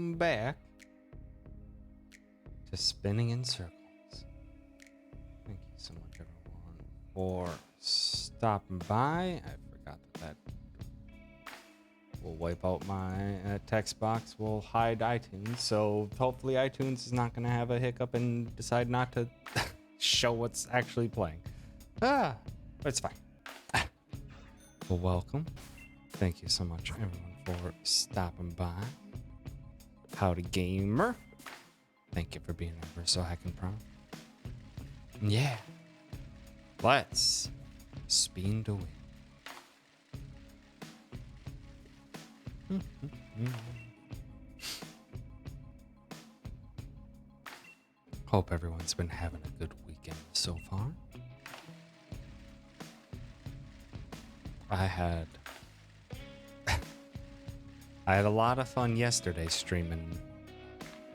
welcome back to Spinning in Circles. Thank you so much, everyone, for stopping by. I forgot that will wipe out my text box. Will hide iTunes, so hopefully iTunes is not going to have a hiccup and decide not to show what's actually playing. But it's fine. Well, welcome. Thank you so much, everyone, for stopping by. Howdy, gamer. Thank you for being ever so heckin' proud. Yeah. Let's spin the wheel. Hope everyone's been having a good weekend so far. I had a lot of fun yesterday streaming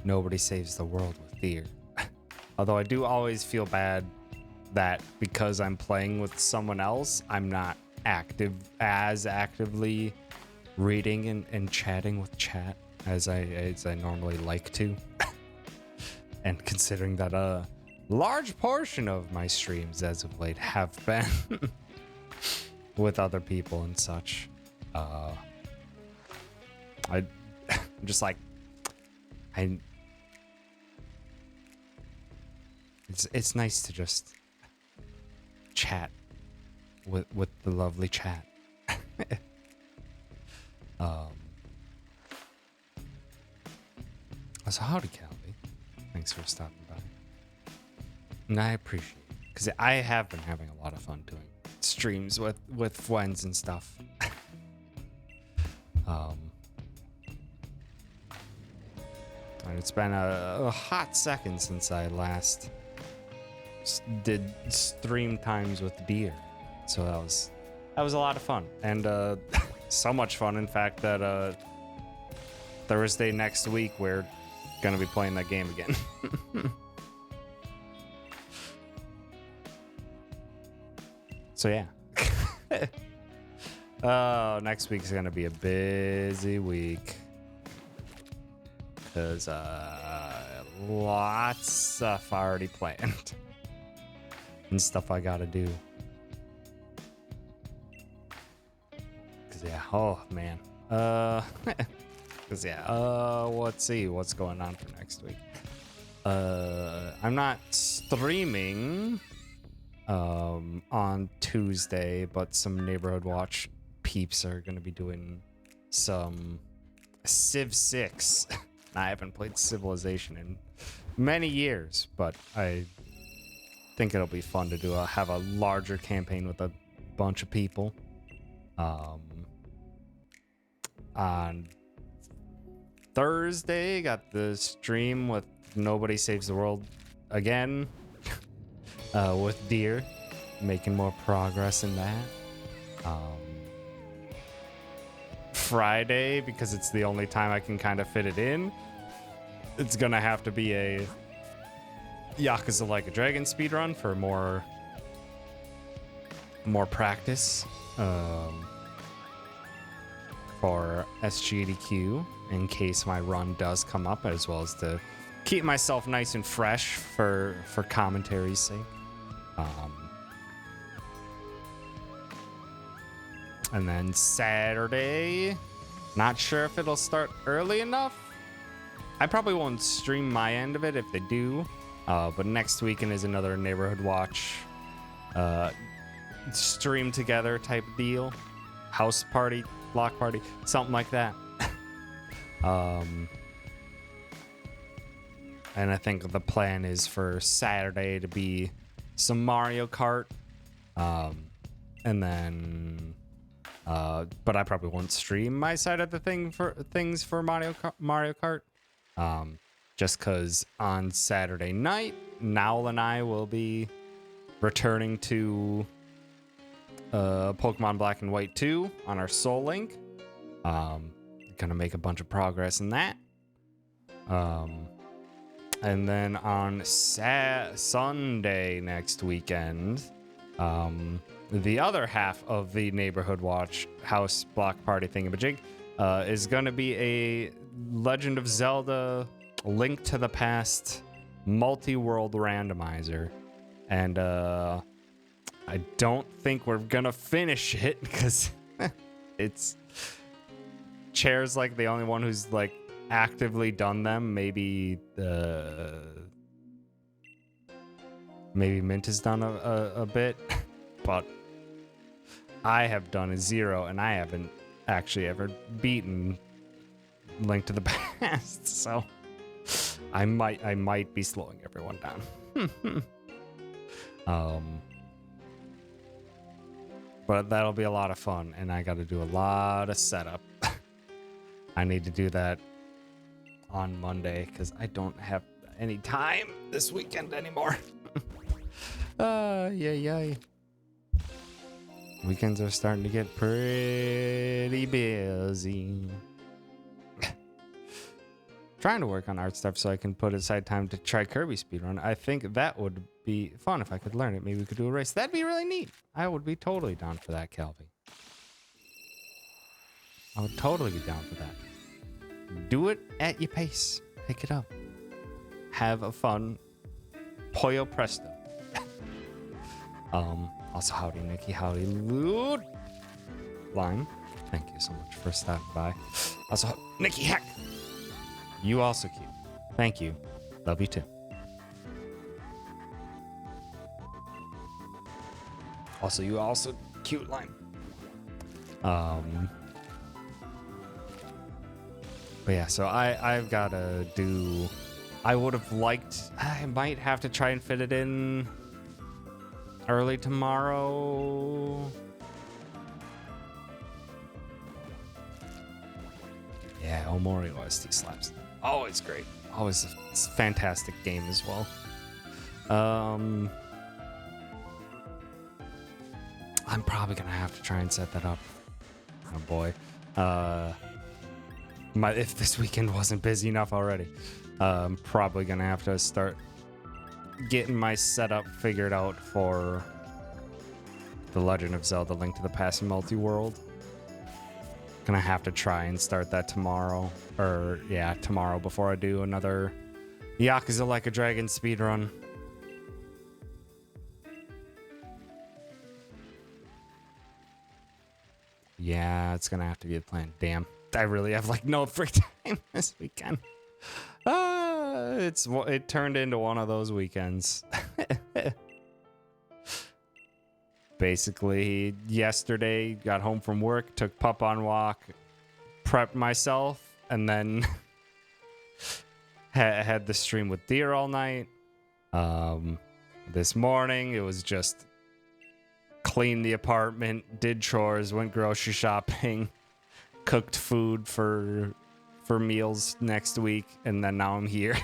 Nobody Saves the World with Deer. Although I do always feel bad that because I'm playing with someone else, I'm not actively reading and chatting with chat as I normally like to. And considering that a large portion of my streams as of late have been with other people and such, I'm just like, it's nice to just chat with the lovely chat. So howdy, Calby. Thanks for stopping by. And I appreciate it, because I have been having a lot of fun doing streams with friends and stuff. And it's been a hot second since I last did stream times with Deer, so that was a lot of fun, and so much fun, in fact, that Thursday next week we're gonna be playing that game again. So yeah. Next week's gonna be a busy week, because lots of stuff already planned and stuff I gotta do. Cause yeah, oh man. Cause yeah, let's see what's going on for next week. I'm not streaming on Tuesday, but some Neighborhood Watch peeps are gonna be doing some Civ 6. I haven't played Civilization in many years, but I think it'll be fun to have a larger campaign with a bunch of people. On Thursday, got the stream with Nobody Saves the World again, with Deer, making more progress in that. Friday, because it's the only time I can kind of fit it in, it's gonna have to be a Yakuza Like a Dragon speedrun for more practice, for SGDQ, in case my run does come up, as well as to keep myself nice and fresh for commentary's sake. And then Saturday, not sure if it'll start early enough. I probably won't stream my end of it if they do. But next weekend is another Neighborhood Watch stream together type deal. House party, block party, something like that. And I think the plan is for Saturday to be some Mario Kart. And then... but I probably won't stream my side of the things for Mario Kart. Just because on Saturday night, Nowl and I will be returning to Pokemon Black and White 2 on our Soul Link. Gonna make a bunch of progress in that. And then on Sunday next weekend, the other half of the Neighborhood Watch house block party thingamajig, is going to be a Legend of Zelda Link to the Past multi-world randomizer. And I don't think we're going to finish it because it's... Chair's like the only one who's like actively done them. Maybe Mint has done a bit, but I have done a 0, and I haven't actually ever beaten Link to the Past, so I might be slowing everyone down. But that'll be a lot of fun, and I got to do a lot of setup. I need to do that on Monday because I don't have any time this weekend anymore. Yay. Weekends are starting to get pretty busy. Trying to work on art stuff so I can put aside time to try Kirby speedrun. I think that would be fun if I could learn it. Maybe we could do a race. That'd be really neat. I would be totally down for that, Calvi. I would totally be down for that. Do it at your pace. Pick it up. Have a fun Pollo Presto. Also, howdy, Nikki. Howdy, Lude. Line. Thank you so much for stopping by. Also, Nikki Heck. You also cute. Thank you. Love you too. Also, you also cute, Line. But yeah, so I've got to do... I would have liked... I might have to try and fit it in early tomorrow. Yeah, Omori OST slaps. Always great. Always a fantastic game as well. I'm probably going to have to try and set that up. Oh boy. If this weekend wasn't busy enough already, I'm probably gonna have to start getting my setup figured out for the Legend of Zelda Link to the Past multi-world. Gonna have to try and start that tomorrow, or yeah, tomorrow before I do another Yakuza Like a Dragon speedrun. Yeah, it's gonna have to be the plan. Damn. I really have like no free time this weekend. It turned into one of those weekends. Basically, yesterday got home from work, took pup on walk, prepped myself, and then had the stream with Deer all night. This morning it was just cleaned the apartment, did chores, went grocery shopping. Cooked food for meals next week, and then now I'm here.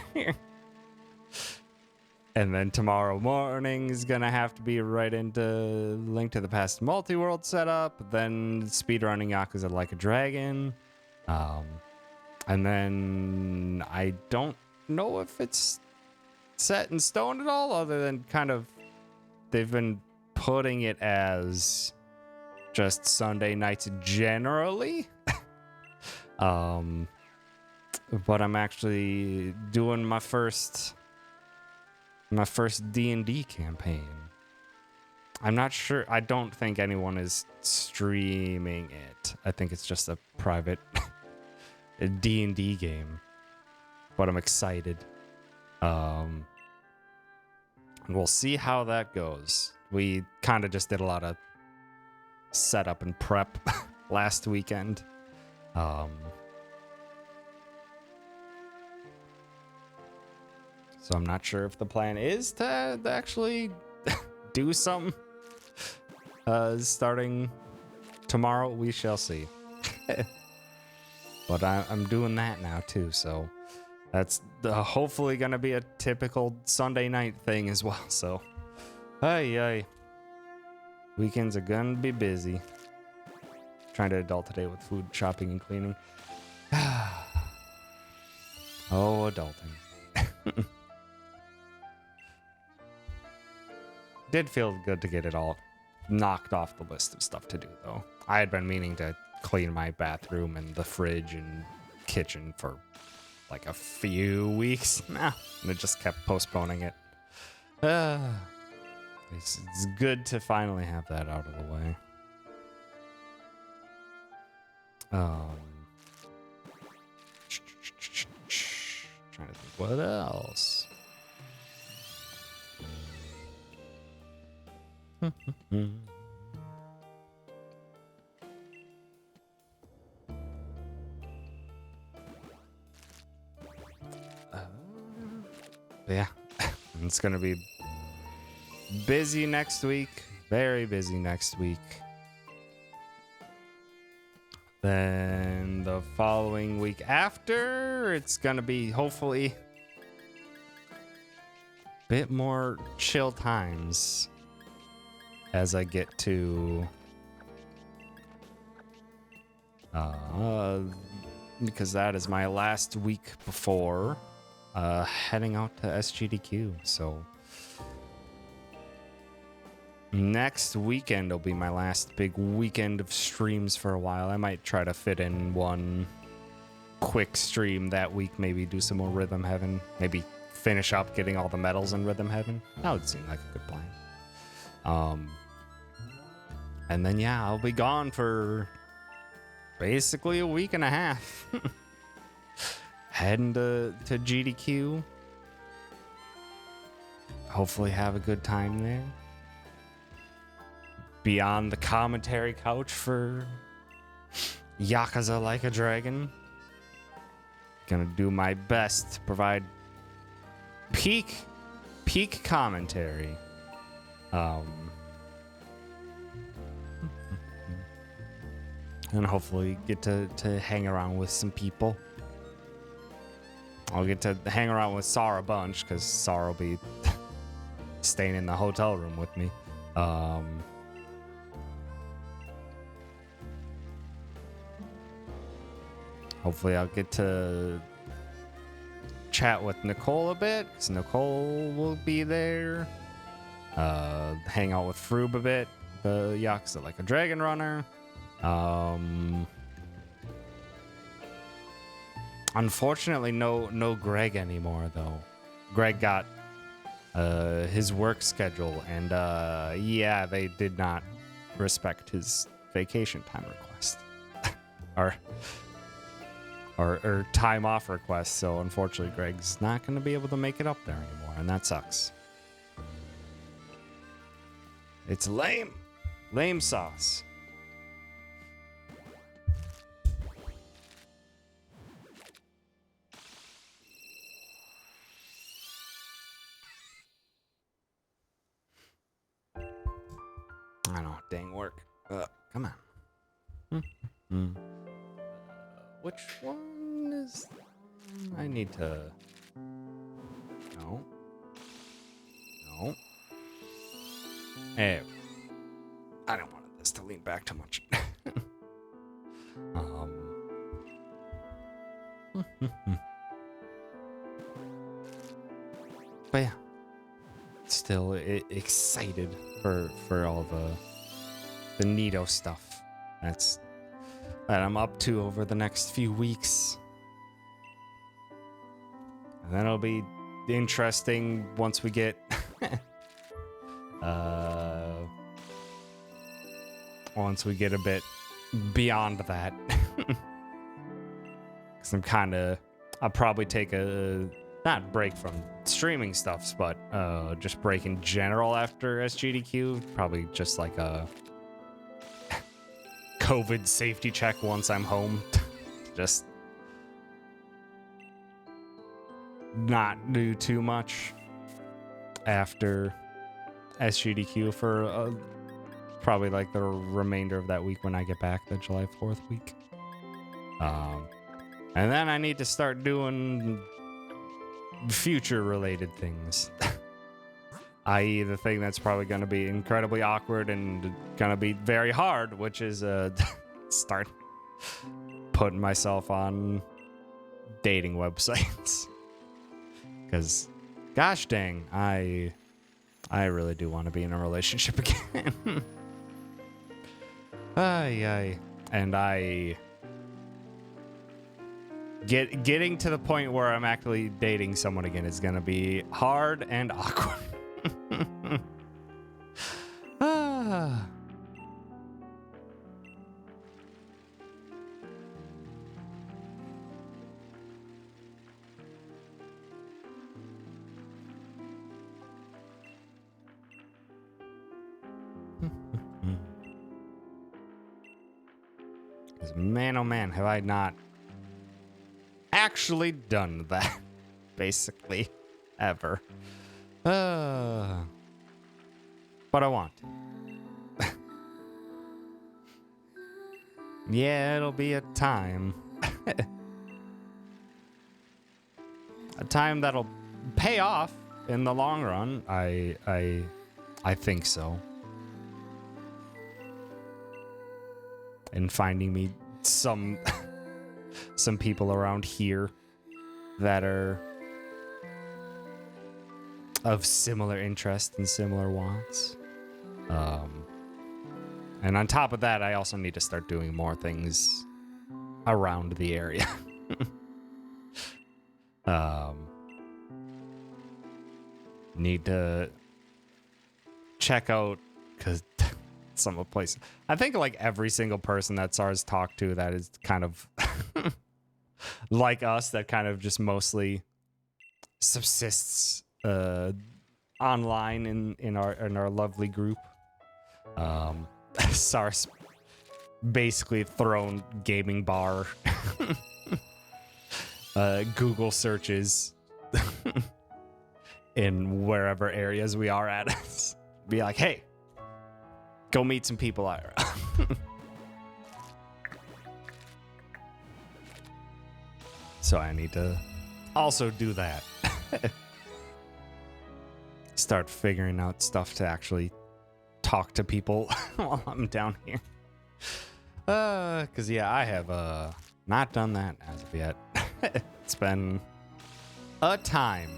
And then tomorrow morning is gonna have to be right into Link to the Past multi-world setup, then speedrunning Yakuza Like a Dragon. And then I don't know if it's set in stone at all, other than kind of they've been putting it as just Sunday nights generally. But I'm actually doing my first D&D campaign. I'm not sure. I don't think anyone is streaming it. I think it's just a private D&D game. But I'm excited. And we'll see how that goes. We kind of just did a lot of setup and prep last weekend. So I'm not sure if the plan is to actually do something starting tomorrow. We shall see. But I'm doing that now too, so that's hopefully gonna be a typical Sunday night thing as well. So, hey, weekends are gonna be busy. Trying to adult today with food, shopping, and cleaning. Oh, adulting. Did feel good to get it all knocked off the list of stuff to do, though. I had been meaning to clean my bathroom and the fridge and kitchen for like a few weeks now. And it just kept postponing it. It's good to finally have that out of the way. Trying to think what else. Yeah, it's gonna be busy next week. Very busy next week. Then the following week after, it's gonna be hopefully a bit more chill times as I get to because that is my last week before heading out to SGDQ. So next weekend will be my last big weekend of streams for a while. I might try to fit in one quick stream that week, maybe do some more Rhythm Heaven, maybe finish up getting all the medals in Rhythm Heaven. That would seem like a good plan. And then yeah, I'll be gone for basically a week and a half. Heading to GDQ. Hopefully have a good time there. Be on the commentary couch for Yakuza Like a Dragon. Gonna do my best to provide peak commentary. And hopefully get to hang around with some people. I'll get to hang around with Sarah a bunch because Sarah will be staying in the hotel room with me. Hopefully I'll get to chat with Nicole a bit because Nicole will be there. Hang out with Froob a bit, the Yakuza Like a Dragon runner. Unfortunately, no Greg anymore though. Greg got his work schedule, and yeah, they did not respect his vacation time request or time off request. So unfortunately, Greg's not going to be able to make it up there anymore, and that sucks. It's lame sauce. I know, dang work. Come on. Which one is... I need to... No. Hey. I don't want this to lean back too much. But yeah. Still excited for all the neato stuff that I'm up to over the next few weeks. And then it'll be interesting once we get once we get a bit beyond that. Because I'll probably take a not break from streaming stuffs, but just break in general after SGDQ. Probably just like a COVID safety check once I'm home. Just not do too much after SGDQ for probably like the remainder of that week when I get back, the July 4th week. And then I need to start doing future related things. I.e. the thing that's probably going to be incredibly awkward and going to be very hard, which is start putting myself on dating websites. Because gosh dang, I really do want to be in a relationship again. Ay. And getting to the point where I'm actually dating someone again is gonna be hard and awkward. Ah. Man, oh man, have I not actually done that, basically, ever. But I want to. Yeah, it'll be a time. A time that'll pay off in the long run. I think so. And finding me some people around here that are of similar interest and similar wants. And on top of that, I also need to start doing more things around the area. Need to check out, because some of the places. I think like every single person that SARS talked to that is kind of like us, that kind of just mostly subsists online in our lovely group. SARS basically thrown gaming bar Google searches in wherever areas we are at. Be like, hey, go meet some people IRL. So I need to also do that. Start figuring out stuff to actually talk to people while I'm down here. Cause yeah, I have not done that as of yet. It's been a time.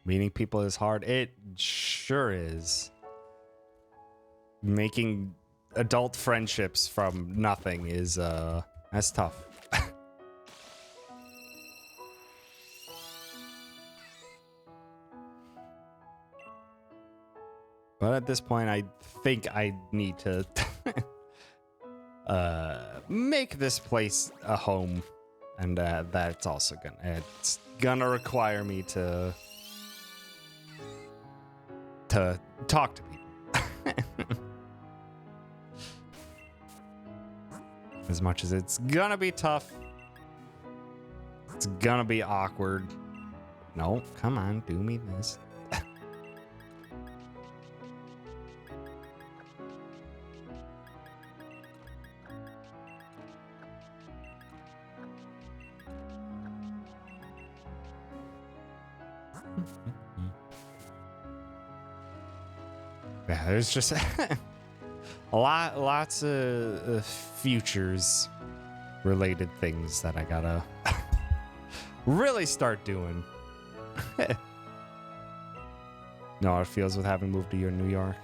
Meeting people is hard. It sure is. Making adult friendships from nothing is that's tough. But at this point, I think I need to make this place a home, and that's also it's gonna require me to talk to people. As much as it's gonna be tough, it's gonna be awkward. No, come on, do me this. Yeah, there's just lots of futures related things that I gotta really start doing. Know how it feels with having moved to New York?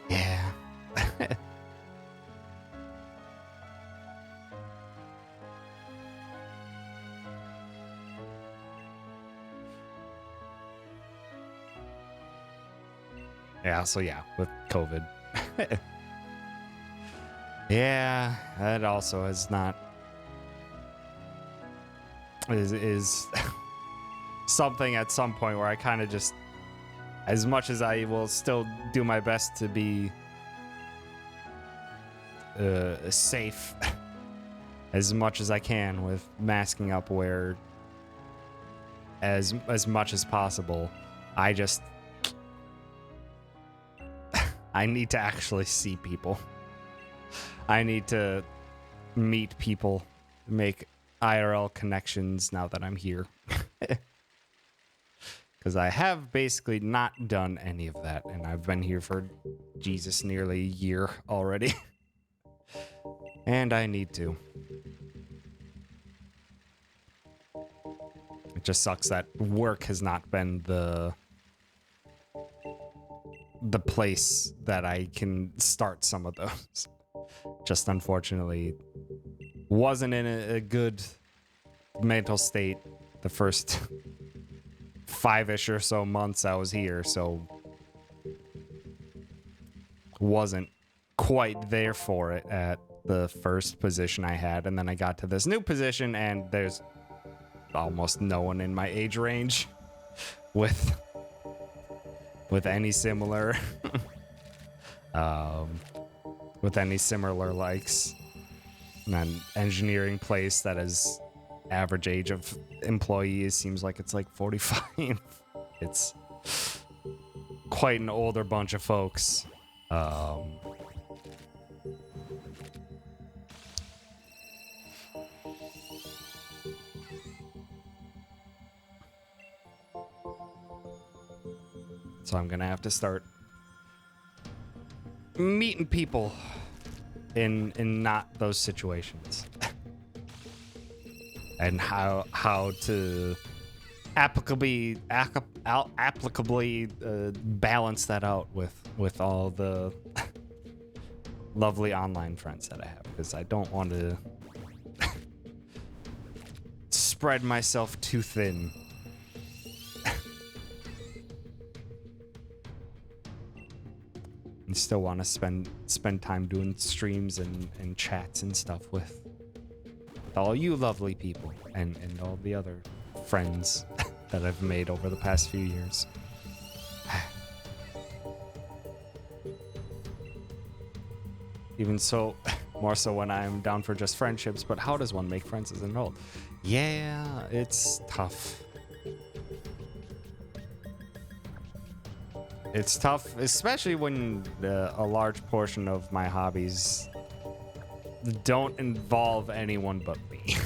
Yeah. Yeah, so yeah, with COVID. Yeah, that also is not is something at some point where I kind of just, as much as I will still do my best to be safe as much as I can with masking up where as much as possible, I need to actually see people. I need to meet people, make IRL connections now that I'm here. Because I have basically not done any of that, and I've been here for, Jesus, nearly a year already. And I need to. It just sucks that work has not been the place that I can start some of those. Just unfortunately wasn't in a good mental state the first 5-ish or so months I was here, so wasn't quite there for it at the first position I had, and then I got to this new position and there's almost no one in my age range with any similar with any similar likes. An engineering place that is average age of employees seems like it's like 45. It's quite an older bunch of folks. So I'm gonna have to start meeting people in not those situations. And how to applicably balance that out with all the lovely online friends that I have, because I don't want to spread myself too thin. And still want to spend time doing streams and chats and stuff with all you lovely people and all the other friends that I've made over the past few years. Even so, more so when I'm down for just friendships, but how does one make friends as an adult? Yeah, it's tough. It's tough, especially when a large portion of my hobbies don't involve anyone but me.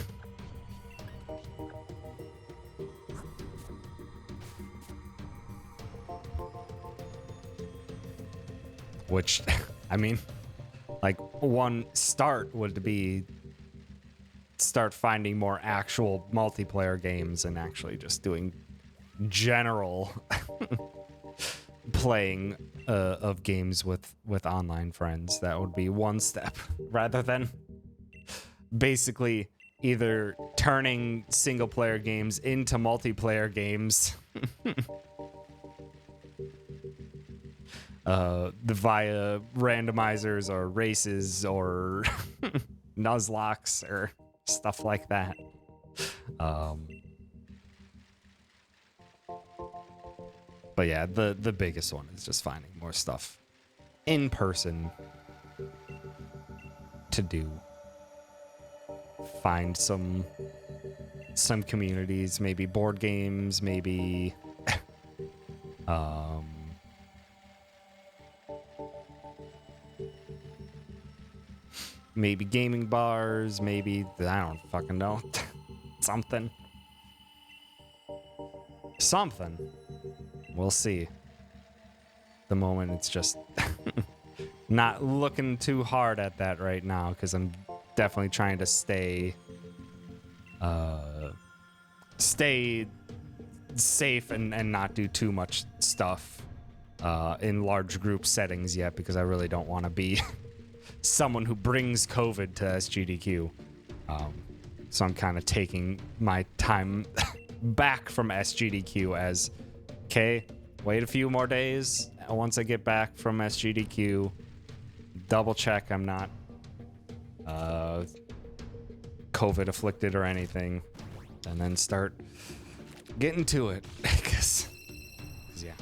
Which, I mean, like, one start would be start finding more actual multiplayer games and actually just doing general playing of games with online friends. That would be one step, rather than basically either turning single player games into multiplayer games via randomizers or races or nuzlocks or stuff like that. But yeah, the biggest one is just finding more stuff in person to do. Find some communities, maybe board games, maybe maybe gaming bars, maybe, I don't fucking know. Something. We'll see. The moment it's just not looking too hard at that right now, because I'm definitely trying to stay safe and not do too much stuff in large group settings yet, because I really don't want to be someone who brings COVID to SGDQ. So I'm kind of taking my time back from SGDQ as, okay, wait a few more days. Once I get back from SGDQ, double check I'm not COVID afflicted or anything, and then start getting to it. Because yeah,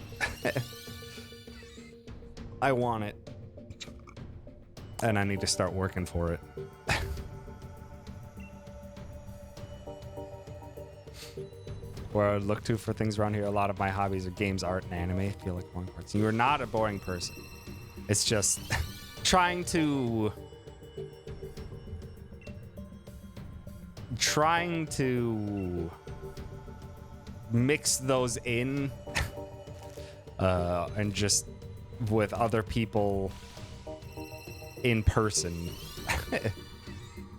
I want it, and I need to start working for it. Where I would look to for things around here, a lot of my hobbies are games, art, and anime. I feel like boring parts. You're not a boring person. It's just trying to mix those in and just with other people in person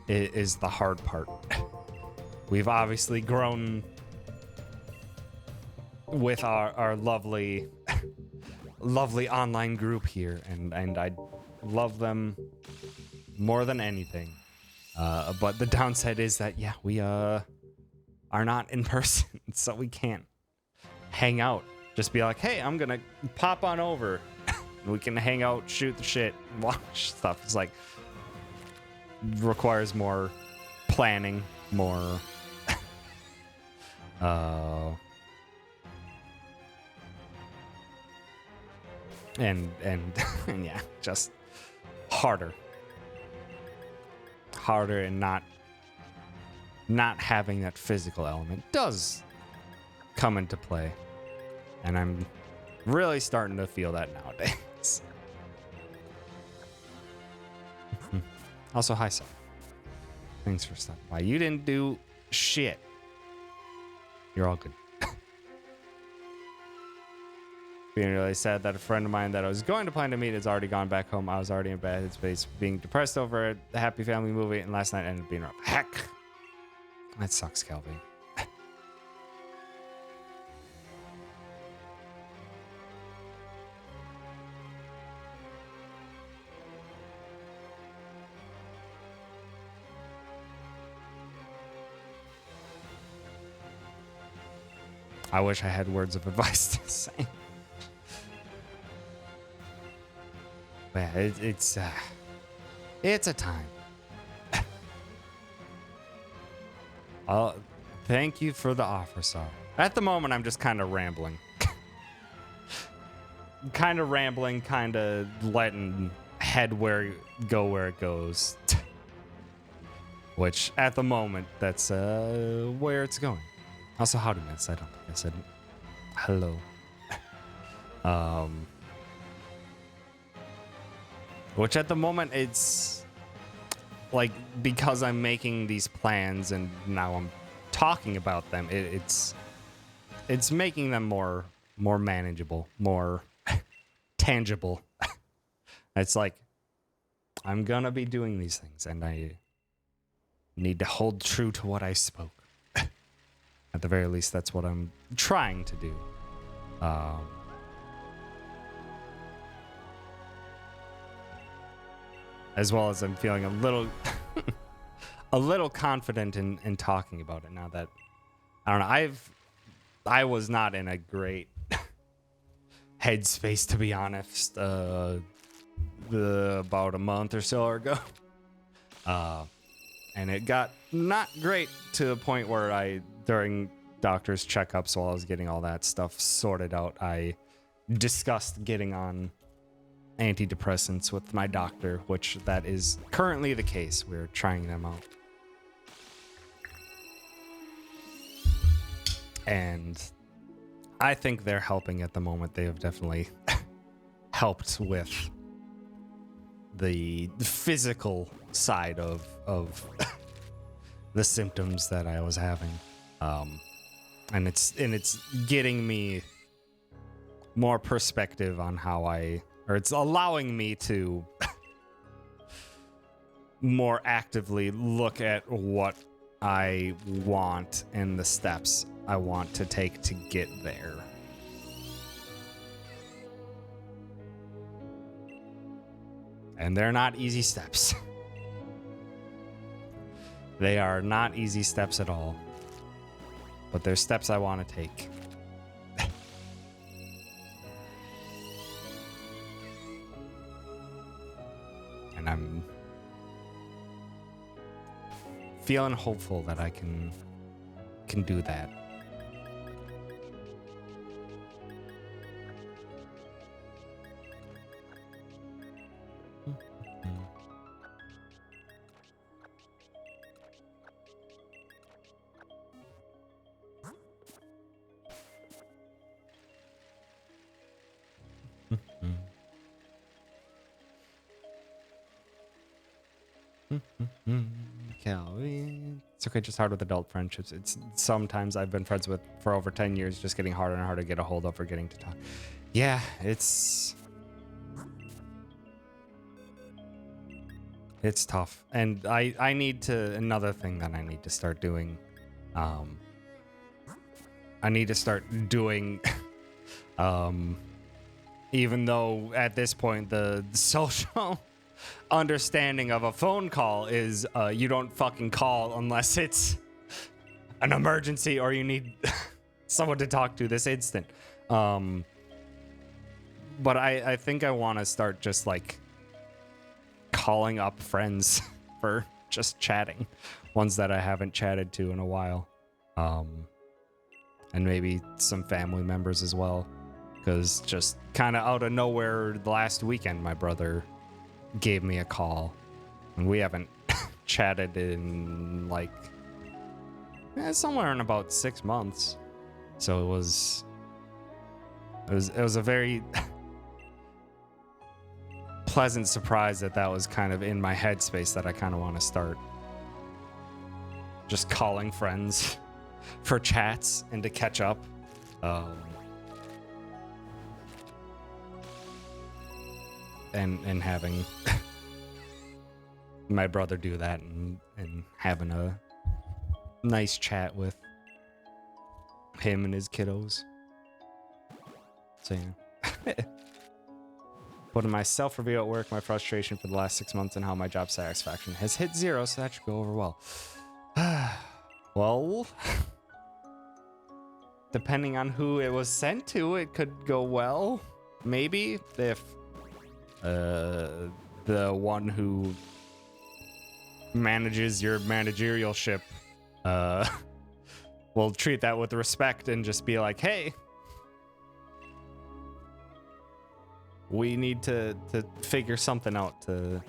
is the hard part. We've obviously grown with our lovely lovely online group here, and I love them more than anything. But the downside is that, yeah, we are not in person, so we can't hang out. Just be like, hey, I'm gonna pop on over. We can hang out, shoot the shit, and watch stuff. It's like requires more planning, more and and yeah, just harder and not having that physical element does come into play, and I'm really starting to feel that nowadays. Also, hi, Seth. Thanks for stopping by. You didn't do shit. You're all good. Being really sad that a friend of mine that I was going to plan to meet has already gone back home. I was already in bad headspace, being depressed over the Happy Family movie, and last night ended up being rough. Heck, that sucks, Calvi. I wish I had words of advice to say. But yeah, it's a time. Thank you for the offer, Sar. At the moment, I'm just kind of rambling. Kind of letting head go where it goes. Which, at the moment, that's where it's going. Also, howdy, miss. I don't think I said hello. Which at the moment, it's like, because I'm making these plans and now I'm talking about them, it's making them more manageable, more tangible. It's like, I'm gonna be doing these things, and I need to hold true to what I spoke. At the very least, that's what I'm trying to do. As well as I'm feeling a little confident in talking about it now that, I don't know, I was not in a great headspace, to be honest, about a month or so ago. And it got not great to the point where during doctor's checkups, while I was getting all that stuff sorted out, I discussed getting on antidepressants with my doctor, which that is currently the case. We're trying them out. And I think they're helping at the moment. They have definitely helped with the physical side of the symptoms that I was having. And it's getting me more perspective on how it's allowing me to more actively look at what I want and the steps I want to take to get there. And they're not easy steps. They are not easy steps at all. But they're steps I want to take. And I'm feeling hopeful that I can do that. It's okay, just hard with adult friendships. It's sometimes I've been friends with for over 10 years, just getting harder and harder to get a hold of or getting to talk. Yeah, it's tough. And I need to, another thing that I need to start doing, I need to start doing even though at this point the social understanding of a phone call is you don't fucking call unless it's an emergency or you need someone to talk to this instant. But I think I want to start just like calling up friends for just chatting, ones that I haven't chatted to in a while, and maybe some family members as well, because just kind of out of nowhere last weekend my brother gave me a call and we haven't chatted in like somewhere in about 6 months, so it was a very pleasant surprise that was kind of in my headspace, that I kind of want to start just calling friends for chats and to catch up. And having my brother do that and having a nice chat with him and his kiddos. So yeah. But in my self-review at work, my frustration for the last 6 months and how my job satisfaction has hit 0, so that should go over well. Well, depending on who it was sent to, it could go well. Maybe if the one who manages your managerial ship will treat that with respect and just be like, hey, we need to figure something out to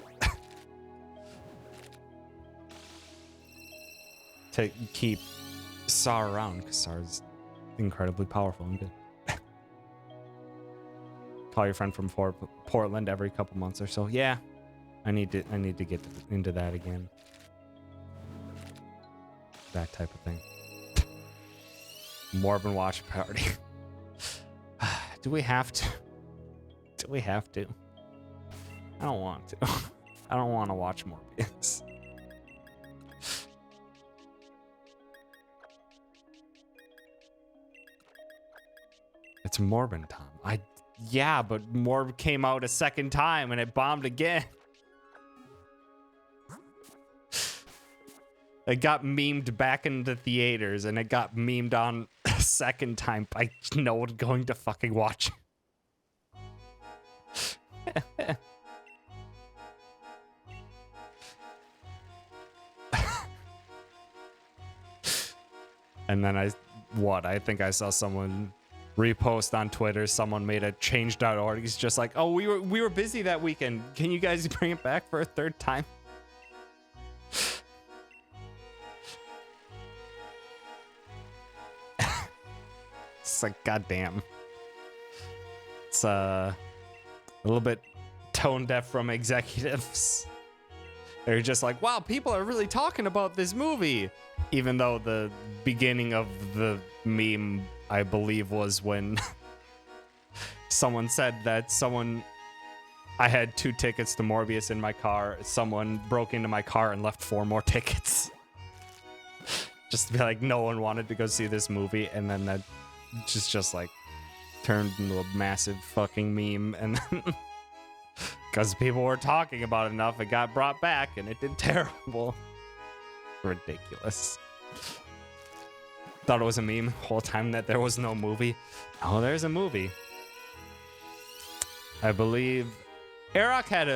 keep Sar around, because Sar's incredibly powerful and good. Call your friend from Portland every couple months or so. Yeah, I need to get into that again. That type of thing. Morbin watch party. Do we have to? Do we have to? I don't want to. I don't want to watch Morbius. It's Morbin, Tom. Yeah, but Morb came out a second time and it bombed again. It got memed back into theaters and it got memed on a second time by no one going to fucking watch it. And then I think I saw someone repost on Twitter, someone made a change.org. He's just like, oh, we were busy that weekend. Can you guys bring it back for a third time? It's like, goddamn. It's a little bit tone deaf from executives. They're just like, wow, people are really talking about this movie. Even though the beginning of the meme, I believe, was when someone said that I had 2 tickets to Morbius in my car. Someone broke into my car and left 4 more tickets. Just to be like, no one wanted to go see this movie. And then that just like turned into a massive fucking meme. And then because people were talking about it enough, it got brought back and it did terrible. Ridiculous. Thought it was a meme the whole time that there was no movie. Oh, there's a movie. I believe Arok had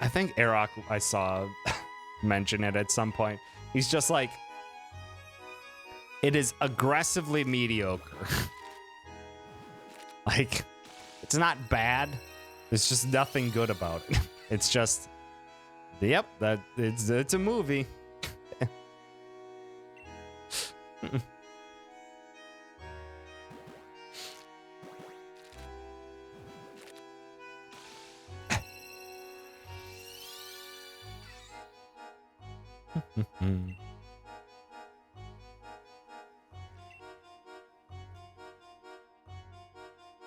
I think Arok, I saw mention it at some point. He's just like, it is aggressively mediocre. Like, it's not bad. There's just nothing good about it. It's just, yep, it's a movie.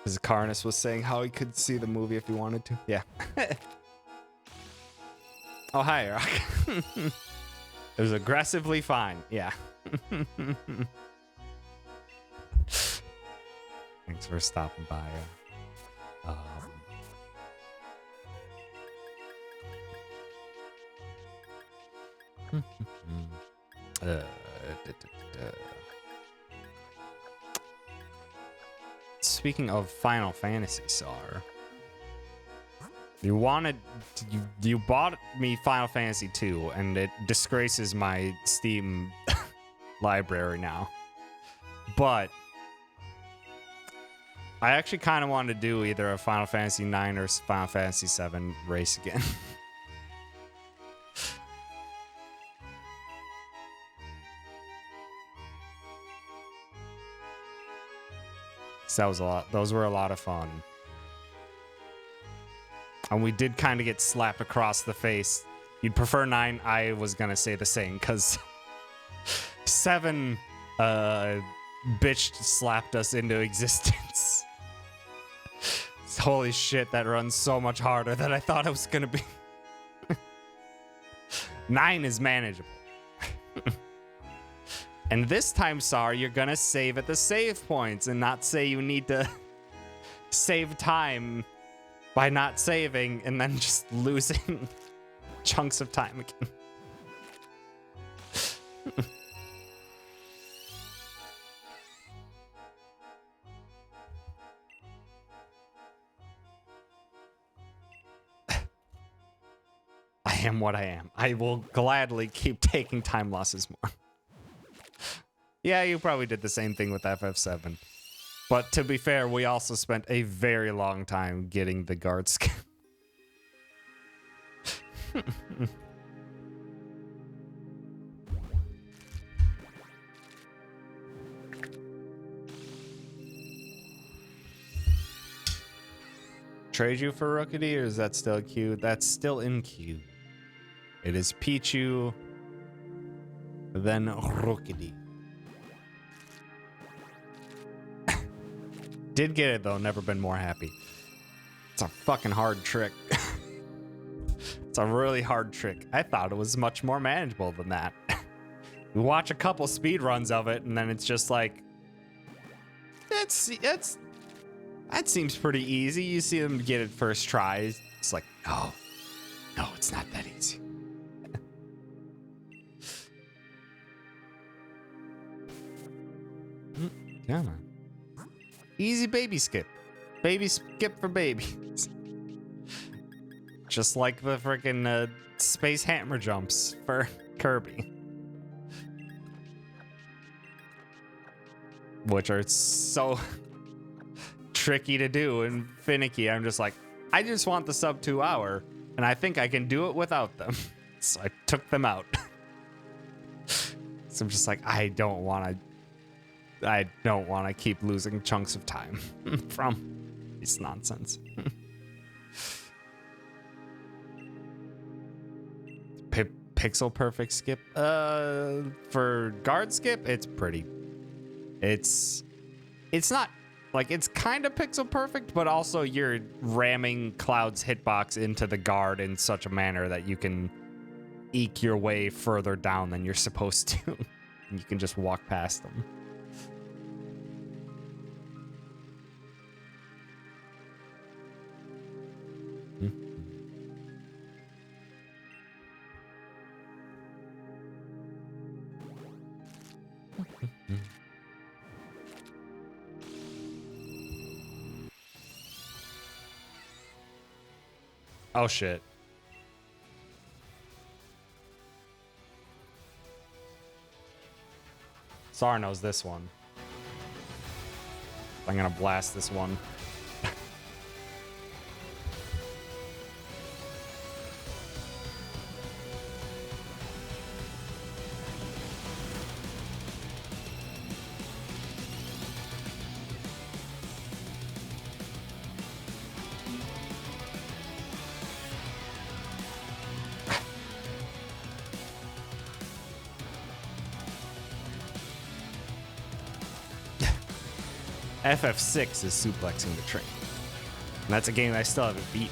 As Carnus was saying how he could see the movie if he wanted to. Yeah. Oh, hi, Rock. It was aggressively fine. Yeah. Thanks for stopping by. Um, uh, da, da, da. Speaking of Final Fantasy, Sar, you bought me Final Fantasy 2, and it disgraces my Steam library now. But I actually kind of wanted to do either a Final Fantasy 9 or Final Fantasy 7 race again. So that was a lot. Those were a lot of fun. And we did kind of get slapped across the face. You'd prefer 9? I was going to say the same, because 7 bitch slapped us into existence. Holy shit, that runs so much harder than I thought it was going to be. 9 is manageable. And this time, Sar, you're going to save at the save points and not say you need to save time by not saving and then just losing chunks of time again. I am what I am. I will gladly keep taking time losses more. Yeah, you probably did the same thing with FF7. But to be fair, we also spent a very long time getting the guard skin. Trade you for Rookity, or is that still a queue? That's still in queue. It is Pichu, then Rookity. Did get it though, never been more happy. It's a fucking hard trick. It's a really hard trick. I thought it was much more manageable than that. You watch a couple speed runs of it, and then it's just like, that seems pretty easy. You see them get it first try. It's like, no, it's not that easy. Come on. Easy baby skip. Baby skip for babies. Just like the freaking space hammer jumps for Kirby. Which are so tricky to do and finicky. I'm just like, I just want the sub 2 hour, and I think I can do it without them. So I took them out. So I'm just like, I don't want to keep losing chunks of time from this nonsense. Pixel perfect skip. For guard skip, it's pretty. It's not like, it's kind of pixel perfect, but also you're ramming Cloud's hitbox into the guard in such a manner that you can eke your way further down than you're supposed to. And you can just walk past them. Oh shit. Sar knows this one. I'm gonna blast this one. FF6 is suplexing the train. And that's a game I still haven't beaten.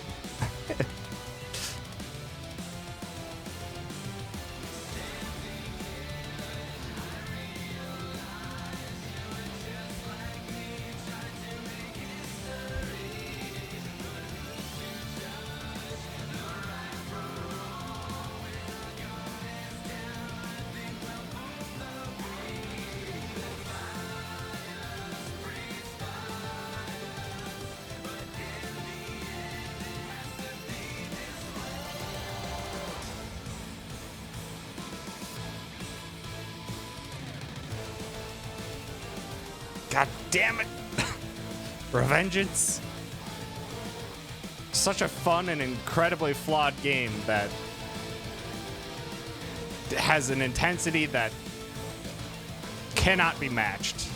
God damn it. Revengeance. Such a fun and incredibly flawed game that has an intensity that cannot be matched.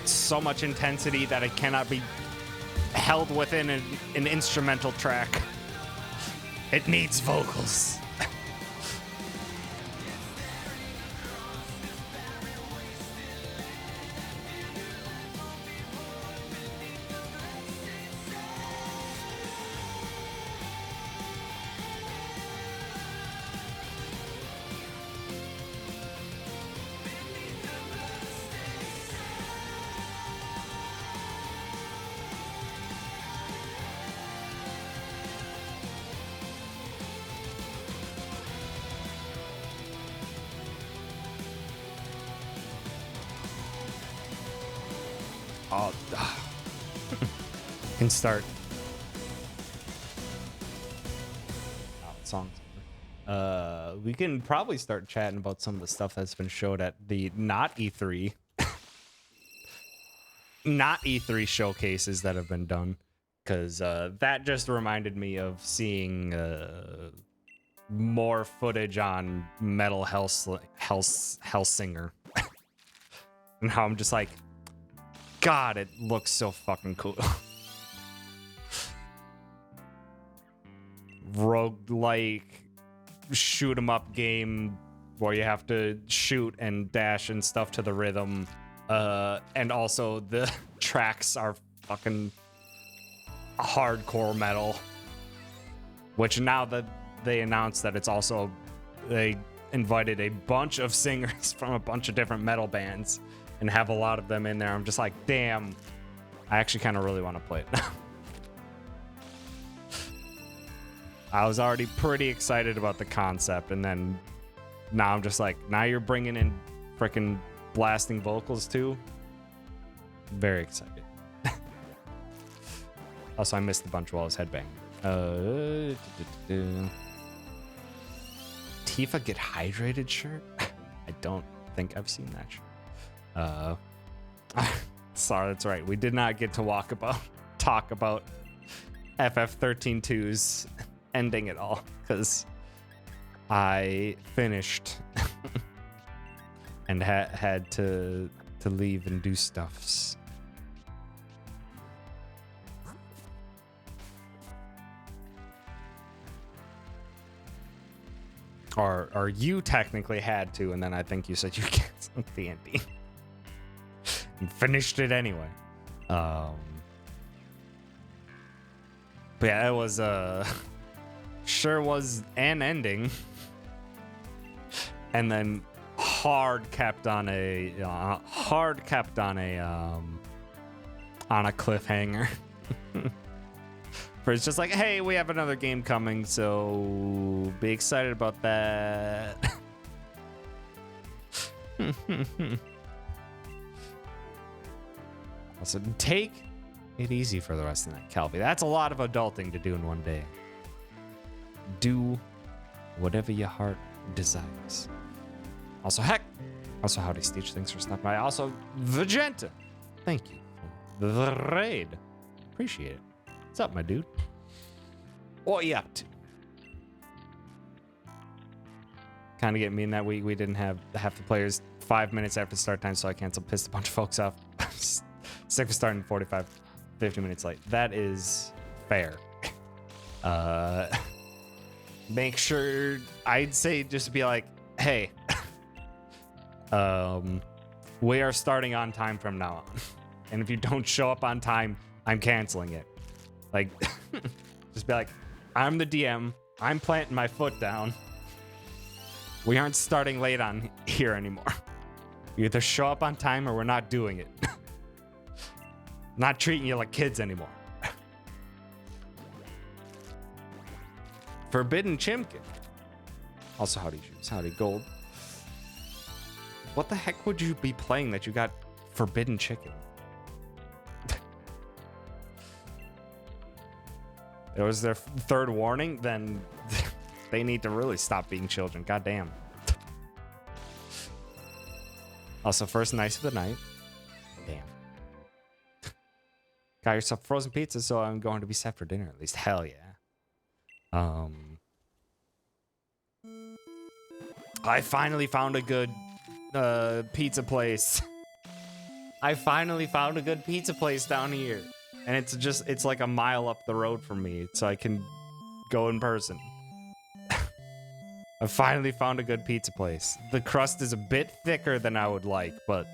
So much intensity that it cannot be held within an instrumental track. It needs vocals. Can start. Songs. We can probably start chatting about some of the stuff that's been showed at the not E3 showcases that have been done, because that just reminded me of seeing more footage on Metal Hellsinger. And how I'm just like, God, it looks so fucking cool. Roguelike shoot 'em up game where you have to shoot and dash and stuff to the rhythm, and also the tracks are fucking hardcore metal, which now that they announced that it's also, they invited a bunch of singers from a bunch of different metal bands and have a lot of them in there. I'm just like, damn, I actually kind of really want to play it now. I was already pretty excited about the concept, and then now I'm just like, now you're bringing in freaking blasting vocals too? Very excited. Also, I missed a bunch while I was headbanging. Tifa get hydrated shirt? I don't think I've seen that shirt. Sorry, that's right. We did not get to talk about FF13-2's ending it all, because I finished and had to leave and do stuffs. Or you technically had to, and then I think you said you canceled the ending and finished it anyway. But yeah, it was sure was an ending, and then hard kept on a cliffhanger. For it's just like, hey, we have another game coming, so be excited about that. Also, take it easy for the rest of the night, Calvi. That's a lot of adulting to do in one day. Do whatever your heart desires. Also, heck. Also, howdy, Stitch. Thanks for stopping by. Also, Vegeta. Thank you for the raid. Appreciate it. What's up, my dude? What you up to? Kind of get me in that we didn't have half the players 5 minutes after start time, so I canceled. Pissed a bunch of folks off. Sick of starting 50 minutes late. That is fair. Make sure, I'd say just be like, hey, we are starting on time from now on. And if you don't show up on time, I'm canceling it. Like, just be like, I'm the DM. I'm planting my foot down. We aren't starting late on here anymore. You either show up on time or we're not doing it. Not treating you like kids anymore. Forbidden Chimkin. Also, howdy shoes. Howdy gold. What the heck would you be playing that you got Forbidden Chicken? it was their third warning, then they need to really stop being children. God damn. Also, first nice of the night. Damn. Got yourself frozen pizza, so I'm going to be set for dinner at least. Hell yeah. I finally found a good pizza place. I finally found a good pizza place down here. And it's like a mile up the road from me, so I can go in person. I finally found a good pizza place. The crust is a bit thicker than I would like, but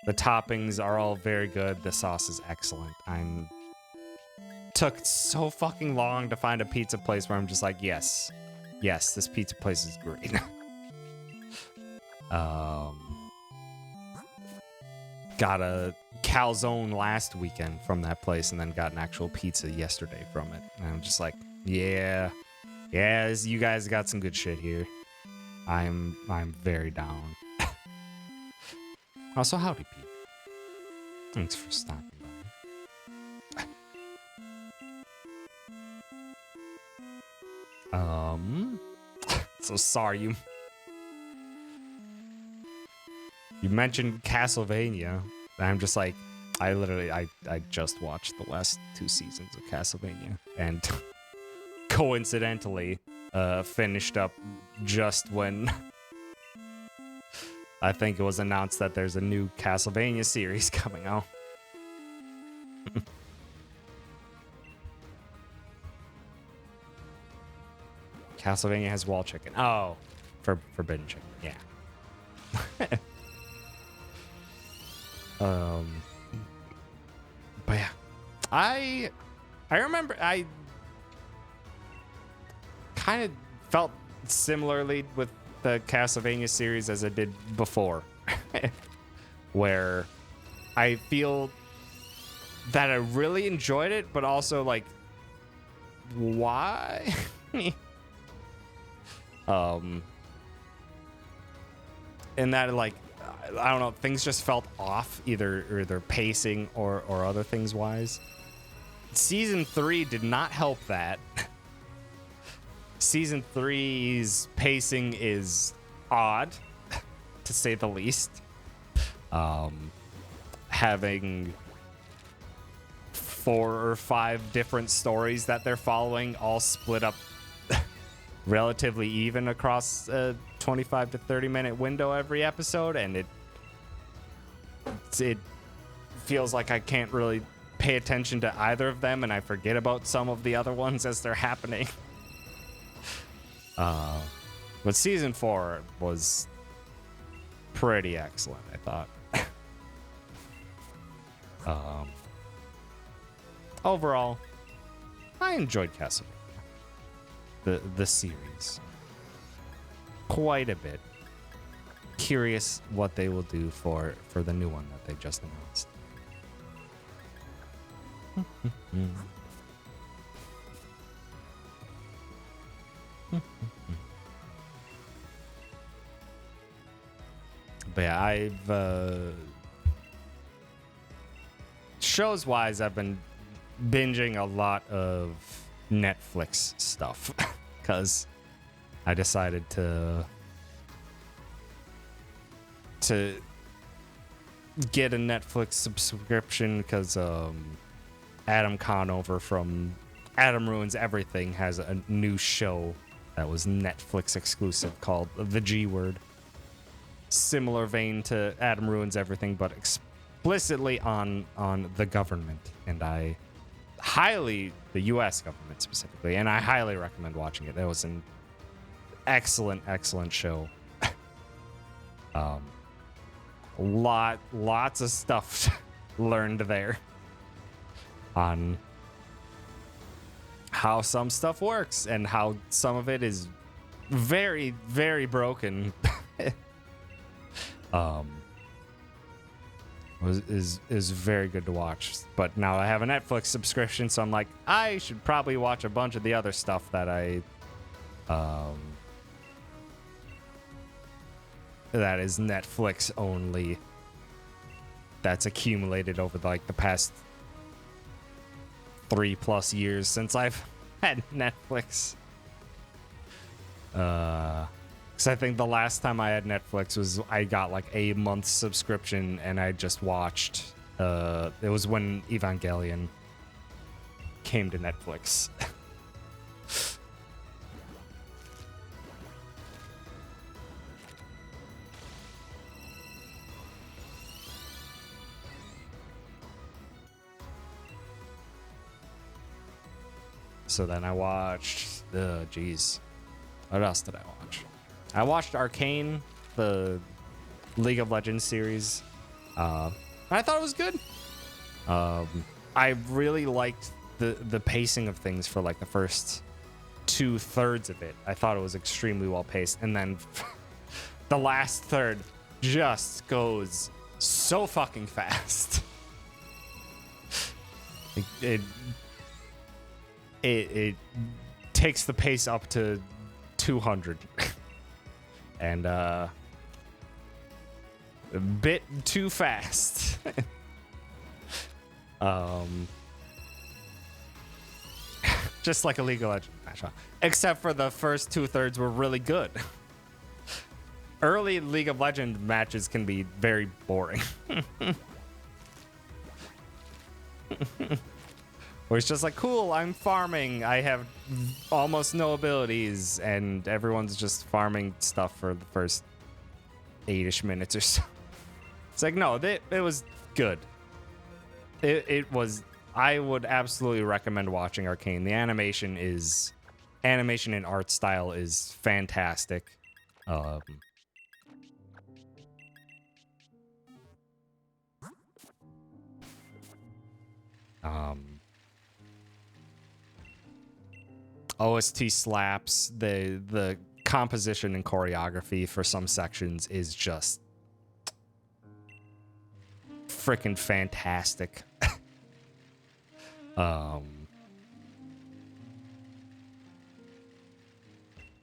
the toppings are all very good. The sauce is excellent. Took so fucking long to find a pizza place where I'm just like, yes, this pizza place is great. Got a calzone last weekend from that place, and then got an actual pizza yesterday from it. And I'm just like, yeah, you guys got some good shit here. I'm very down. Also, howdy, Pete. Thanks for stopping by. So sorry you mentioned Castlevania. I'm just like, I just watched the last 2 seasons of Castlevania, and coincidentally finished up just when I think it was announced that there's a new Castlevania series coming out. Castlevania has wall chicken. Oh, for forbidden chicken. Yeah. But yeah, I remember I kind of felt similarly with the Castlevania series as I did before, where I feel that I really enjoyed it, but also like, why? And that, like, I don't know, things just felt off, either pacing or other things wise. Season 3 did not help that. Season 3's pacing is odd, to say the least. Having 4 or 5 different stories that they're following, all split up relatively even across a 25 to 30 minute window every episode, and it feels like I can't really pay attention to either of them, and I forget about some of the other ones as they're happening. But season 4 was pretty excellent, I thought. Overall, I enjoyed Castlevania, the series, quite a bit. Curious what they will do for the new one that they just announced. But yeah, I've shows wise, I've been binging a lot of Netflix stuff because I decided to get a Netflix subscription because Adam Conover from Adam Ruins Everything has a new show that was Netflix exclusive called The G Word. Similar vein to Adam Ruins Everything, but explicitly on the government, and I highly, the U.S. government specifically, and I highly recommend watching it. That was an excellent show. Lots of stuff learned there on how some stuff works and how some of it is very, very broken. is very good to watch. But now I have a Netflix subscription, so I'm like, I should probably watch a bunch of the other stuff that that is Netflix only, that's accumulated over like the past 3+ years since I've had Netflix. Because I think the last time I had Netflix was I got like a month subscription and I just watched. It was when Evangelion came to Netflix. So then I watched, geez, what else did I watch? I watched Arcane, the League of Legends series. I thought it was good. I really liked the pacing of things for like the first 2/3 of it. I thought it was extremely well paced, and then the last third just goes so fucking fast. It takes the pace up to 200 and a bit too fast. Just like a League of Legends match, huh? Except for the first 2/3 were really good. Early League of Legends matches can be very boring. Where it's just like, cool, I'm farming. I have almost no abilities, and everyone's just farming stuff for the first 8-ish minutes or so. It's like, no, it was good. It was. I would absolutely recommend watching Arcane. The animation and art style is fantastic. OST slaps. The composition and choreography for some sections is just freaking fantastic. But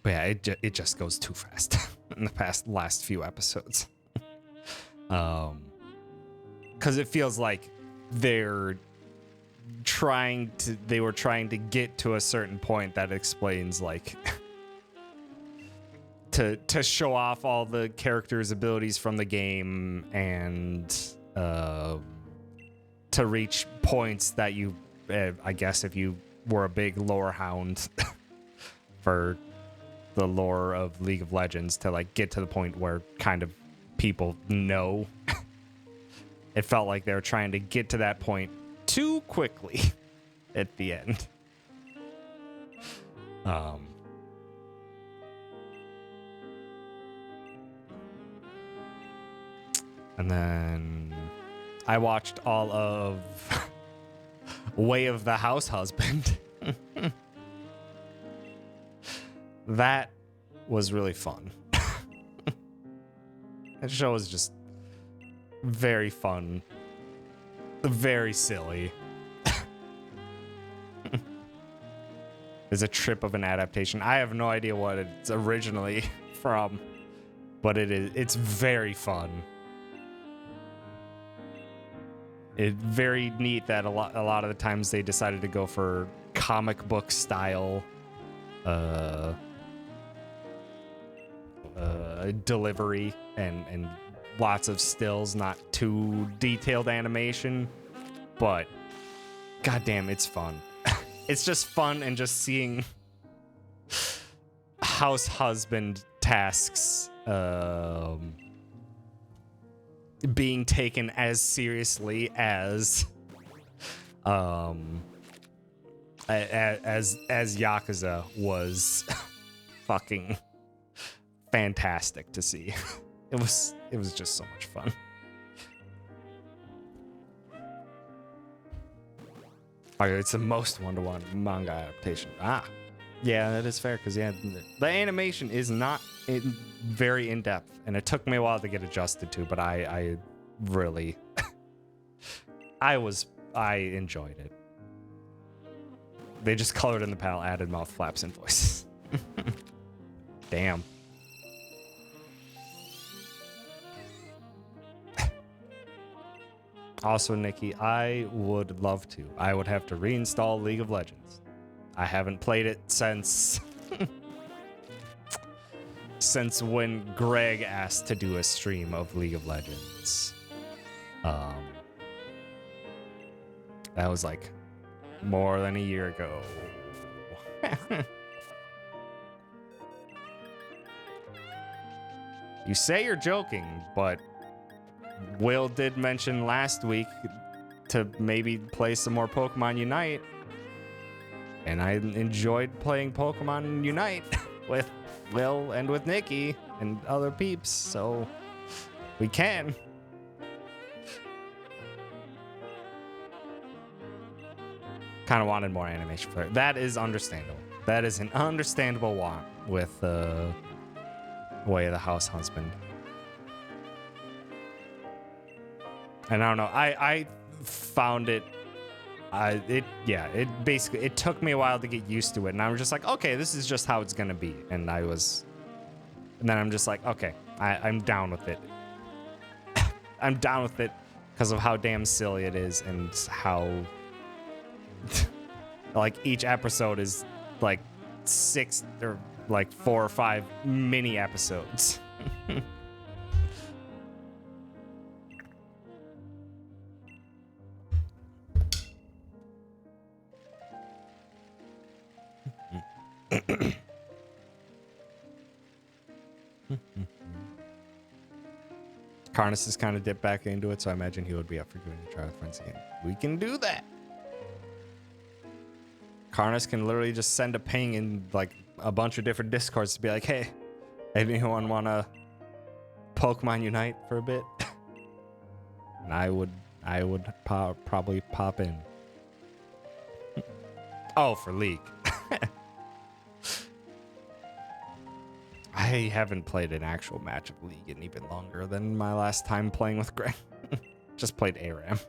yeah, it just goes too fast in the last few episodes. Because it feels like they were trying to get to a certain point that explains like to show off all the characters' abilities from the game and to reach points that you I guess if you were a big lore hound for the lore of League of Legends, to like get to the point where kind of people know. It felt like they were trying to get to that point too quickly at the end. And then I watched all of Way of the House Husband. That was really fun. That show was just very fun, very silly. It's a trip of an adaptation. I have no idea what it's originally from, but it's very fun. It's very neat that a lot of the times they decided to go for comic book style delivery and lots of stills, not too detailed animation, but goddamn, it's fun. It's just fun, and just seeing house husband tasks being taken as seriously as Yakuza was fucking fantastic to see. It was just so much fun. Okay, it's the most one-to-one manga adaptation. Yeah, that is fair, because yeah, the animation is not very in-depth, and it took me a while to get adjusted to, but I really I enjoyed it. They just colored in the panel, added mouth flaps and voices. Damn. Also, Nikki, I would love to. I would have to reinstall League of Legends. I haven't played it since since when Greg asked to do a stream of League of Legends. That was like more than a year ago. You say you're joking, but Will did mention last week to maybe play some more Pokemon Unite. And I enjoyed playing Pokemon Unite with Will and with Nikki and other peeps, so we can. Kind of wanted more animation for it. That is understandable. That is an understandable want with Way of the House Husband. And I don't know. I found it. It basically, it took me a while to get used to it, and I was just like, okay, this is just how it's gonna be. And then I'm just like, okay, I'm down with it. I'm down with it because of how damn silly it is and how like each episode is like 6 or like 4 or 5 mini episodes. Karnas has kind of dipped back into it, so I imagine he would be up for doing a try with friends again. We can do that. Karnas can literally just send a ping in like a bunch of different discords to be like, hey, anyone want to Pokemon Unite for a bit? And I would probably pop in. Oh, for League. I haven't played an actual match of League in even longer than my last time playing with Greg. Just played ARAM.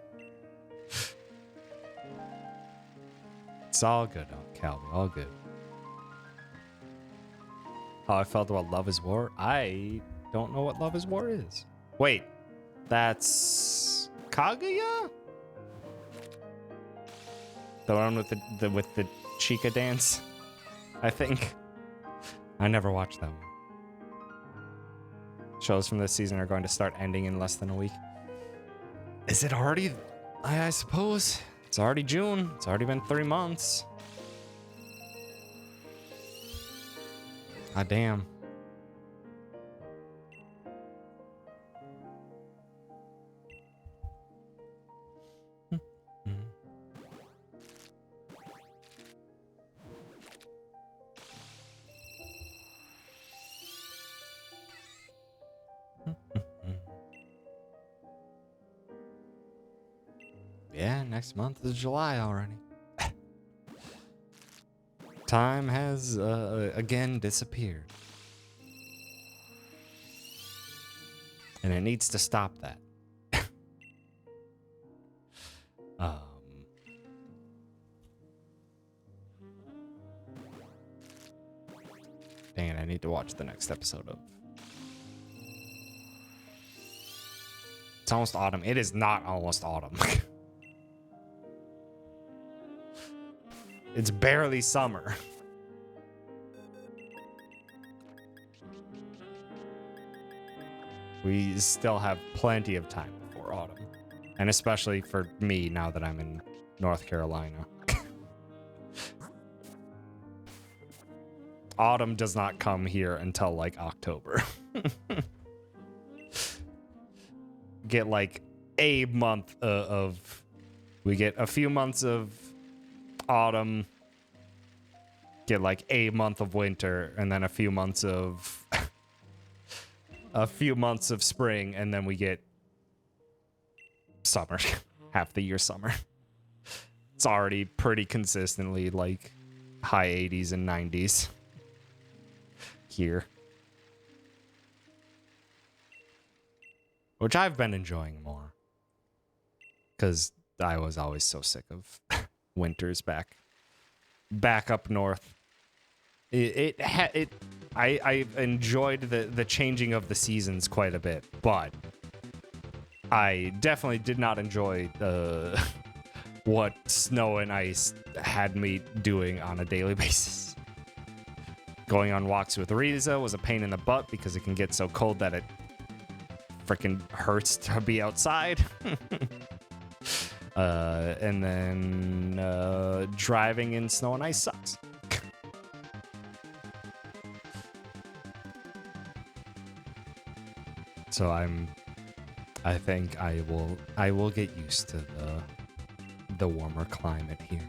It's all good, Calvin. All good. How I felt about Love is War? I don't know what Love is War is. Wait, that's Kaguya? The one with the Chica dance, I think. I never watched that one. Shows from this season are going to start ending in less than a week. Is it already? I suppose. It's already June. It's already been 3 months. Ah, damn. Yeah, next month is July already. Time has again disappeared. And it needs to stop that. Dang it, I need to watch the next episode of. It's almost autumn. It is not almost autumn. It's barely summer. We still have plenty of time before autumn. And especially for me now that I'm in North Carolina. Autumn does not come here until like October. Get like a month we get a few months of autumn, get like a month of winter, and then a few months of spring, and then we get summer. Half the year summer. It's already pretty consistently like high 80s and 90s here, which I've been enjoying more because I was always so sick of winters back up north. I enjoyed the changing of the seasons quite a bit, but I definitely did not enjoy what snow and ice had me doing on a daily basis. Going on walks with Riza was a pain in the butt because it can get so cold that it freaking hurts to be outside. And then driving in snow and ice sucks. So I think I will get used to the warmer climate here.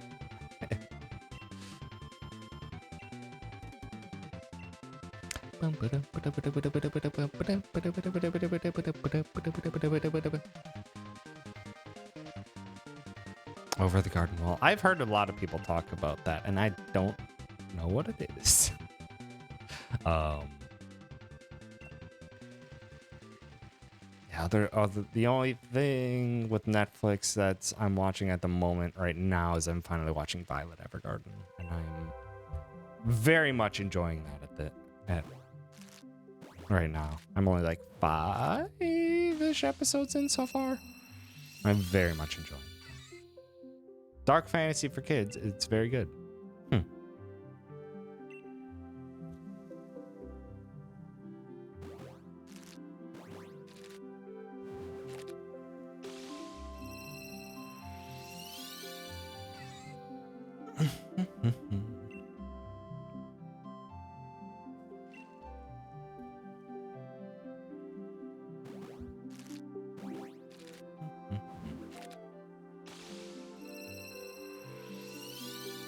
Over the garden wall. I've heard a lot of people talk about that, and I don't know what it is. Yeah, the only thing with Netflix that I'm watching at the moment right now is I'm finally watching Violet Evergarden, and I'm very much enjoying that at right now. I'm only like 5-ish episodes in so far. I'm very much enjoying it. Dark fantasy for kids. It's very good.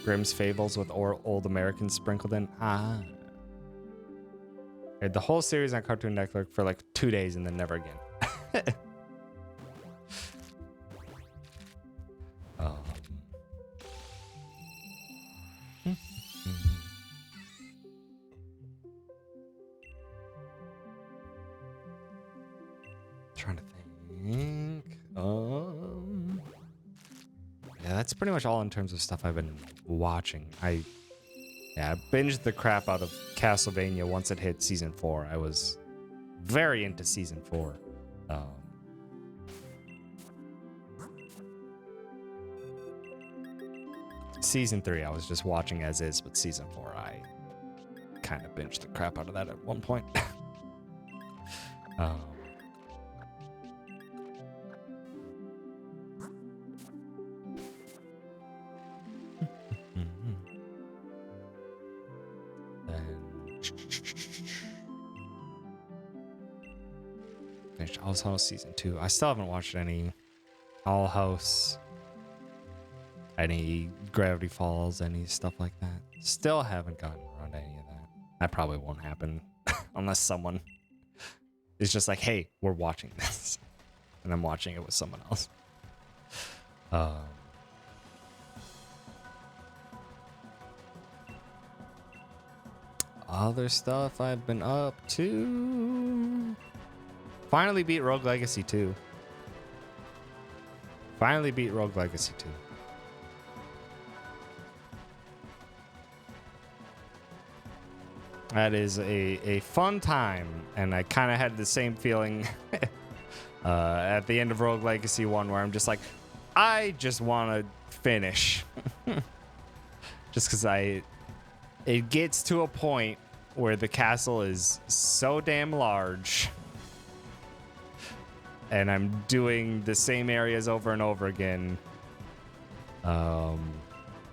Grimm's Fables with old Americans sprinkled in. I had the whole series on Cartoon Network for like 2 days and then never again. Trying to think. Yeah, that's pretty much all in terms of stuff I've been watching. I binged the crap out of Castlevania once it hit season 4. I was very into season 4. Season 3, I was just watching as is, but season 4, I kind of binged the crap out of that at one point. Finished All House season 2. I still haven't watched any All House, any Gravity Falls, any stuff like that. Still haven't gotten around to any of that. That probably won't happen unless someone is just like, hey, we're watching this. And I'm watching it with someone else. Other stuff I've been up to. Finally beat Rogue Legacy 2. Finally beat Rogue Legacy 2. That is a fun time, and I kind of had the same feeling at the end of Rogue Legacy 1 where I'm just like, I just want to finish. Just because it gets to a point where the castle is so damn large and I'm doing the same areas over and over again,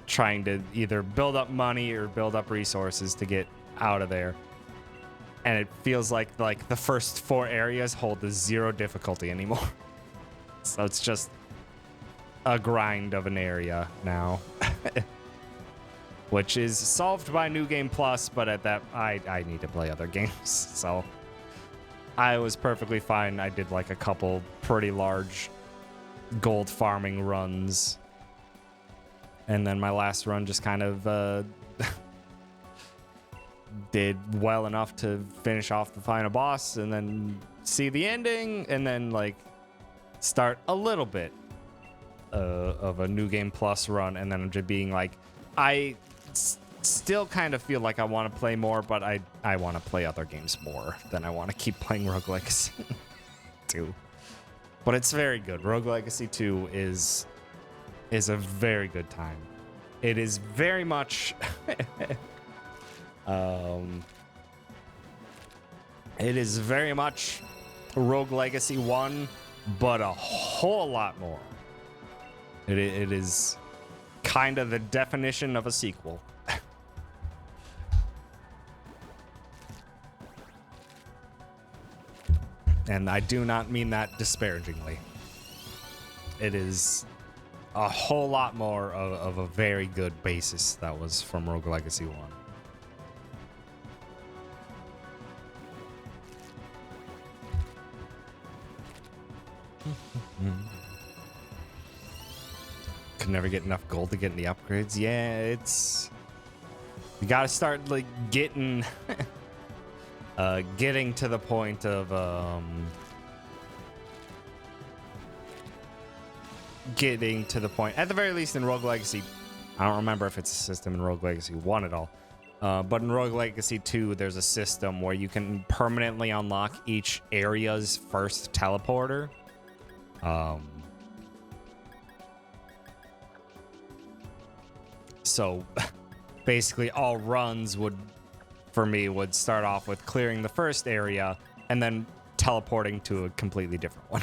trying to either build up money or build up resources to get out of there. And it feels like the first 4 areas hold the 0 difficulty anymore. So it's just a grind of an area now. Which is solved by New Game Plus, but at that, I need to play other games. So I was perfectly fine. I did like a couple pretty large gold farming runs. And then my last run just kind of did well enough to finish off the final boss and then see the ending and then like start a little bit of a New Game Plus run. And then I'm just being like, I still kind of feel like I want to play more, but I want to play other games more than I want to keep playing Rogue Legacy 2. But it's very good. Rogue Legacy 2 is is a very good time. It is very much it is very much Rogue Legacy 1, but a whole lot more. It is kind of the definition of a sequel. And I do not mean that disparagingly. It is a whole lot more of a very good basis that was from Rogue Legacy 1. Could never get enough gold to get any upgrades. Yeah, it's... You gotta start, like, getting... getting to the point of, getting to the point, at the very least in Rogue Legacy, I don't remember if it's a system in Rogue Legacy 1 at all, but in Rogue Legacy 2, there's a system where you can permanently unlock each area's first teleporter. So basically all runs would start off with clearing the first area and then teleporting to a completely different one.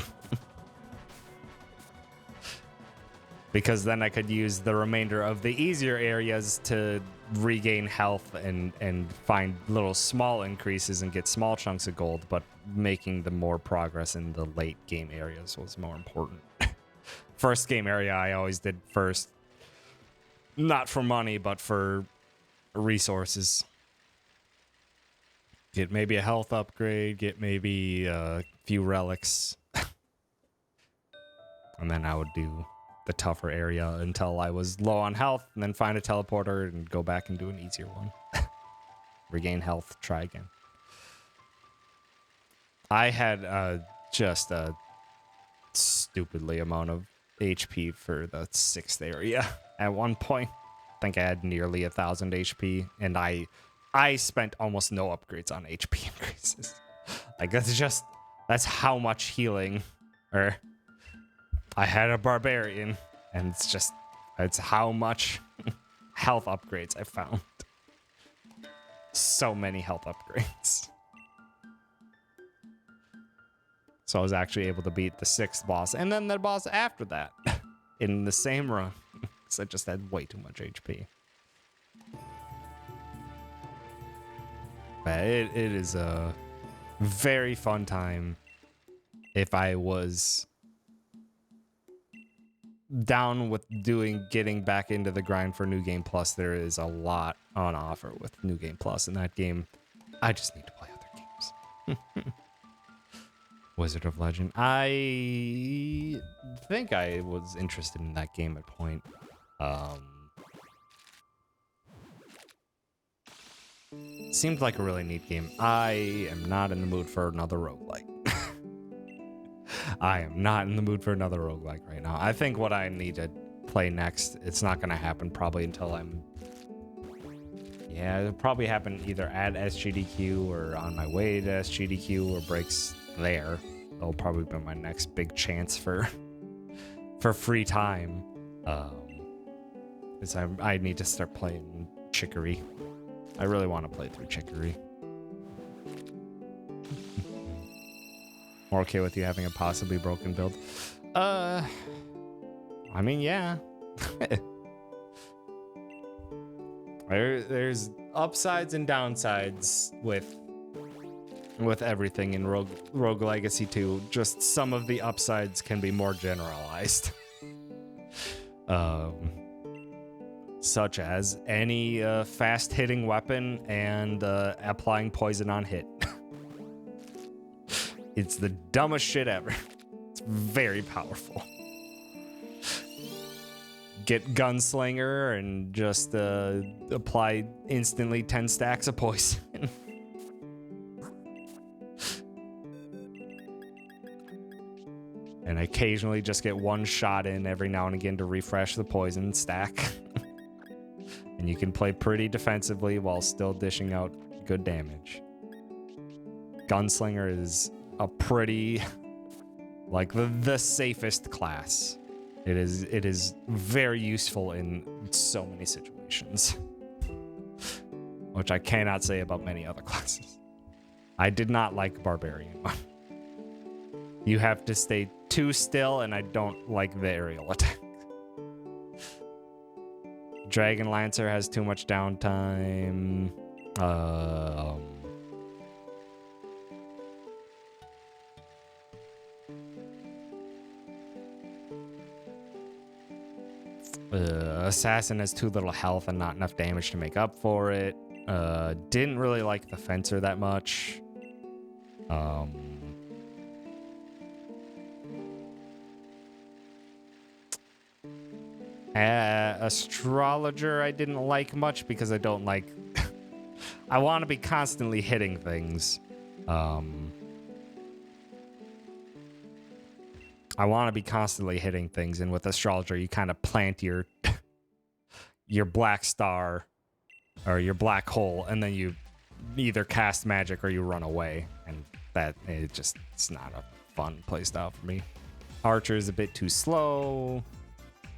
Because then I could use the remainder of the easier areas to regain health and find little small increases and get small chunks of gold, but making the more progress in the late game areas was more important. First game area I always did first. Not for money, but for resources. Get maybe a health upgrade, get maybe a few relics. And then I would do the tougher area until I was low on health, and then find a teleporter and go back and do an easier one. Regain health, try again. I had just a stupidly amount of HP for the 6th area at one point. I think I had nearly 1,000 HP, and I spent almost no upgrades on HP increases. Like, that's how much healing. Or I had a barbarian, and it's how much health upgrades I found. So many health upgrades. So I was actually able to beat the 6th boss, and then the boss after that, in the same run, because I just had way too much HP. But it is a very fun time. If I was down with getting back into the grind for New Game Plus, there is a lot on offer with New Game Plus. In that game, I just need to play other games. Wizard of Legend. I think I was interested in that game at point. Seemed like a really neat game. I am not in the mood for another roguelike. I am not in the mood for another roguelike right now. I think what I need to play next, it's not going to happen probably until it'll probably happen either at SGDQ or on my way to SGDQ or breaks there. That'll probably be my next big chance for free time. Because I need to start playing Chicory. I really want to play through Chicory. More okay with you having a possibly broken build? I mean, yeah. There's upsides and downsides with everything in Rogue Legacy 2. Just some of the upsides can be more generalized. Such as any fast-hitting weapon and applying poison on hit. It's the dumbest shit ever. It's very powerful. Get Gunslinger and just apply instantly 10 stacks of poison. And occasionally just get one shot in every now and again to refresh the poison stack. And you can play pretty defensively while still dishing out good damage. Gunslinger is a pretty, like, the safest class. It is very useful in so many situations, which I cannot say about many other classes. I did not like Barbarian one. You have to stay too still, and I don't like the aerial attack. Dragon Lancer has too much downtime. Assassin has too little health and not enough damage to make up for it. Didn't really like the Fencer that much. Astrologer I didn't like much because I don't like... I want to be constantly hitting things. I want to be constantly hitting things, and with Astrologer, you kind of plant your your black star or your black hole, and then you either cast magic or you run away, and it's not a fun playstyle for me. Archer is a bit too slow.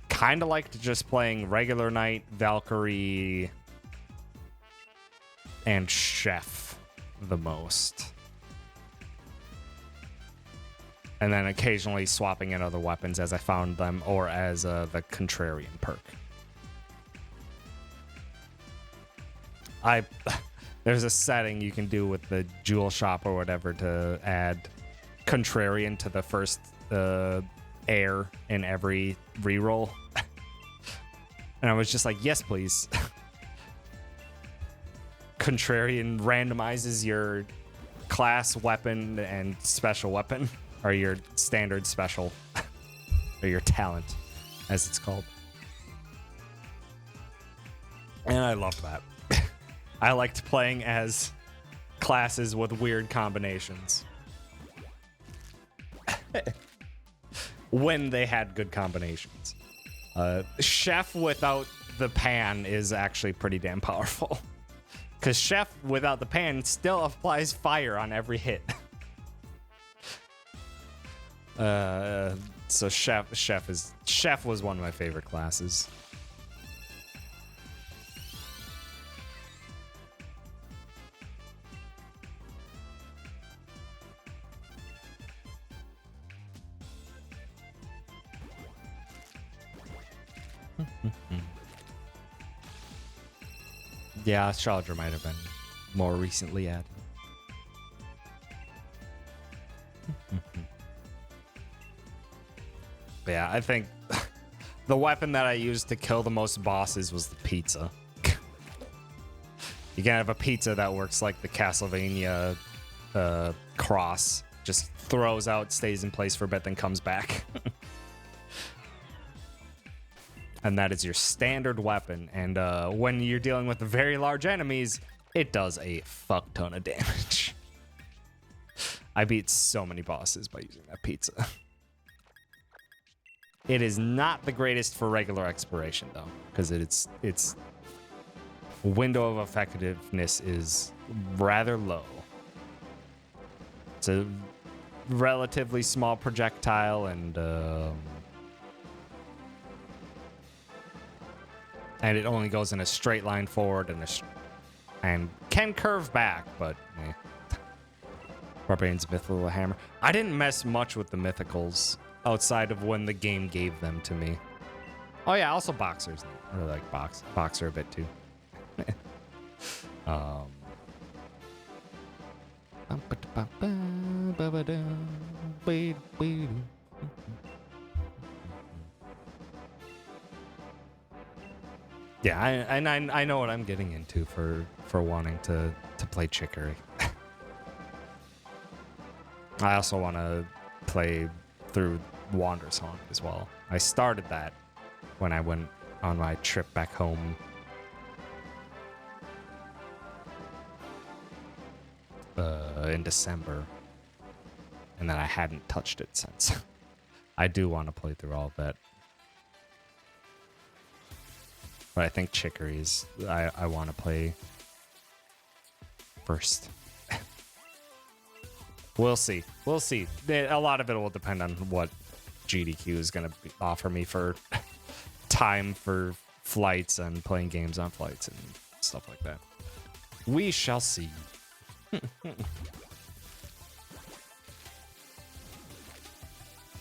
Kind of liked just playing regular knight, Valkyrie, and Chef the most. And then occasionally swapping in other weapons as I found them, or as the Contrarian perk. There's a setting you can do with the Jewel Shop or whatever to add Contrarian to the first air in every reroll. And I was just like, yes, please. Contrarian randomizes your class, weapon, and special weapon. Or your standard special. Or your talent, as it's called. And I loved that. I liked playing as classes with weird combinations. When they had good combinations. Chef without the pan is actually pretty damn powerful. Because Chef without the pan still applies fire on every hit. So Chef was one of my favorite classes. Yeah, Astrologer might have been more recently added. Yeah, I think the weapon that I used to kill the most bosses was the pizza. You can have a pizza that works like the Castlevania cross. Just throws out, stays in place for a bit, then comes back. And that is your standard weapon. And when you're dealing with very large enemies, it does a fuck ton of damage. I beat so many bosses by using that pizza. It is not the greatest for regular exploration, though, because its window of effectiveness is rather low. It's a relatively small projectile, and it only goes in a straight line forward and can curve back, but eh. Barbarian's Mythical Hammer. I didn't mess much with the mythicals outside of when the game gave them to me. Oh yeah, also Boxers. I really like Boxer a bit too. Yeah, I know what I'm getting into for wanting to play Chicory. I also want to play through Wander's Haunt as well. I started that when I went on my trip back home. In December. And then I hadn't touched it since. I do want to play through all of that. But I think Chicory is... I want to play first. We'll see. We'll see. A lot of it will depend on what GDQ is going to offer me for time for flights and playing games on flights and stuff like that. We shall see.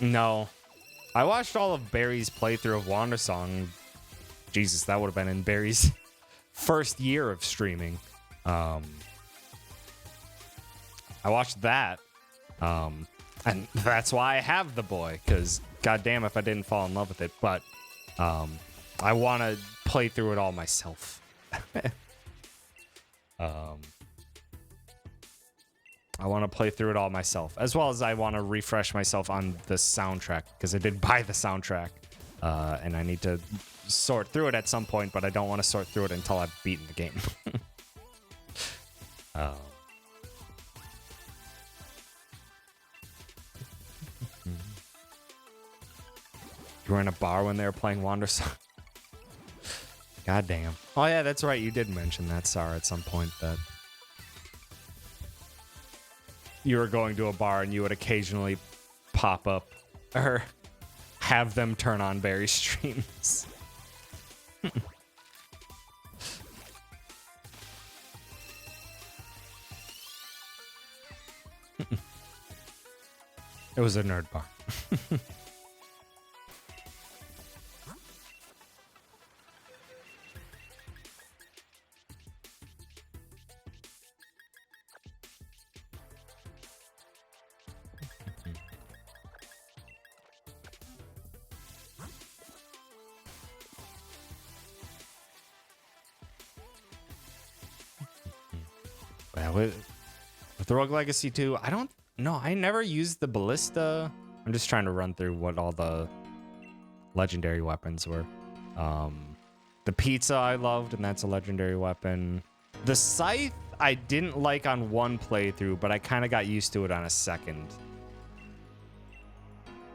No. I watched all of Barry's playthrough of Wandersong. Jesus, that would have been in Barry's first year of streaming. I watched that. And that's why I have the boy, because goddamn if I didn't fall in love with it. But I want to play through it all myself. I want to play through it all myself, as well as I want to refresh myself on the soundtrack, because I did buy the soundtrack, and I need to sort through it at some point, but I don't want to sort through it until I've beaten the game. You were in a bar when they were playing Wandersong? God damn. Oh yeah, that's right. You did mention that, Sarah, at some point, that you were going to a bar and you would occasionally pop up or have them turn on Barry's streams. It was a nerd bar. With the Rogue Legacy 2, I don't know. I never used the ballista. I'm just trying to run through what all the legendary weapons were. The pizza I loved, and that's a legendary weapon. The scythe I didn't like on one playthrough, but I kind of got used to it on a second.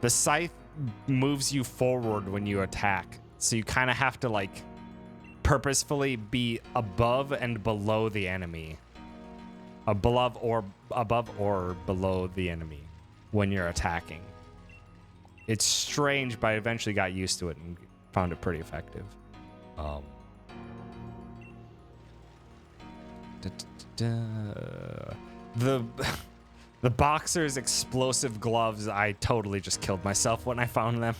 The scythe moves you forward when you attack, so you kind of have to like purposefully be above and below the enemy. Above or below the enemy when you're attacking. It's strange, but I eventually got used to it and found it pretty effective. The boxer's explosive gloves, I totally just killed myself when I found them.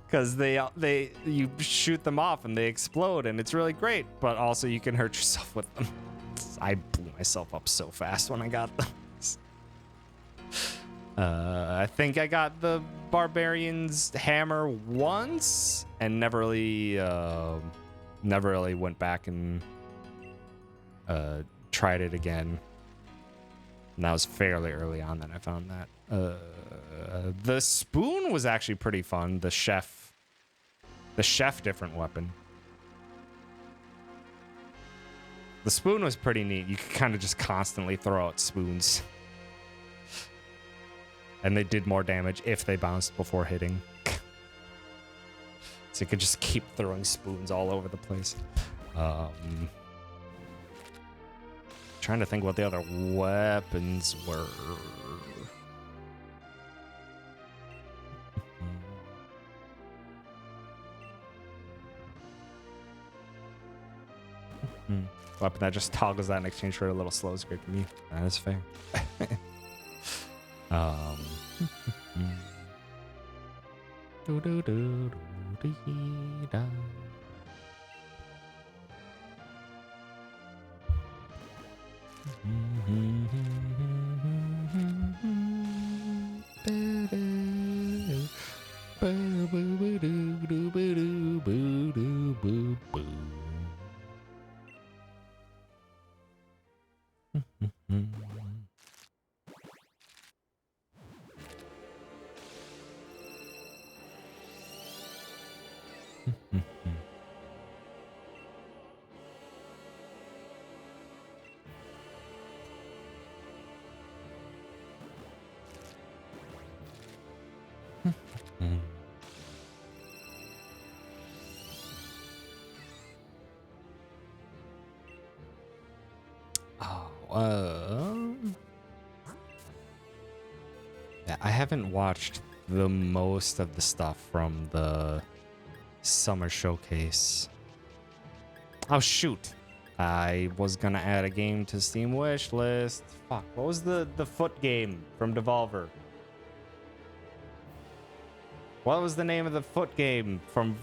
Because you shoot them off and they explode and it's really great, but also you can hurt yourself with them. I blew myself up so fast when I got those. I think I got the Barbarian's hammer once and never really went back and tried it again. And that was fairly early on that I found that. The spoon was actually pretty fun. The chef different weapon. The spoon was pretty neat. You could kind of just constantly throw out spoons. And they did more damage if they bounced before hitting. So you could just keep throwing spoons all over the place. Trying to think what the other weapons were. Weapon that just toggles that in exchange for a little slow script from you. That is fair. Yeah, I haven't watched the most of the stuff from the summer showcase. Oh shoot. I was gonna add a game to Steam wish list. Fuck, what was the foot game from Devolver? What was the name of the foot game from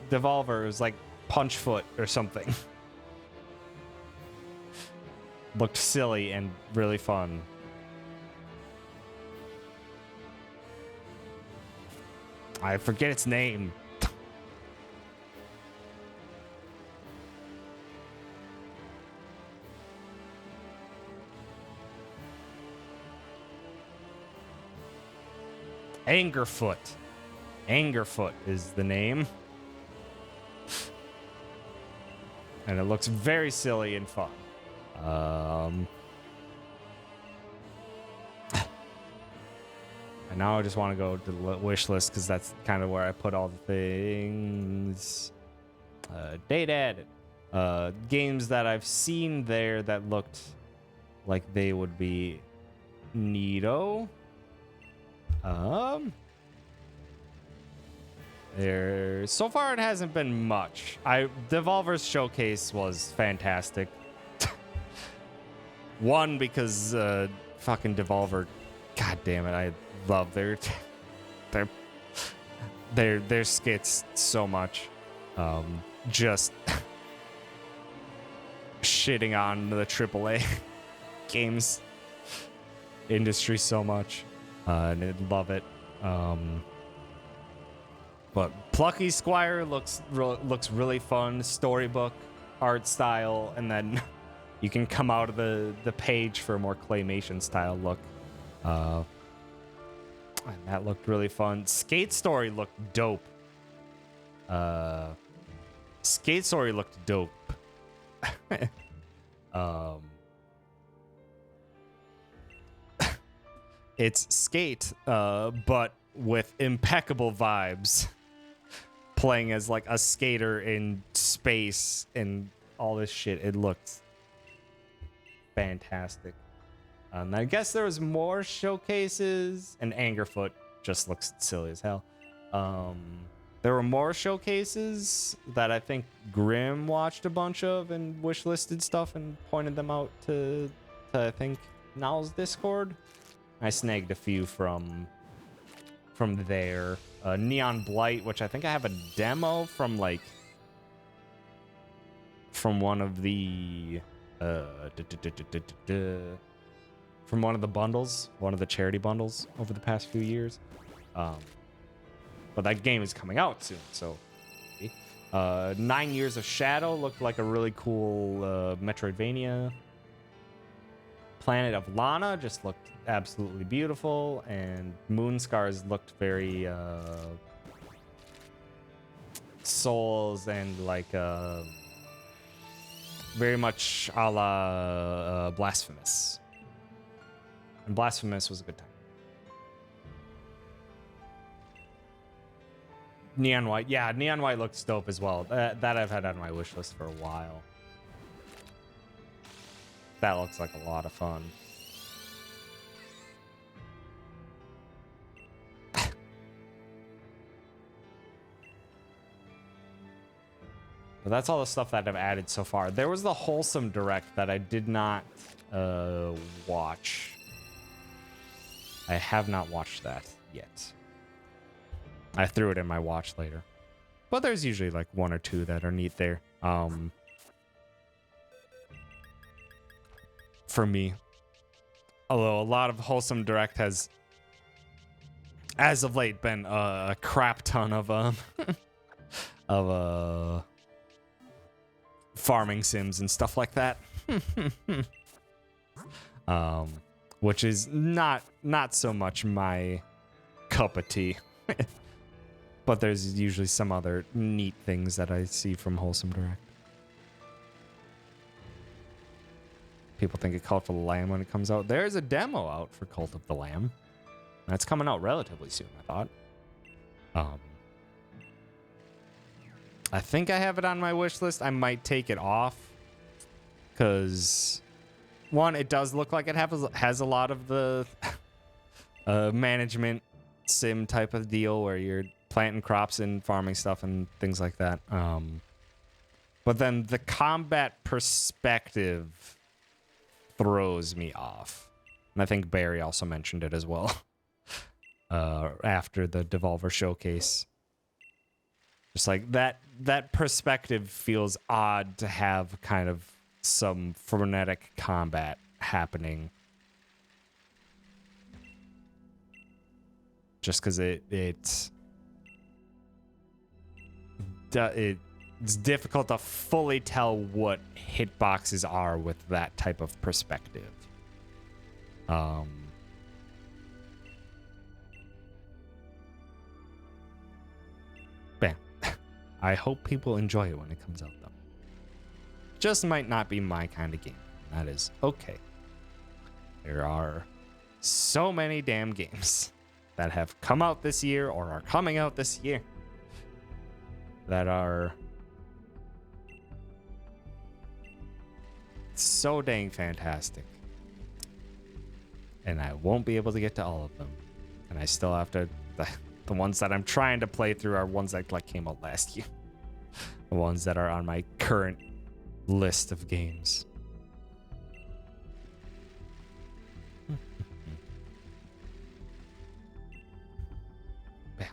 Devolver? It was like Punch Foot or something. Looked silly and really fun. I forget its name. Angerfoot. Angerfoot is the name. And it looks very silly and fun. And now I just want to go to the wish list because that's kind of where I put all the things. Date added. Games that I've seen there that looked like they would be neato. So far it hasn't been much. Devolver's showcase was fantastic. One, because fucking Devolver, god damn it, I love their skits so much. Just shitting on the AAA games industry so much. And I love it. But Plucky Squire looks really fun. Storybook art style, and then you can come out of the page for a more claymation style look. And that looked really fun. Skate Story looked dope. Skate Story looked dope. It's Skate, but with impeccable vibes. Playing as like a skater in space and all this shit. It looked fantastic. I guess there was more showcases, and Angerfoot just looks silly as hell. There were more showcases that I think Grim watched a bunch of and wishlisted stuff and pointed them out to I think Now's Discord. I snagged a few from there. Neon Blight, which I think I have a demo from like from one of the from one of the bundles, one of the charity bundles over the past few years. But that game is coming out soon, so 9 Years of Shadow looked like a really cool Metroidvania. Planet of Lana just looked absolutely beautiful, and Moonscars looked very Souls and like very much a la Blasphemous. And Blasphemous was a good time. Neon White, yeah, Neon White looks dope as well. That I've had on my wish list for a while. That looks like a lot of fun. But that's all the stuff that I've added so far. There was the Wholesome Direct that I did not watch. I have not watched that yet. I threw it in my watch later. But there's usually like one or two that are neat there. For me. Although a lot of Wholesome Direct has, as of late, been a crap ton of farming sims and stuff like that. Which is not so much my cup of tea. But there's usually some other neat things that I see from Wholesome Direct. People think of Cult of the Lamb when it comes out. There's a demo out for Cult of the Lamb. That's coming out relatively soon, I thought. I think I have it on my wish list. I might take it off. Because, one, it does look like it has a lot of the management sim type of deal where you're planting crops and farming stuff and things like that. But then the combat perspective throws me off. And I think Barry also mentioned it as well after the Devolver Showcase. Just like that perspective feels odd to have kind of some frenetic combat happening. Just because it's difficult to fully tell what hitboxes are with that type of perspective. Bam. I hope people enjoy it when it comes out, though. Just might not be my kind of game. That is okay. There are so many damn games that have come out this year or are coming out this year that are so dang fantastic. And I won't be able to get to all of them. And I still have to... The ones that I'm trying to play through are ones that like came out last year. The ones that are on my current list of games.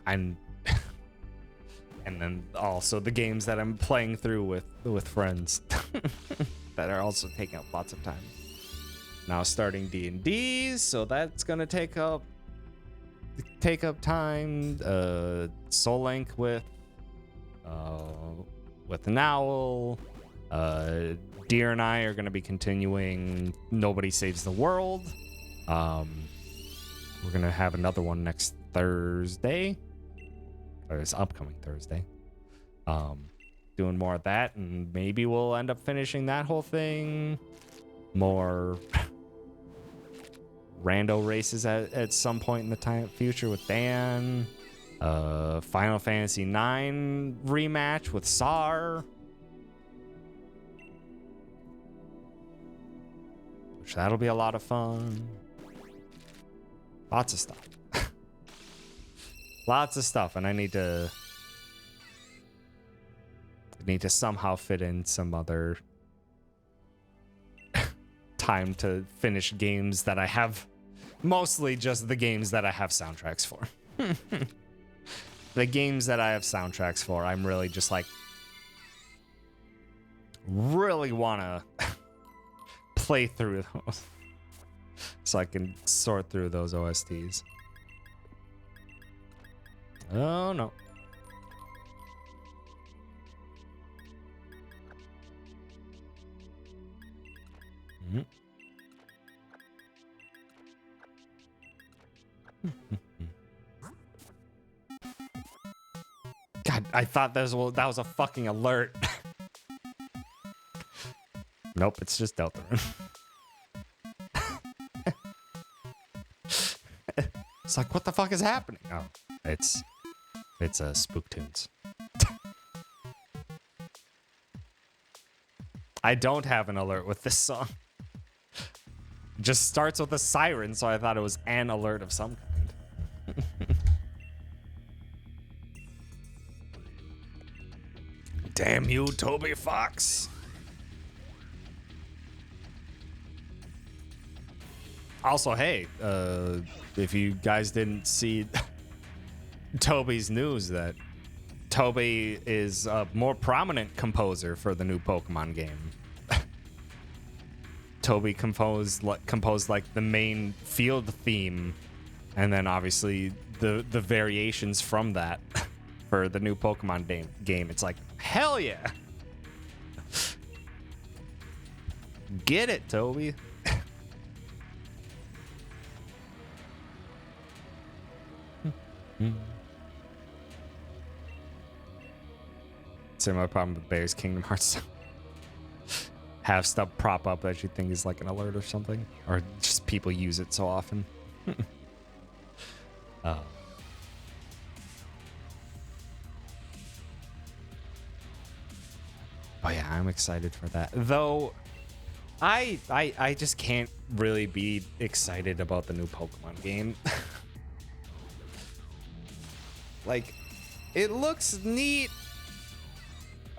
And then also the games that I'm playing through with friends that are also taking up lots of time. Now starting D&D, so that's gonna take up time. Soul Link with an owl. Deer and I are gonna be continuing Nobody Saves the World. We're gonna have another one next Thursday, or this upcoming Thursday. Doing more of that, and maybe we'll end up finishing that whole thing. More rando races at some point in the future with Dan. Final Fantasy IX rematch with Sar, which that'll be a lot of fun. Lots of stuff. Lots of stuff, and I need to somehow fit in some other time to finish games that I have, mostly just the games that I have soundtracks for. The games that I have soundtracks for, I'm really just like, really want to play through those so I can sort through those OSTs. Oh no. God, I thought that was a fucking alert. Nope, it's just Deltarune. It's like, what the fuck is happening? Oh, it's Spooktunes. I don't have an alert with this song. It just starts with a siren, so I thought it was an alert of some kind. Damn you, Toby Fox. Also, hey, if you guys didn't see Toby's news, that Toby is a more prominent composer for the new Pokemon game. Toby composed like the main field theme, and then obviously the variations from that for the new Pokemon game. It's like, hell yeah. Get it, Toby. Same problem with Bear's Kingdom Hearts. Have stuff prop up that you think is like an alert or something, or just people use it so often. Oh yeah, I'm excited for that. Though I just can't really be excited about the new Pokemon game. Like, it looks neat.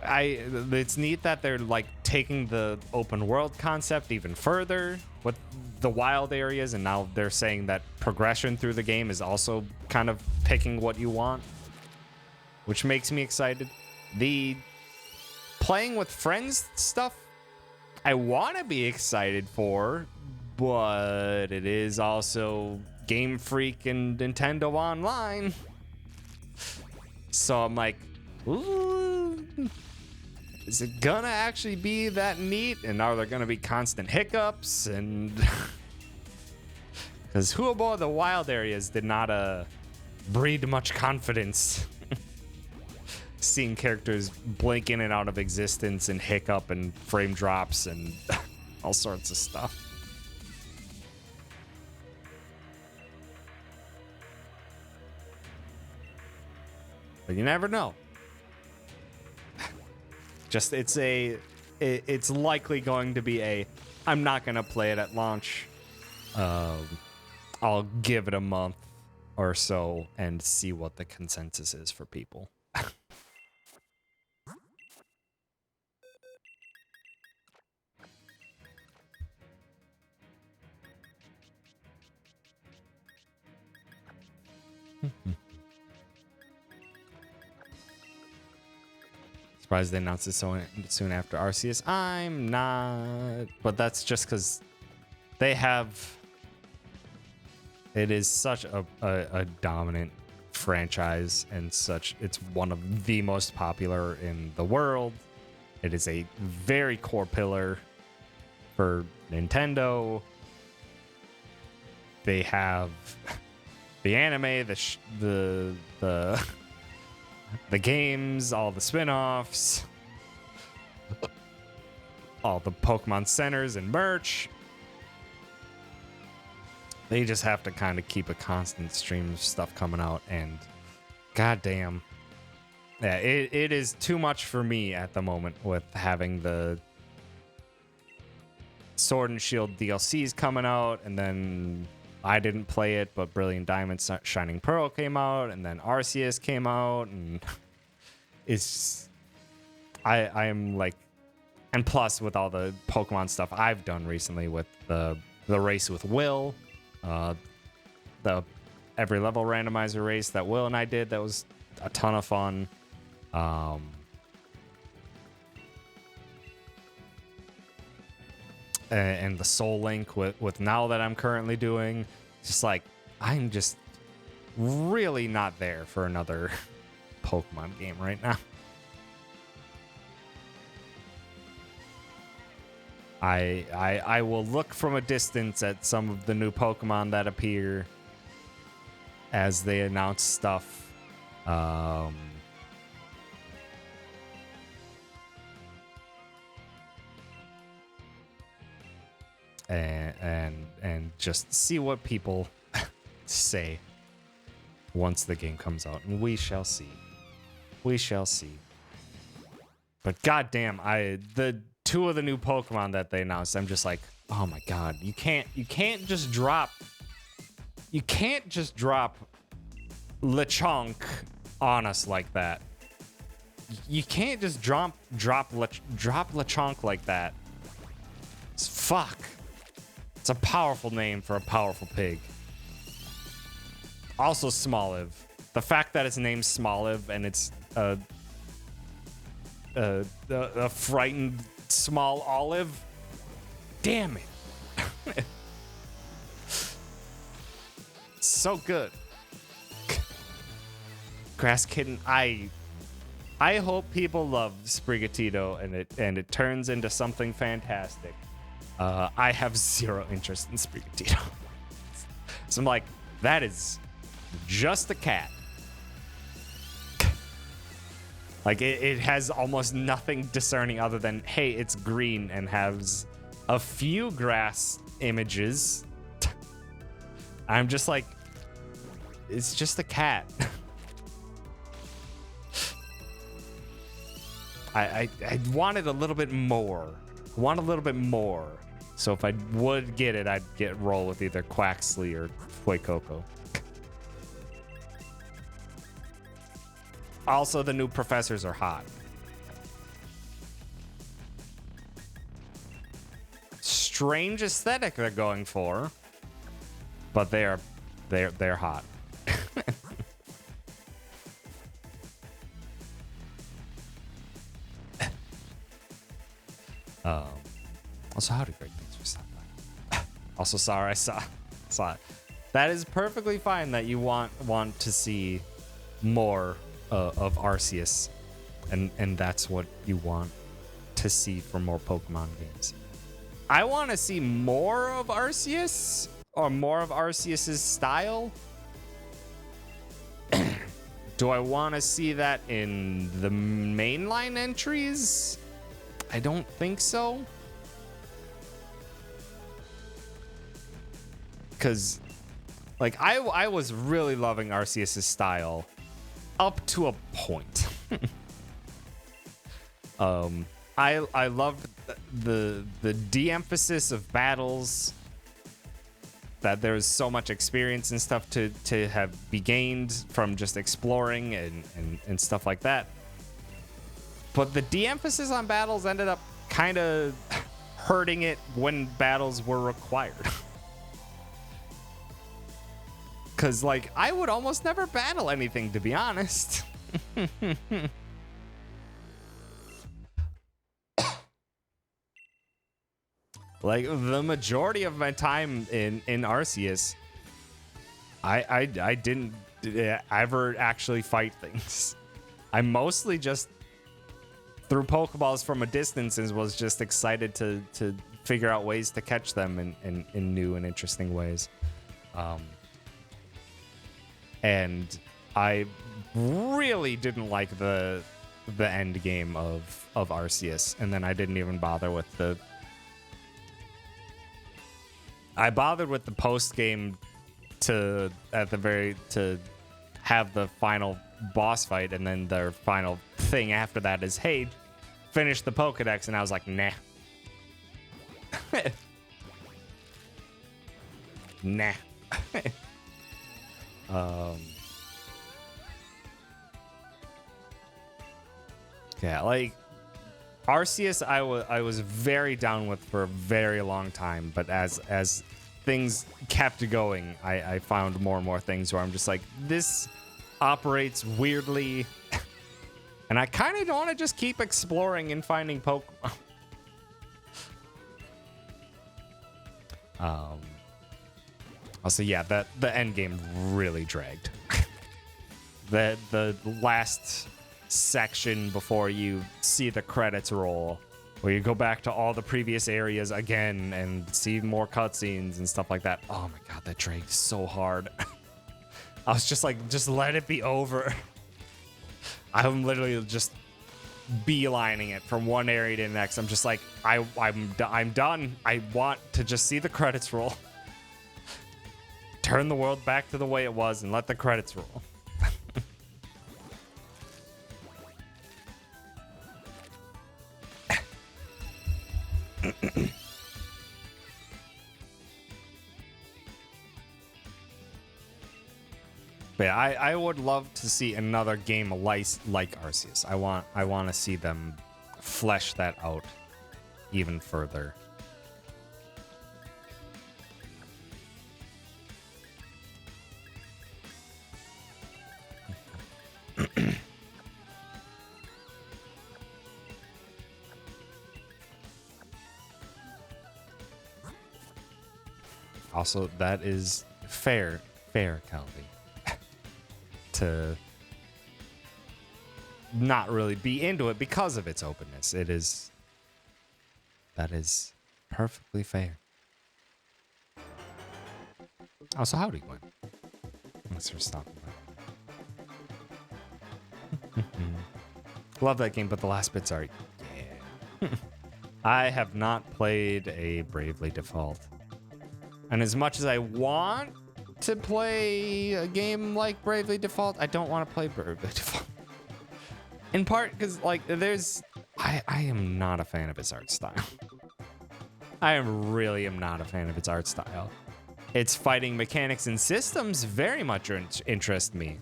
It's neat that they're like taking the open world concept even further with the wild areas, and now they're saying that progression through the game is also kind of picking what you want, which makes me excited. The playing with friends stuff, I want to be excited for, but it is also Game Freak and Nintendo Online. So I'm like, ooh, is it gonna actually be that neat? And are there gonna be constant hiccups? And because who aboard the wild areas did not breed much confidence. Seeing characters blink in and out of existence and hiccup and frame drops and all sorts of stuff. But you never know. Just it's likely going to be I'm not gonna play it at launch. I'll give it a month or so and see what the consensus is for people. Surprised they announced it so soon after Arceus. I'm not, but that's just because they have. It is such a dominant franchise and such. It's one of the most popular in the world. It is a very core pillar for Nintendo. They have the anime, the games, all the spin-offs, all the Pokemon centers and merch. They just have to kind of keep a constant stream of stuff coming out, and goddamn, yeah, it is too much for me at the moment with having the Sword and Shield DLCs coming out, and then I didn't play it, but Brilliant Diamond Shining Pearl came out, and then Arceus came out, and it's I am like, and plus with all the Pokemon stuff I've done recently with the race with Will, the every level randomizer race that Will and I did, that was a ton of fun. And the Soul Link with now that I'm currently doing, just like, I'm just really not there for another Pokemon game right now. I will look from a distance at some of the new Pokemon that appear as they announce stuff. And just see what people say once the game comes out, and we shall see. We shall see. But goddamn, the two of the new Pokemon that they announced, I'm just like, oh my god, you can't just drop Lechonk on us like that. You can't just drop Lechonk like that. Fuck. It's a powerful name for a powerful pig. Also Smoliv. The fact that it's named Smoliv and it's a frightened small olive. Damn it. So good. Grass Kitten. I hope people love Sprigatito and it turns into something fantastic. I have zero interest in Sprigatito. So I'm like, that is just a cat. Like, it has almost nothing discerning other than, hey, it's green and has a few grass images. I'm just like, it's just a cat. I wanted a little bit more. Want a little bit more. So if I would get it, I'd roll with either Quaxley or Fuecoco. Also, the new professors are hot. Strange aesthetic they're going for, but they're hot. Also, howdy, Greg. Thanks for stopping by. Also, sorry, I saw it. That is perfectly fine that you want to see more of Arceus, and that's what you want to see for more Pokemon games. I want to see more of Arceus, or more of Arceus's style. Do I want to see that in the mainline entries? I don't think so. Because, like, I was really loving Arceus's style up to a point. I loved the de-emphasis of battles, that there's so much experience and stuff to have be gained from just exploring and stuff like that. But the de-emphasis on battles ended up kind of hurting it when battles were required. Because, like, I would almost never battle anything, to be honest. Like, the majority of my time in Arceus, I didn't ever actually fight things. I mostly just threw Pokeballs from a distance and was just excited to figure out ways to catch them in new and interesting ways. And I really didn't like the end game of Arceus, and then I didn't even bother with the. I bothered with the post game to have the final boss fight, and then their final thing after that is, hey, finish the Pokedex, and I was like, nah. Nah. Yeah, like Arceus, I was very down with for a very long time, but as things kept going, I found more and more things where I'm just like, this operates weirdly, and I kind of want to just keep exploring and finding Pokemon. Also, yeah, the end game really dragged. the last section before you see the credits roll, where you go back to all the previous areas again and see more cutscenes and stuff like that. Oh my god, that dragged so hard. I was just like, just let it be over. I'm literally just beelining it from one area to the next. I'm just like, I'm done. I want to just see the credits roll. Turn the world back to the way it was and let the credits roll. But yeah, I would love to see another game like Arceus. I want to see them flesh that out even further. Also, that is fair, Calvi. To not really be into it because of its openness. That is perfectly fair. Also, howdy, Gwen. Thanks for stopping by. Love that game, but the last bits are, yeah. I have not played a Bravely Default. And as much as I want to play a game like Bravely Default, I don't want to play Bravely Default. In part because, like, I am not a fan of its art style. I really am not a fan of its art style. Its fighting mechanics and systems very much interest me.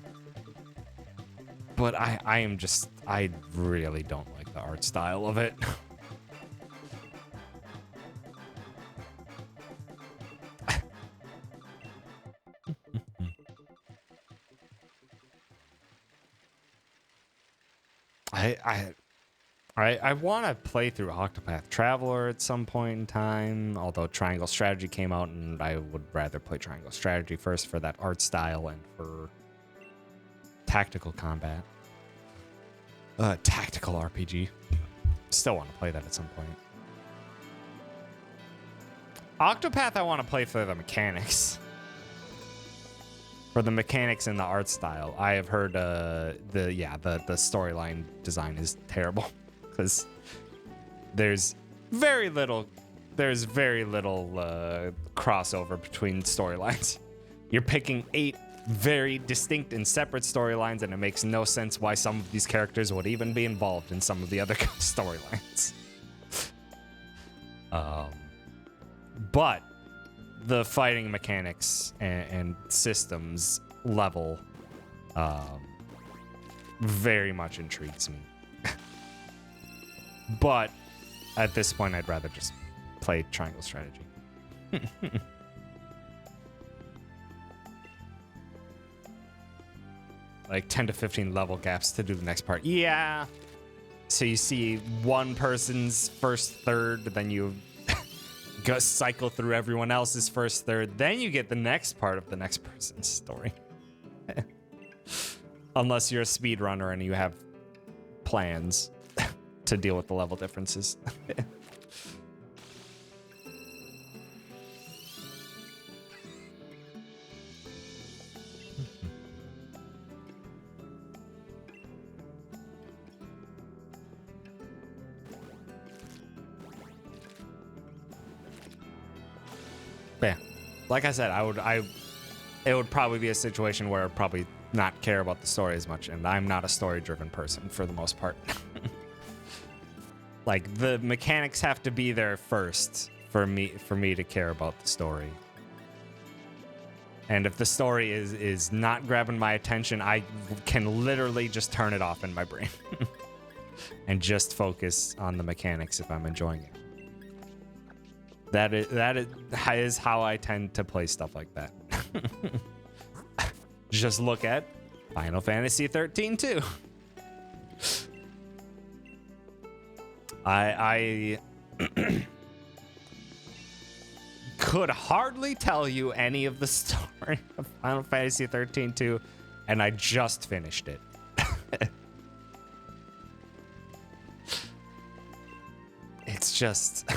But I really don't like the art style of it. I want to play through Octopath Traveler at some point in time, although Triangle Strategy came out, and I would rather play Triangle Strategy first for that art style and for tactical combat. Tactical RPG. Still want to play that at some point. Octopath I want to play for the mechanics. For the mechanics and the art style. I have heard the storyline design is terrible. Because there's very little crossover between storylines. You're picking 8 very distinct and separate storylines, and it makes no sense why some of these characters would even be involved in some of the other storylines. But the fighting mechanics and systems level very much intrigues me. But at this point, I'd rather just play Triangle Strategy. Like 10 to 15 level gaps to do the next part. Yeah. So you see one person's first third, then you go cycle through everyone else's first third, then you get the next part of the next person's story. Unless you're a speedrunner and you have plans to deal with the level differences. Yeah, like I said, it would probably be a situation where I'd probably not care about the story as much, and I'm not a story-driven person for the most part. Like, the mechanics have to be there first for me to care about the story. And if the story is not grabbing my attention, I can literally just turn it off in my brain and just focus on the mechanics if I'm enjoying it. That is how I tend to play stuff like that. Just look at Final Fantasy 13 too. I could hardly tell you any of the story of Final Fantasy 13 2, and I just finished it. It's just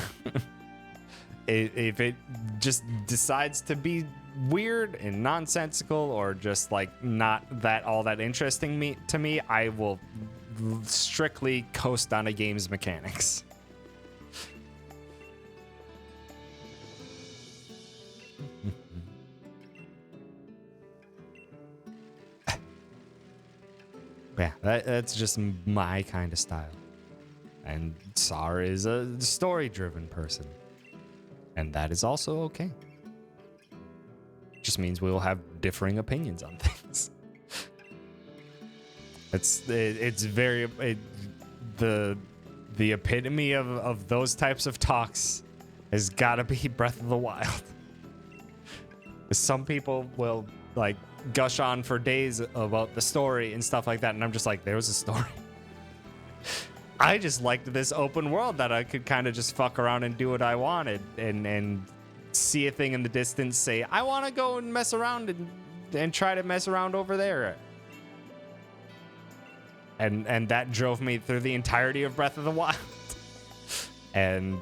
if it just decides to be weird and nonsensical or just like not all that interesting to me, I will strictly coast on a game's mechanics. Yeah, that's just my kind of style. And Sar is a story-driven person. And that is also okay. Just means we will have differing opinions on things. It's very the epitome of those types of talks has got to be Breath of the Wild. Some people will like gush on for days about the story and stuff like that, and I'm just like, there was a story. I just liked this open world that I could kind of just fuck around and do what I wanted and see a thing in the distance, say, I want to go and mess around and try to mess around over there. And that drove me through the entirety of Breath of the Wild. And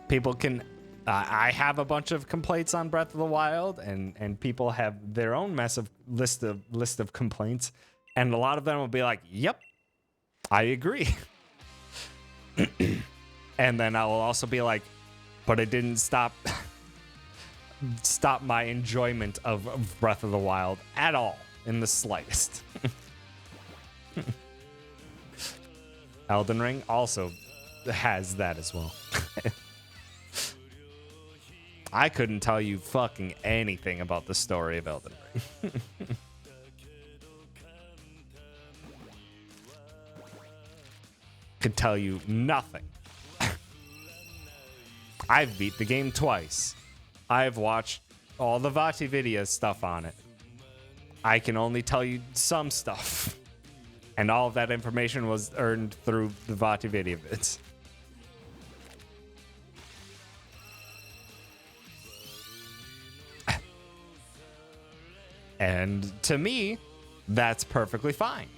people can... I have a bunch of complaints on Breath of the Wild, and people have their own list of complaints. And a lot of them will be like, yep, I agree. And then I will also be like, but it didn't stop my enjoyment of Breath of the Wild at all, in the slightest. Elden Ring also has that as well. I couldn't tell you fucking anything about the story of Elden Ring. could tell you nothing. I've beat the game twice. I've watched all the VaatiVidya stuff on it. I can only tell you some stuff. And all of that information was earned through the VaatiVidya vids. And to me, that's perfectly fine.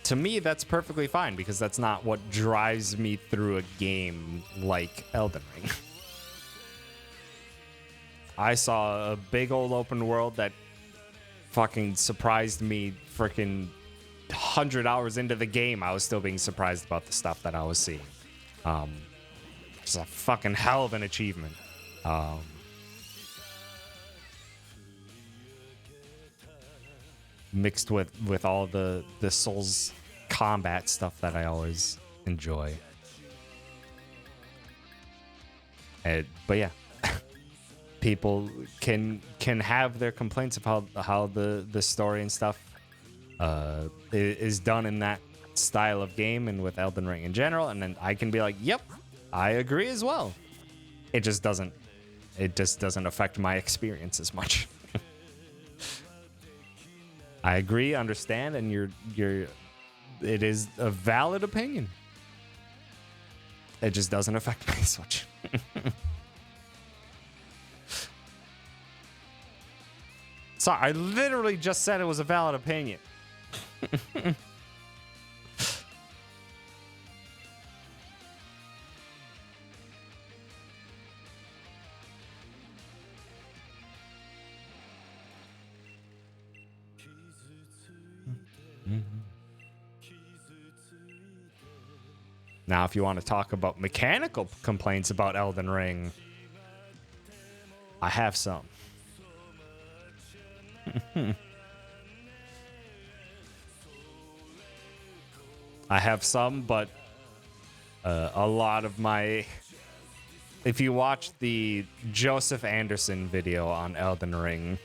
To me, that's perfectly fine because that's not what drives me through a game like Elden Ring. I saw a big old open world that fucking surprised me freaking 100 hours into the game. I was still being surprised about the stuff that I was seeing. It's a fucking hell of an achievement. Mixed with all the Souls combat stuff that I always enjoy. But yeah, people can have their complaints of how the story and stuff is done in that style of game and with Elden Ring in general, and then I can be like, yep, I agree as well. It just doesn't affect my experience as much. I agree, understand, and it is a valid opinion. It just doesn't affect me as much. Sorry, I literally just said it was a valid opinion. Now, if you want to talk about mechanical complaints about Elden Ring, I have some. I have some, but a lot of my... If you watch the Joseph Anderson video on Elden Ring,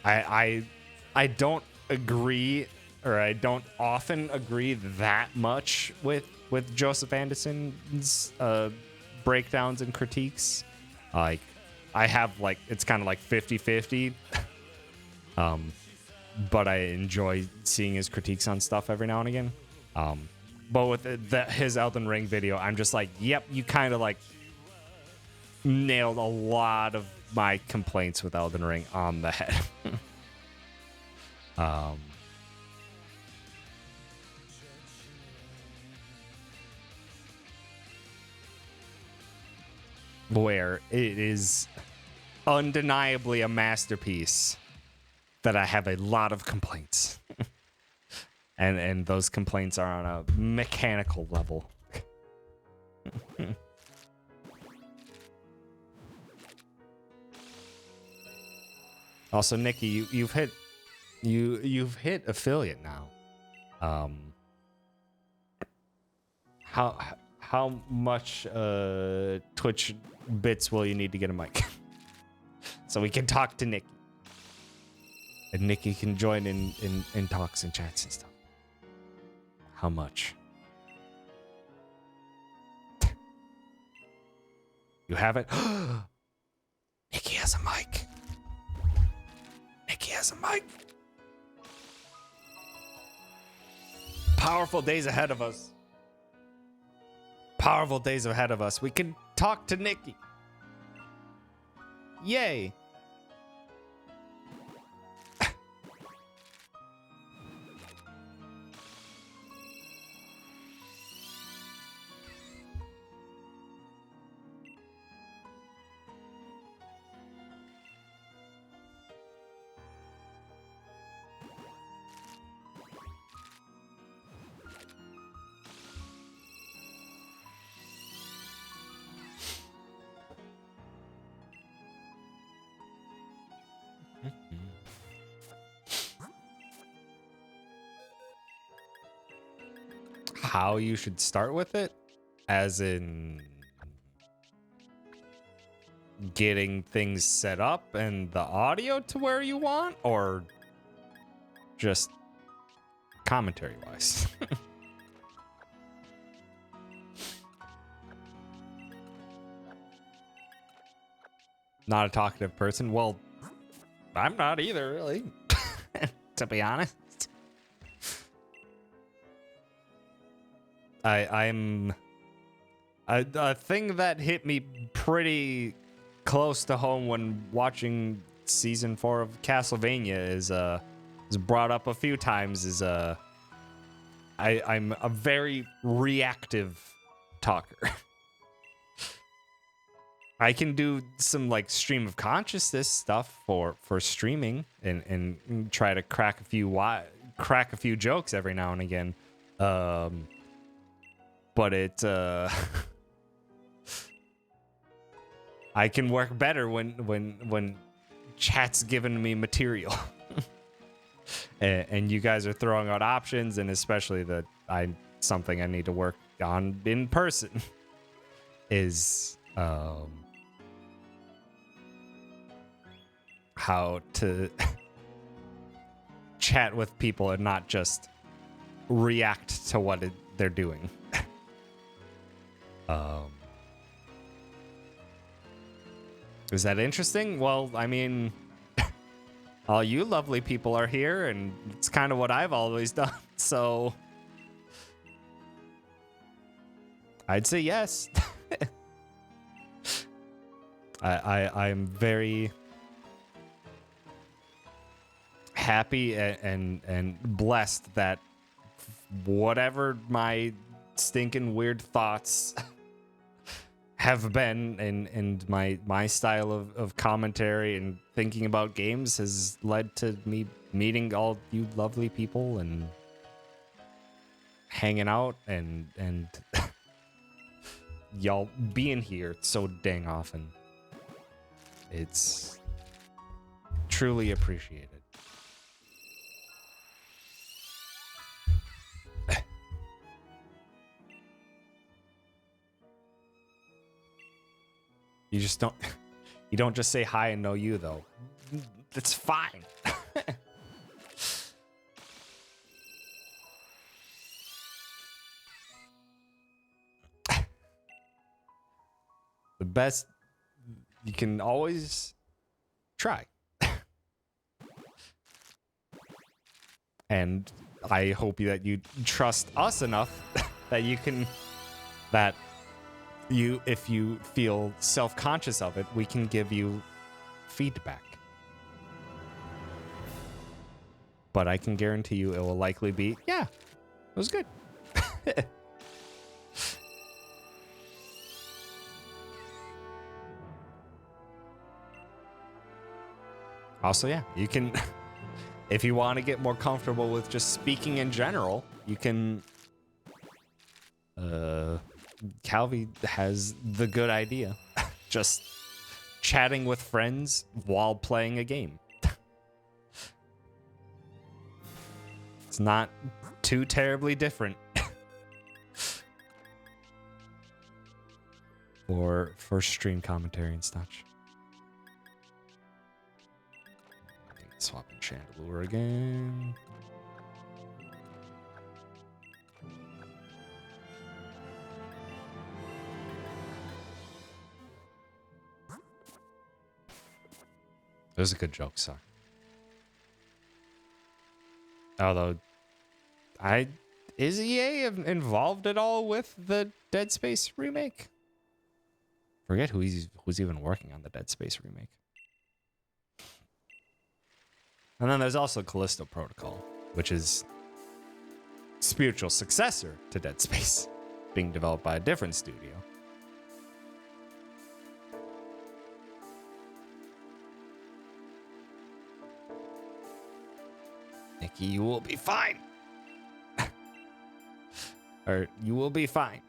I don't agree, or I don't often agree that much with Joseph Anderson's breakdowns and critiques. Like, I have, like, it's kind of like 50-50. But I enjoy seeing his critiques on stuff every now and again. But with his Elden Ring video, I'm just like, yep, you kind of, like, nailed a lot of my complaints with Elden Ring on the head. Where it is undeniably a masterpiece, that I have a lot of complaints. and those complaints are on a mechanical level. Also, Nikki, you've hit affiliate now. How much Twitch bits will you need to get a mic? So we can talk to Nikki. And Nikki can join in talks and chats and stuff. How much? You have it? Nikki has a mic. Nikki has a mic. Powerful days ahead of us. Powerful days ahead of us. We can talk to Nikki. Yay. How you should start with it? As in... getting things set up and the audio to where you want, or just commentary wise? Not a talkative person. Well, I'm not either, really, to be honest. I'm a thing that hit me pretty close to home when watching season 4 of Castlevania is brought up a few times. I'm a very reactive talker. I can do some like stream of consciousness stuff for streaming and try to crack a few jokes every now and again. But it I can work better when chat's giving me material. and you guys are throwing out options, and especially that something I need to work on in person is how to chat with people and not just react to what they're doing. Is that interesting? Well, I mean, all you lovely people are here, and it's kind of what I've always done, so I'd say yes. I'm very happy and blessed that whatever my stinking weird thoughts have been and my style of commentary and thinking about games has led to me meeting all you lovely people and hanging out and y'all being here so dang often. It's truly appreciated. You don't just say hi and know you, though. That's fine. The best, you can always try. And I hope that you trust us enough that if you feel self-conscious of it, we can give you feedback. But I can guarantee you it will likely be, yeah, it was good. Also, yeah, you can, if you want to get more comfortable with just speaking in general, you can, Calvi has the good idea. Just chatting with friends while playing a game. It's not too terribly different. for stream commentary and such. Swapping Chandelure again. It was a good joke, sorry. Although, is EA involved at all with the Dead Space remake? Forget who's even working on the Dead Space remake. And then there's also Callisto Protocol, which is spiritual successor to Dead Space, being developed by a different studio. Nikki, you will be fine. Or you will be fine.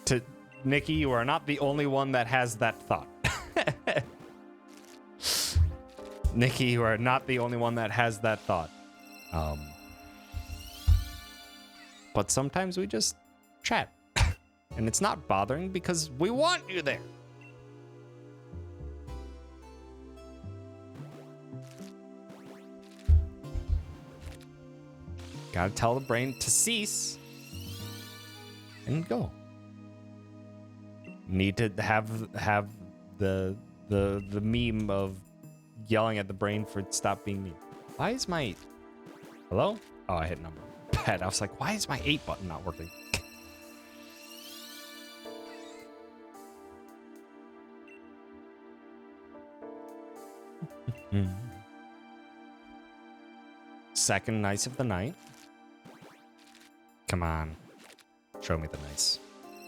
To Nikki, you are not the only one that has that thought. Nikki, you are not the only one that has that thought. But sometimes we just chat. And it's not bothering because we want you there. Gotta tell the brain to cease and go. Need to have the meme of yelling at the brain for stop being mean. Why is my... Hello? Oh, I hit number. Bad. I was like, why is my 8 button not working? Second nice of the night. Come on. Show me the nice.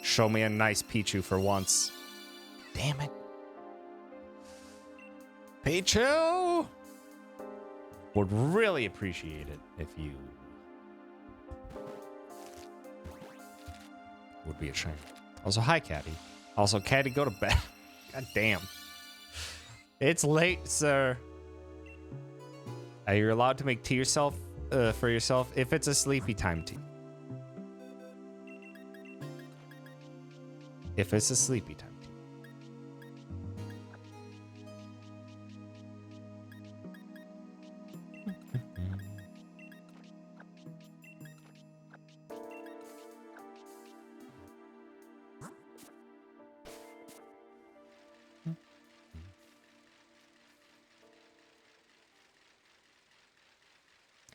Show me a nice Pichu for once. Damn it. Pichu! Would really appreciate it if you would be ashamed. Also, hi, Caddy. Also, Caddy, go to bed. God damn. It's late, sir. You're allowed to make tea for yourself if it's a sleepy time tea. If it's a sleepy time tea.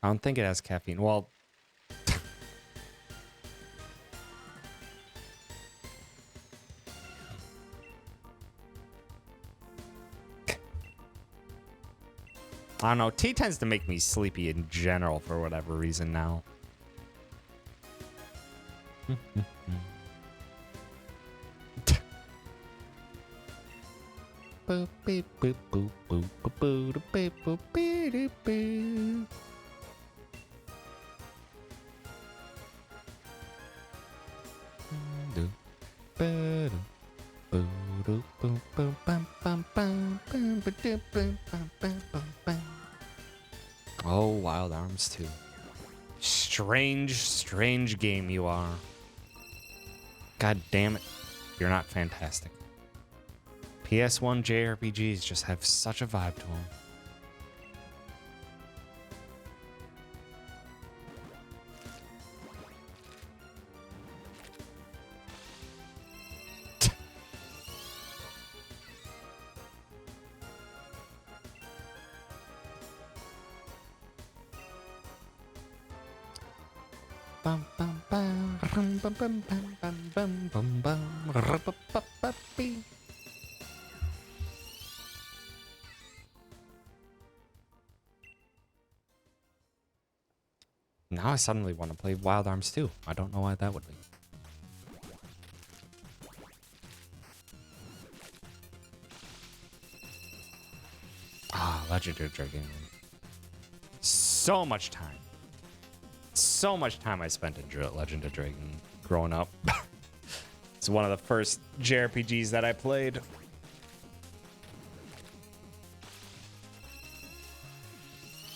I don't think it has caffeine. Well, I don't know. Tea tends to make me sleepy in general for whatever reason now. Boop, beep, boop, boop, boop, boop, boop, boop, boop, boop, boop. Oh, Wild Arms 2. Strange game you are. God damn it. You're not fantastic. PS1 JRPGs just have such a vibe to them. Now I suddenly want to play Wild Arms 2. I don't know why that would be. Ah, Legendary Dragon. So much time. So much time I spent in Legend of Dragon growing up. It's one of the first JRPGs that I played.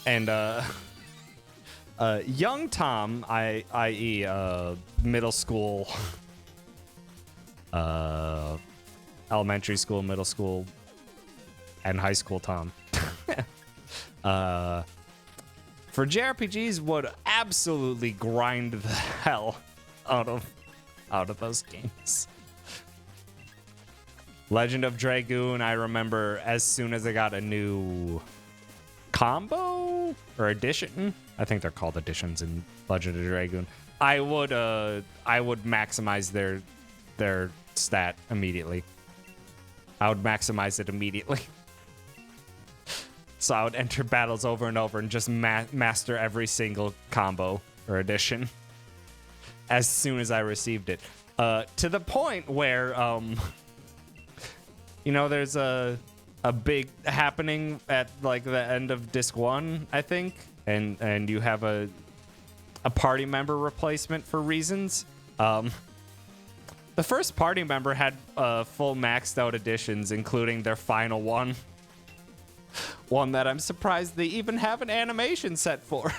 And young Tom, i.e. Middle school, elementary school, middle school, and high school Tom. For JRPGs would absolutely grind the hell out of those games. Legend of Dragoon, I remember as soon as I got a new combo or edition, I think they're called editions in Legend of Dragoon, I would maximize their stat immediately. I would maximize it immediately. So I would enter battles over and over and just master every single combo or addition as soon as I received it. To the point where, there's a big happening at like the end of disc 1, I think, and you have a party member replacement for reasons. The first party member had full maxed out editions, including their final one. One that I'm surprised they even have an animation set for.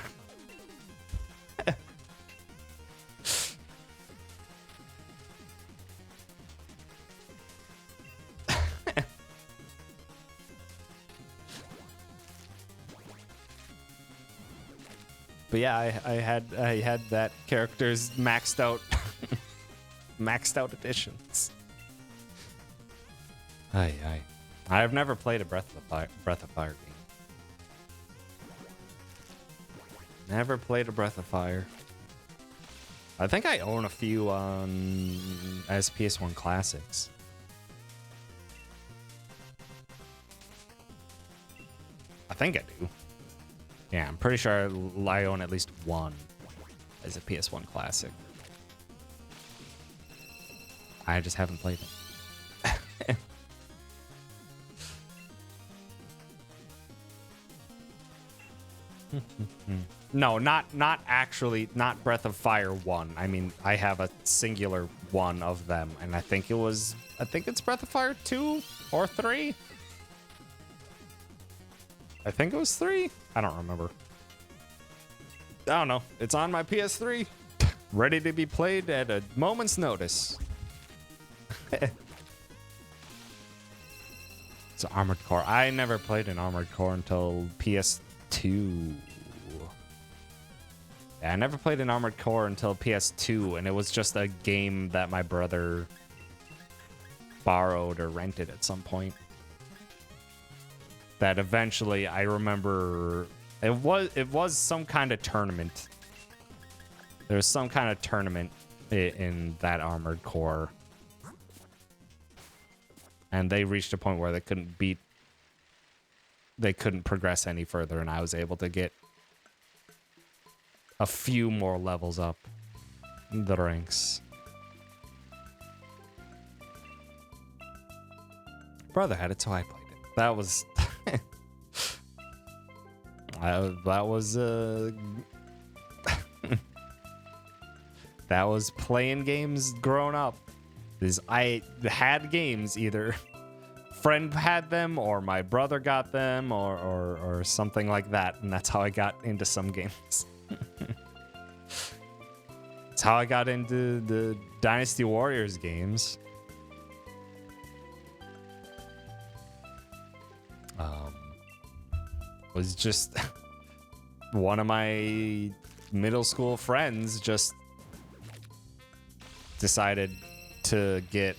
But yeah, I had that character's maxed out maxed out editions. Aye. I've never played a Breath of Fire game. Never played a Breath of Fire. I think I own a few as PS1 classics. I think I do. Yeah, I'm pretty sure I own at least one as a PS1 classic. I just haven't played it. No, not actually, not Breath of Fire 1. I mean, I have a singular one of them, and I think it's Breath of Fire 2 or 3. I think it was 3. I don't remember. I don't know. It's on my PS3, ready to be played at a moment's notice. It's Armored Core. I never played an Armored Core until PS2. Yeah, I never played an Armored Core until PS2, and it was just a game that my brother borrowed or rented at some point. That eventually, I remember, it was some kind of tournament. There was some kind of tournament in that Armored Core. And they reached a point where they couldn't progress any further, and I was able to get a few more levels up the ranks. Brother had it, so I played it. That was that was playing games growing up. I had games, either friend had them or my brother got them or something like that, and that's how I got into some games. It's how I got into the Dynasty Warriors games. Was just one of my middle school friends just decided to get.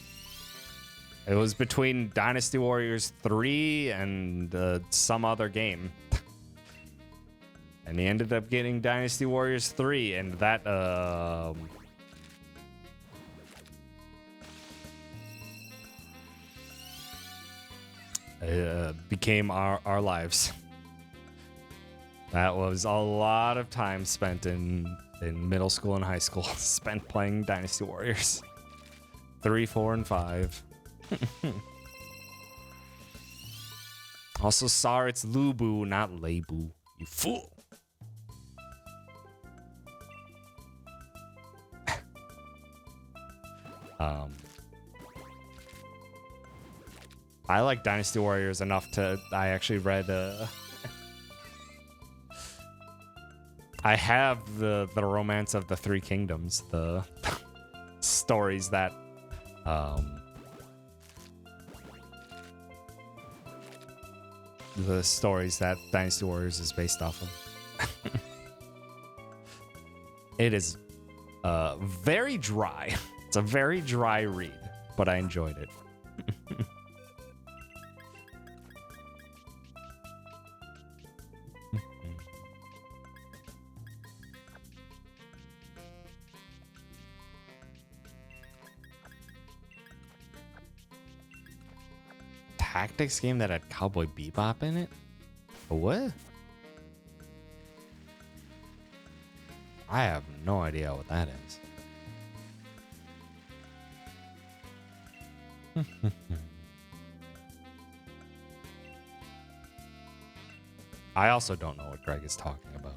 It was between Dynasty Warriors 3 and some other game. And he ended up getting Dynasty Warriors 3, and that became our lives. That was a lot of time spent in middle school and high school spent playing Dynasty Warriors 3, 4, and 5. Also, sorry, it's Lubu, not Lebu. You fool. I like Dynasty Warriors enough to. I actually read. I have the Romance of the Three Kingdoms, the stories that. The stories that Dynasty Warriors is based off of. It is very dry. It's a very dry read, but I enjoyed it. Tactics game that had Cowboy Bebop in it? What? I have no idea what that is. I also don't know what Greg is talking about.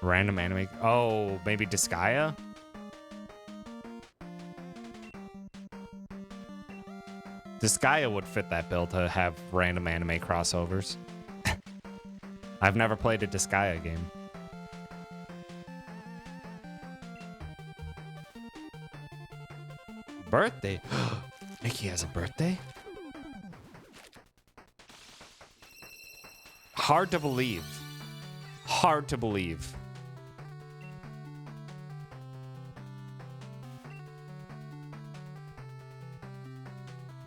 Random anime. Oh, maybe Disgaea? Disgaea would fit that bill to have random anime crossovers. I've never played a Disgaea game. Birthday? Nikki has a birthday? Hard to believe. Hard to believe.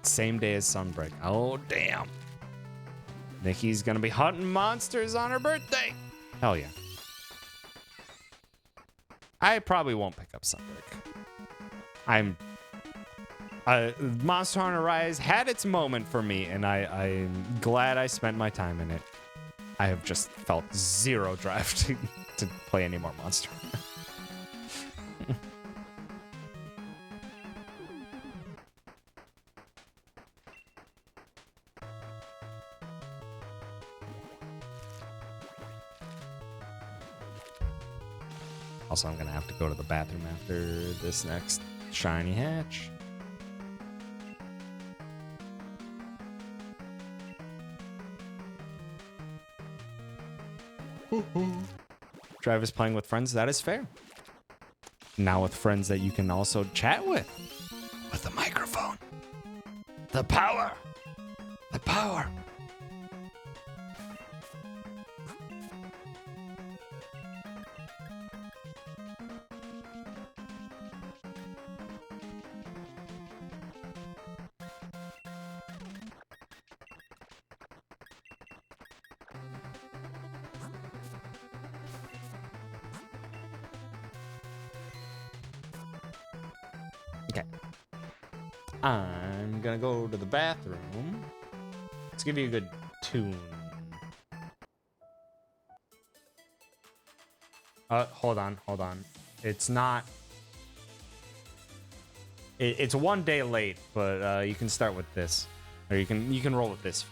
Same day as Sunbreak. Oh, damn. Nikki's gonna be hunting monsters on her birthday. Hell yeah. I probably won't pick up Sunbreak. Monster Hunter Rise had its moment for me, and I'm glad I spent my time in it. I have just felt zero drive to play any more Monster Hunter. Also, I'm gonna have to go to the bathroom after this next shiny hatch. Drive is playing with friends. That is fair. Now with friends that you can also chat with a microphone. The power. The power. I'm gonna go to the bathroom. Let's give you a good tune. Hold on. It's not. It's 1 day late, but you can start with this, or you can roll with this.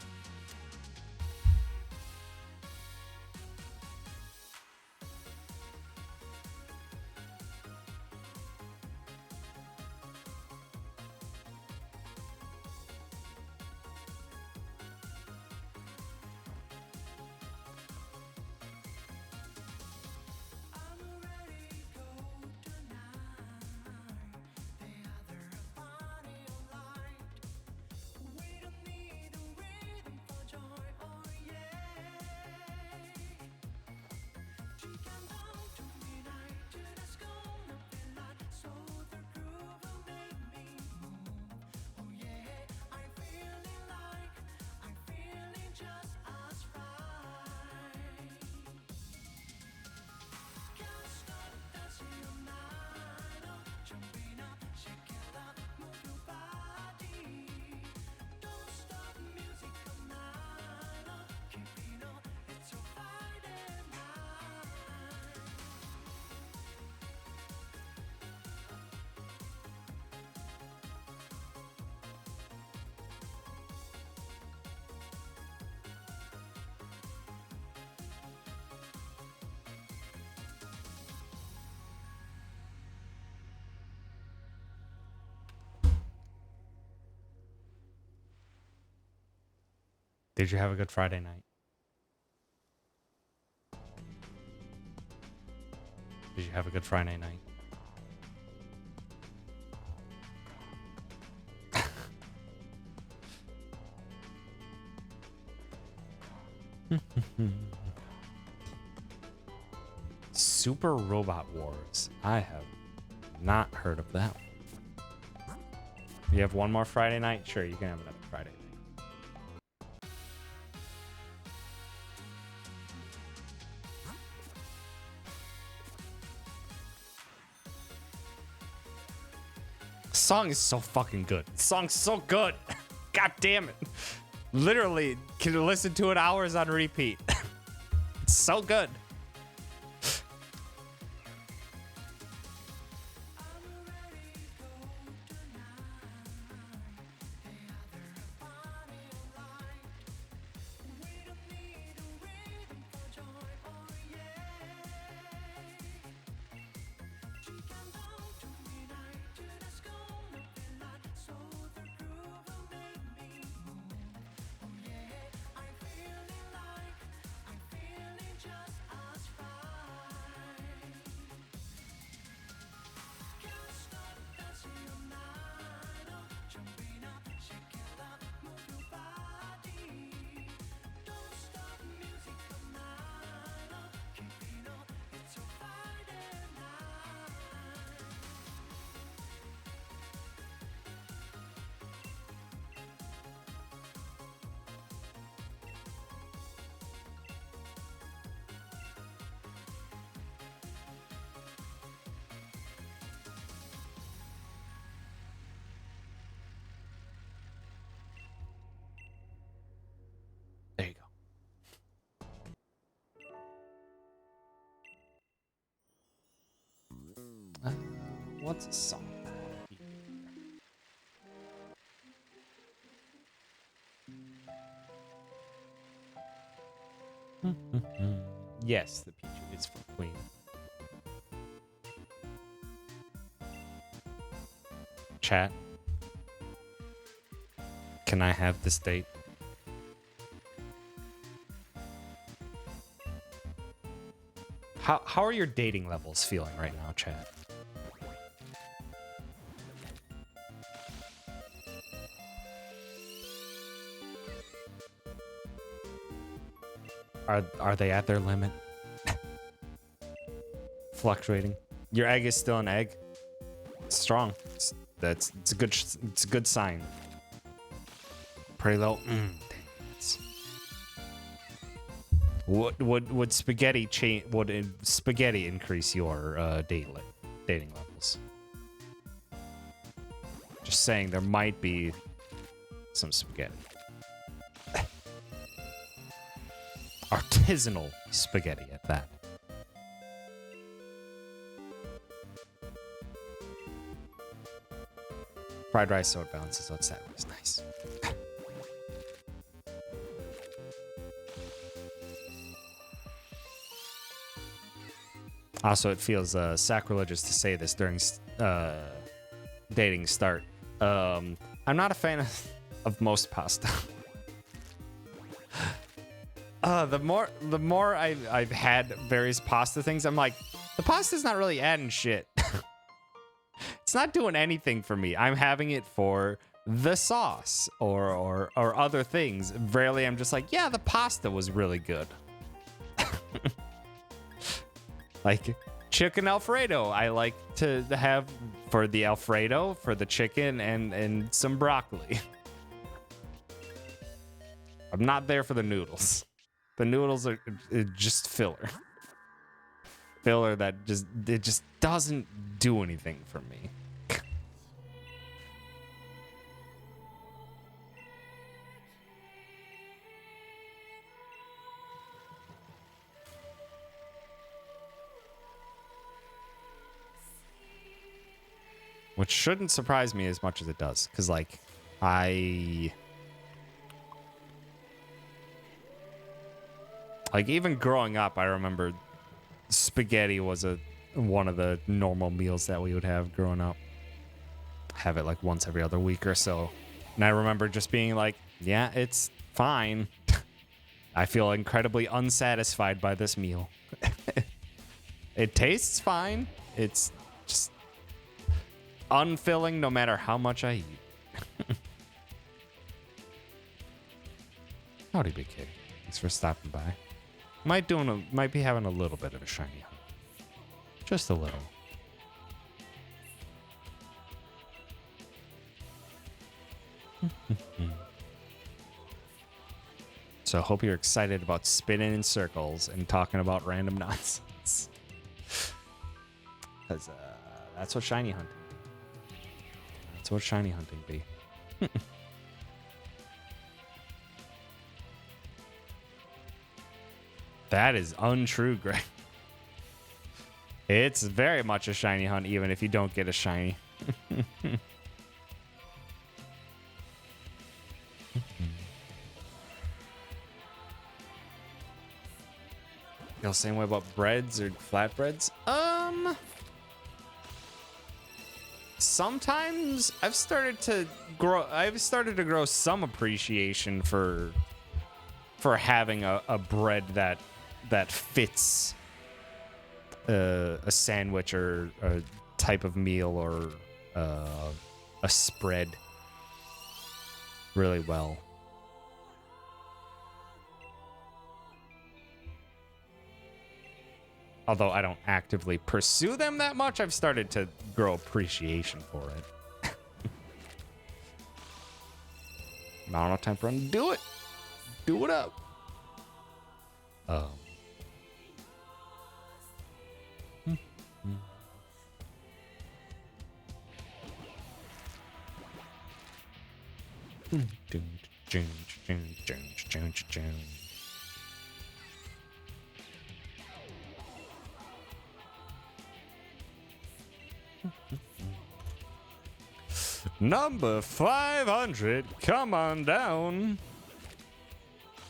Did you have a good Friday night? Did you have a good Friday night? Super Robot Wars. I have not heard of that one. You have one more Friday night? Sure, you can have another Friday night. Song is so fucking good. The song's so good. God damn it. Literally can listen to it hours on repeat. It's so good. What's a song? Yes, the Pichu is for Queen. Chat. Can I have this date? How are your dating levels feeling right now, chat? Are they at their limit? Fluctuating. Your egg is still an egg. It's strong. It's a good sign. Pretty low. Dang, would spaghetti spaghetti increase your dating levels? Just saying, there might be some spaghetti. Artisanal spaghetti at that. Fried rice so it balances out sad rice. Nice. Also, it feels sacrilegious to say this during dating start. I'm not a fan of most pasta. The more I've had various pasta things, I'm like, the pasta's not really adding shit. It's not doing anything for me. I'm having it for the sauce or other things. Rarely I'm just like, yeah, the pasta was really good. Like chicken Alfredo, I like to have for the Alfredo, for the chicken, and some broccoli. I'm not there for the noodles. The noodles are just filler. Filler that just doesn't do anything for me. Which shouldn't surprise me as much as it does, because like even growing up, I remember spaghetti was one of the normal meals that we would have growing up. Have it like once every other week or so. And I remember just being like, yeah, it's fine. I feel incredibly unsatisfied by this meal. It tastes fine. It's just unfilling no matter how much I eat. Howdy, big kid. Thanks for stopping by. Might be having a little bit of a shiny hunt. Just a little. So I hope you're excited about spinning in circles and talking about random nonsense. Because that's what shiny hunting. That's what shiny hunting be. That is untrue, Greg. It's very much a shiny hunt, even if you don't get a shiny. Feel the same way about breads or flatbreads? Sometimes I've started to grow some appreciation for having a bread that fits a sandwich or a type of meal or a spread really well. Although I don't actively pursue them that much, I've started to grow appreciation for it. Not enough time for them to do it. Do it up. Number 500, come on down.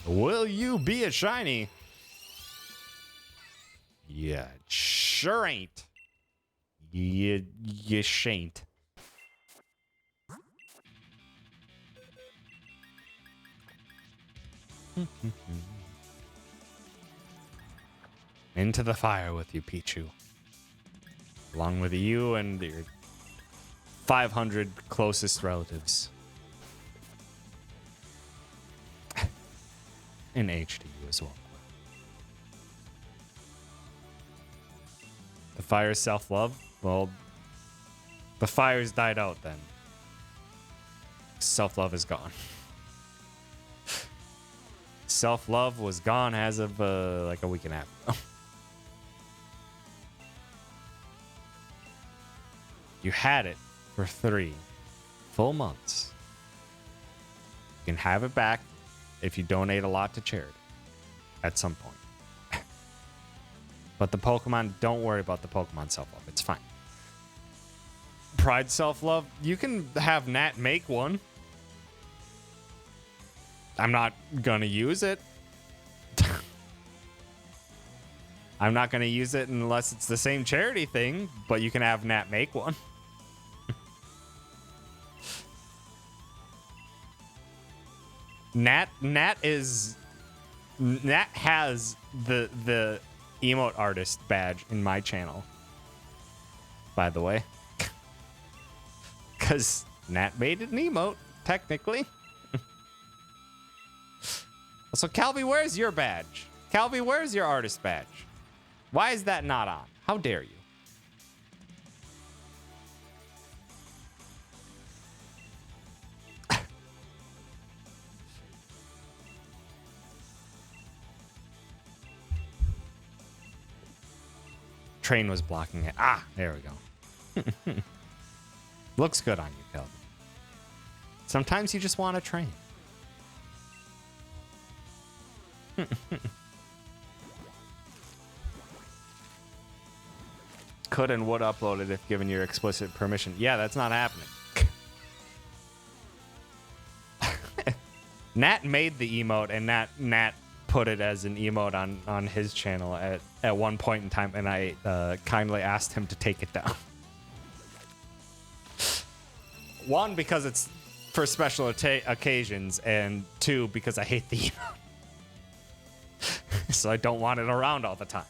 Will you be a shiny? Yeah, sure ain't. You shan't. Into the fire with you, Pichu. Along with you and your 500 closest relatives. In H to you as well. The fire's self-love? Well, the fire's died out then. Self-love is gone. Self-love was gone as of like a week and a half ago. You had it for 3 full months. You can have it back if you donate a lot to charity at some point. But the Pokemon, don't worry about the Pokemon self-love. It's fine. Pride self-love, you can have Nat make one. I'm not gonna use it. I'm not gonna use it unless it's the same charity thing, but you can have Nat make one. Nat has the emote artist badge in my channel, by the way. Because Nat made an emote, technically. So, Calvi, where's your badge? Calvi, where's your artist badge? Why is that not on? How dare you? Train was blocking it. Ah, there we go. Looks good on you, Calvin. Sometimes you just want to train. Could and would upload it if given your explicit permission. Yeah, that's not happening. Nat made the emote, and Nat put it as an emote on his channel at one point in time, and I kindly asked him to take it down. One, because it's for special occasions, and 2, because I hate the emote. So I don't want it around all the time.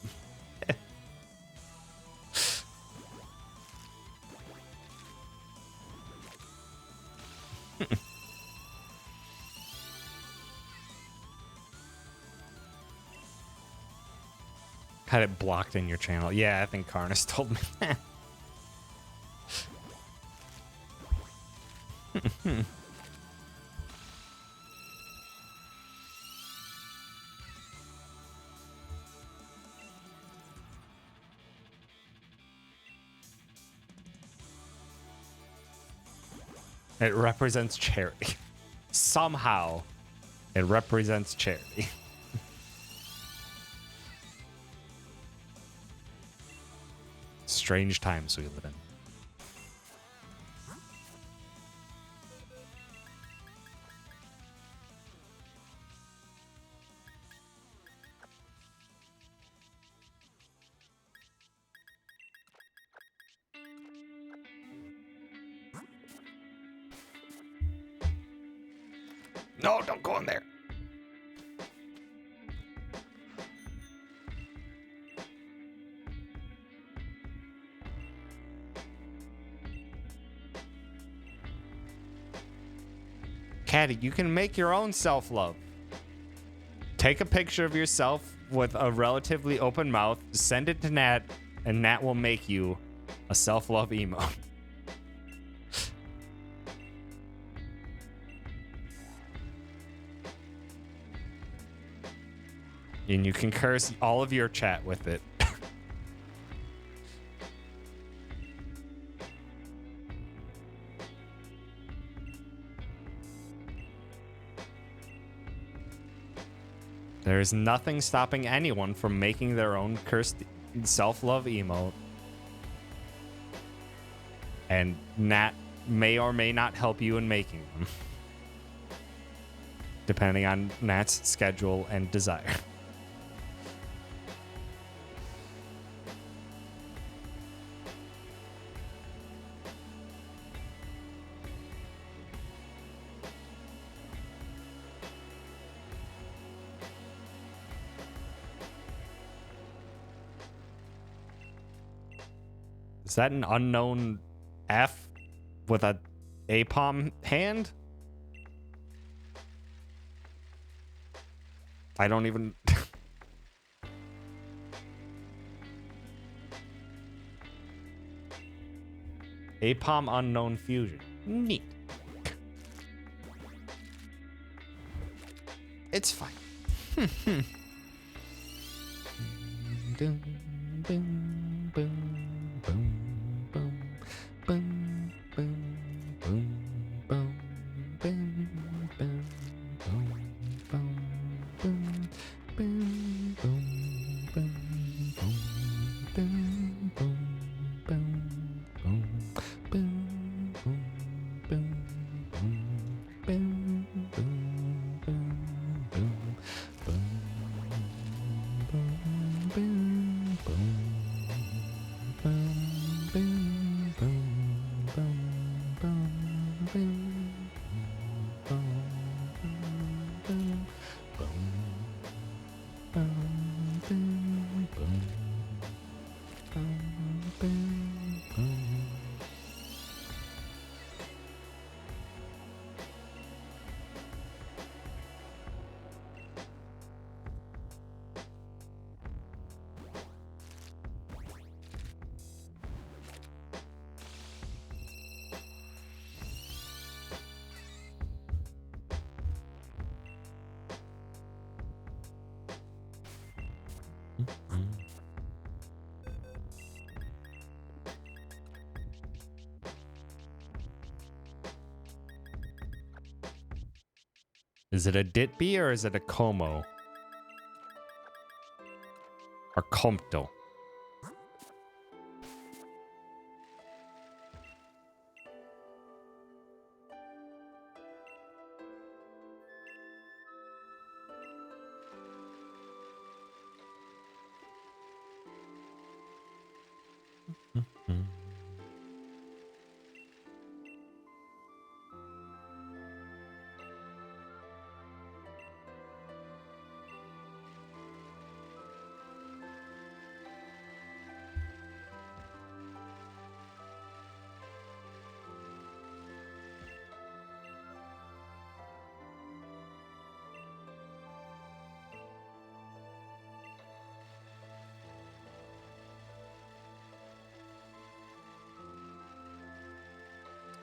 Had it blocked in your channel. Yeah, I think Karnas told me that. It represents charity. Somehow, it represents charity. Strange times we live in. No, don't go in there. Caddy, you can make your own self-love. Take a picture of yourself with a relatively open mouth, send it to Nat, and Nat will make you a self-love emote. And you can curse all of your chat with it. There is nothing stopping anyone from making their own cursed self-love emote. And Nat may or may not help you in making them, depending on Nat's schedule and desire. Is that an unknown F with a palm hand? I don't even... Apom unknown fusion. Neat. It's fine. Boom, boom, boom, boom, boom, boom, boom, boom, boom, boom, boom, boom, boom, boom, boom, boom, boom, boom, Is it a Ditby or is it a Como? Or Compto?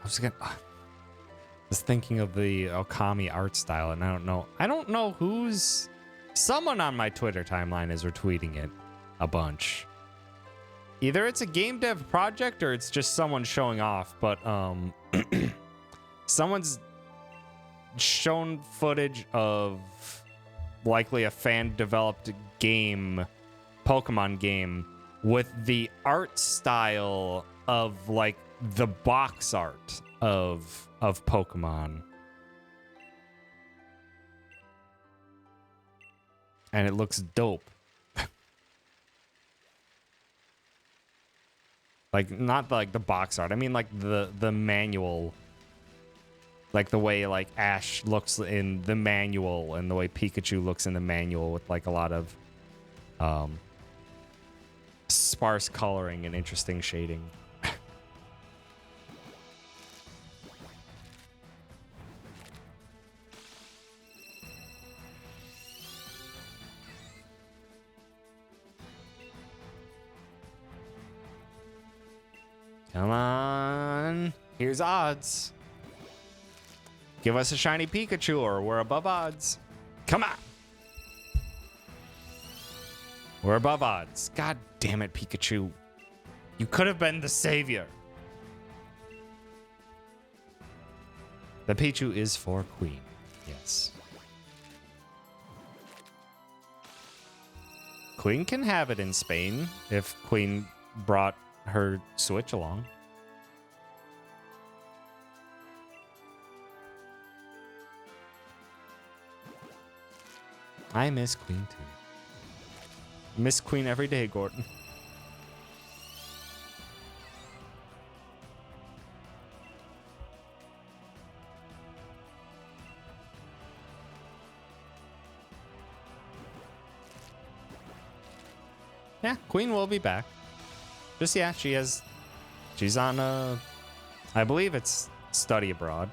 I was thinking of the Okami art style, and I don't know who's... Someone on my Twitter timeline is retweeting it a bunch. Either it's a game dev project or it's just someone showing off, but someone's shown footage of likely a fan-developed game, Pokemon game, with the art style of like the box art of Pokemon. And it looks dope. Like, not like the box art. I mean like the manual. Like the way like Ash looks in the manual and the way Pikachu looks in the manual with like a lot of sparse coloring and interesting shading. Come on. Here's odds. Give us a shiny Pikachu or we're above odds. Come on. We're above odds. God damn it, Pikachu. You could have been the savior. The Pichu is for Queen. Yes. Queen can have it in Spain if Queen brought her Switch along. I miss Queen too. Miss Queen every day, Gordon. Yeah, Queen will be back. Just, yeah, she's on, I believe it's study abroad.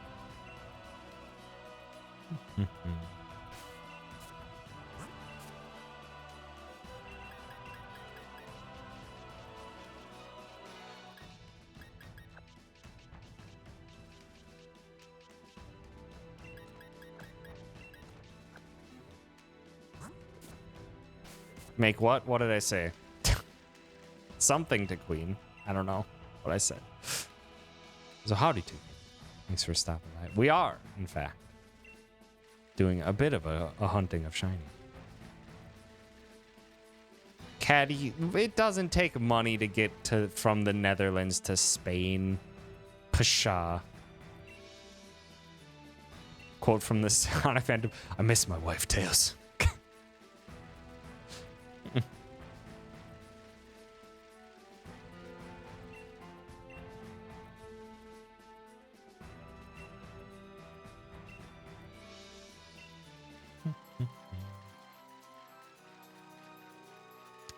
Make what? What did I say? Something to Queen. I don't know what I said. So howdy to you. Thanks for stopping by. We are, in fact, doing a bit of a hunting of shiny. Caddy, it doesn't take money to get from the Netherlands to Spain. Pshaw. Quote from the Sonic Phantom. I miss my wife, Tails.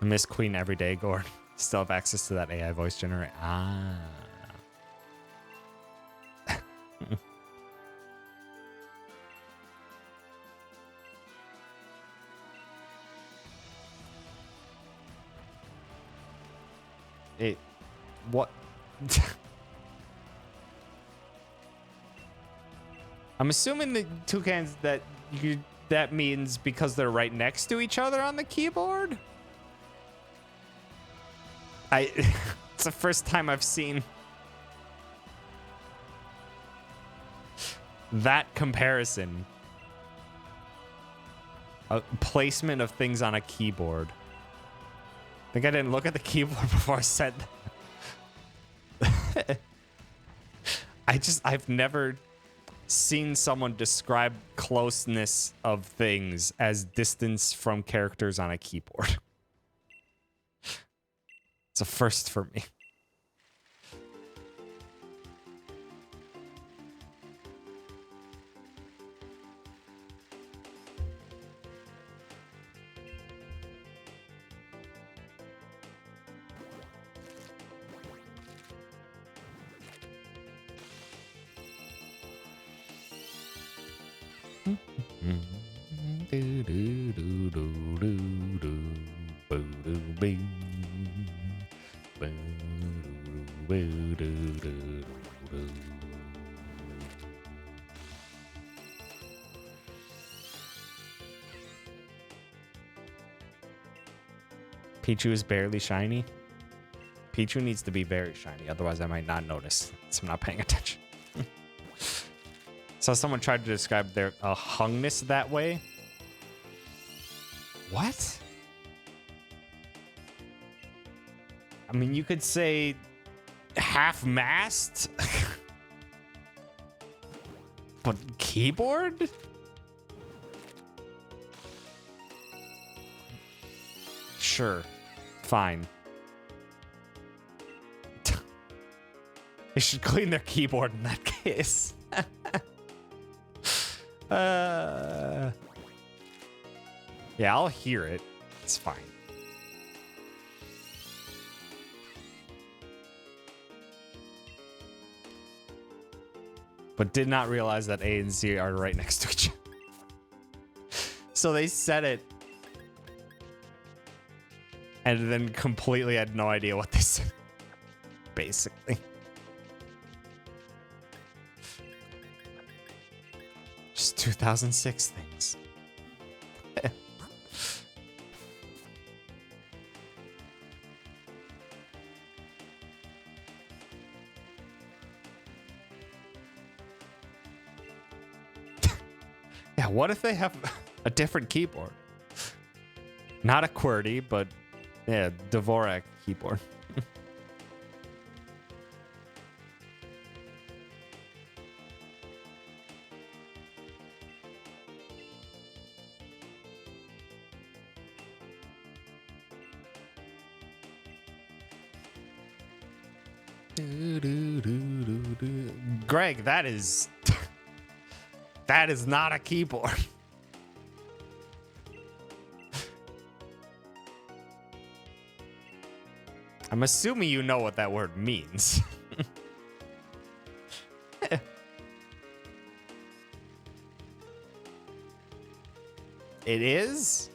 I miss Queen every day, Gord. Still have access to that AI voice generator. Ah. What? I'm assuming the toucans that means because they're right next to each other on the keyboard. It's the first time I've seen that comparison. A placement of things on a keyboard. I think I didn't look at the keyboard before I said that. I've never seen someone describe closeness of things as distance from characters on a keyboard. It's a first for me. Pichu is barely shiny. Pichu needs to be very shiny, otherwise I might not notice. So I'm not paying attention. So someone tried to describe their hungness that way. What? I mean, you could say half-mast, but keyboard? Sure, fine. They should clean their keyboard in that case. Yeah, I'll hear it. It's fine. But did not realize that A and Z are right next to each other. So they said it. And then completely had no idea what they said. Basically. Just 2006 things. Yeah, what if they have a different keyboard? Not a QWERTY, but yeah, Dvorak keyboard. Greg, that is that is not a keyboard. I'm assuming you know what that word means. It is?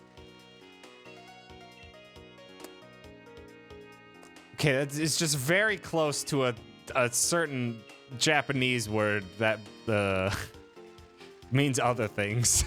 Okay, it's just very close to a certain Japanese word that means other things.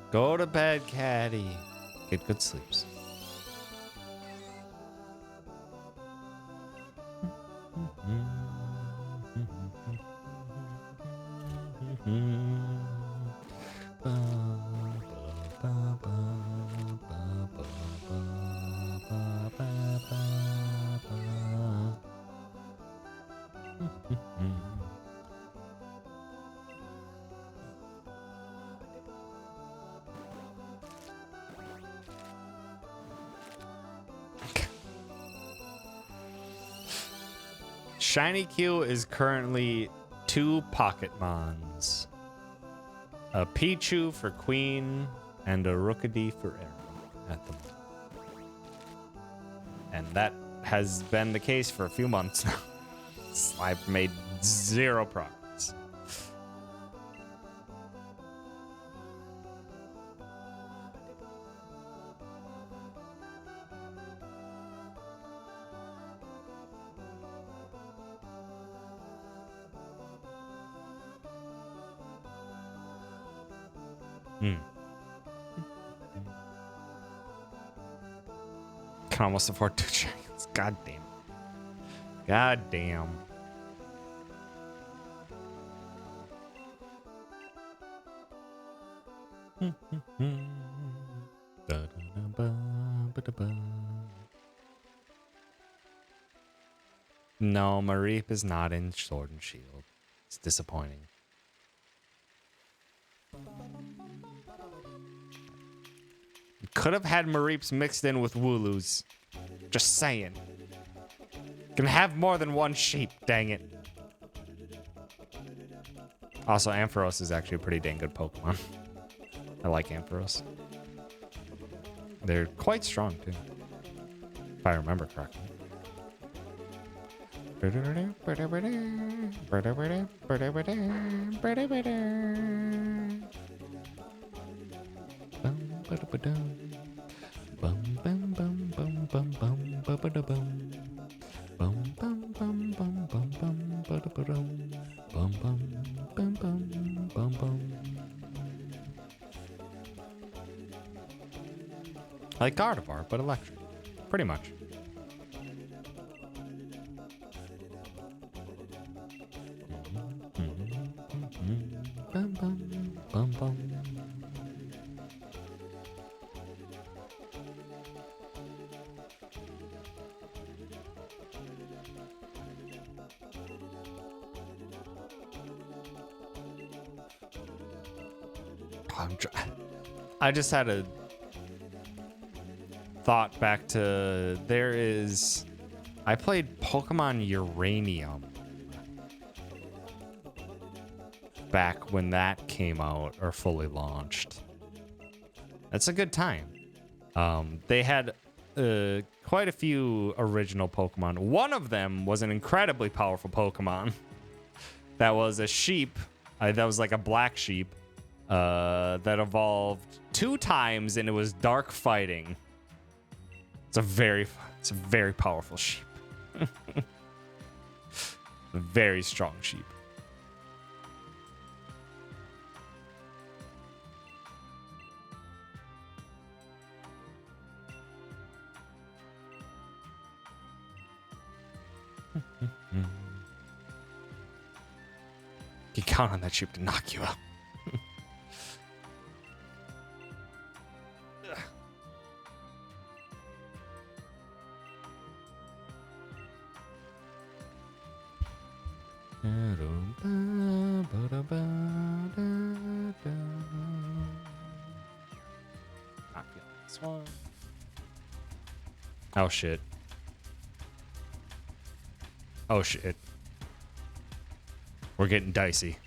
Go to bed, Caddy. Get good sleeps. Shiny Q is currently 2 Pocketmons. A Pichu for Queen and a Rookidee for Arrow at the moment. And that has been the case for a few months now. I've made 0 progress. Can almost afford 2 dragons. God damn. God damn. No, Mareep is not in Sword and Shield. It's disappointing. Could have had Mareeps mixed in with Wooloos. Just saying. Can have more than one sheep, dang it. Also, Ampharos is actually a pretty dang good Pokemon. I like Ampharos. They're quite strong, too. If I remember correctly. Like Gardevoir, but electric. Pretty much. I just had a thought back to I played Pokemon Uranium back when that came out or fully launched. That's a good time. They had quite a few original Pokemon. One of them was an incredibly powerful Pokemon. That was a sheep. That was like a black sheep that evolved 2 times, and it was dark fighting. It's a very powerful sheep. A very strong sheep. You count on that sheep to knock you out. Oh shit. Oh shit. We're getting dicey.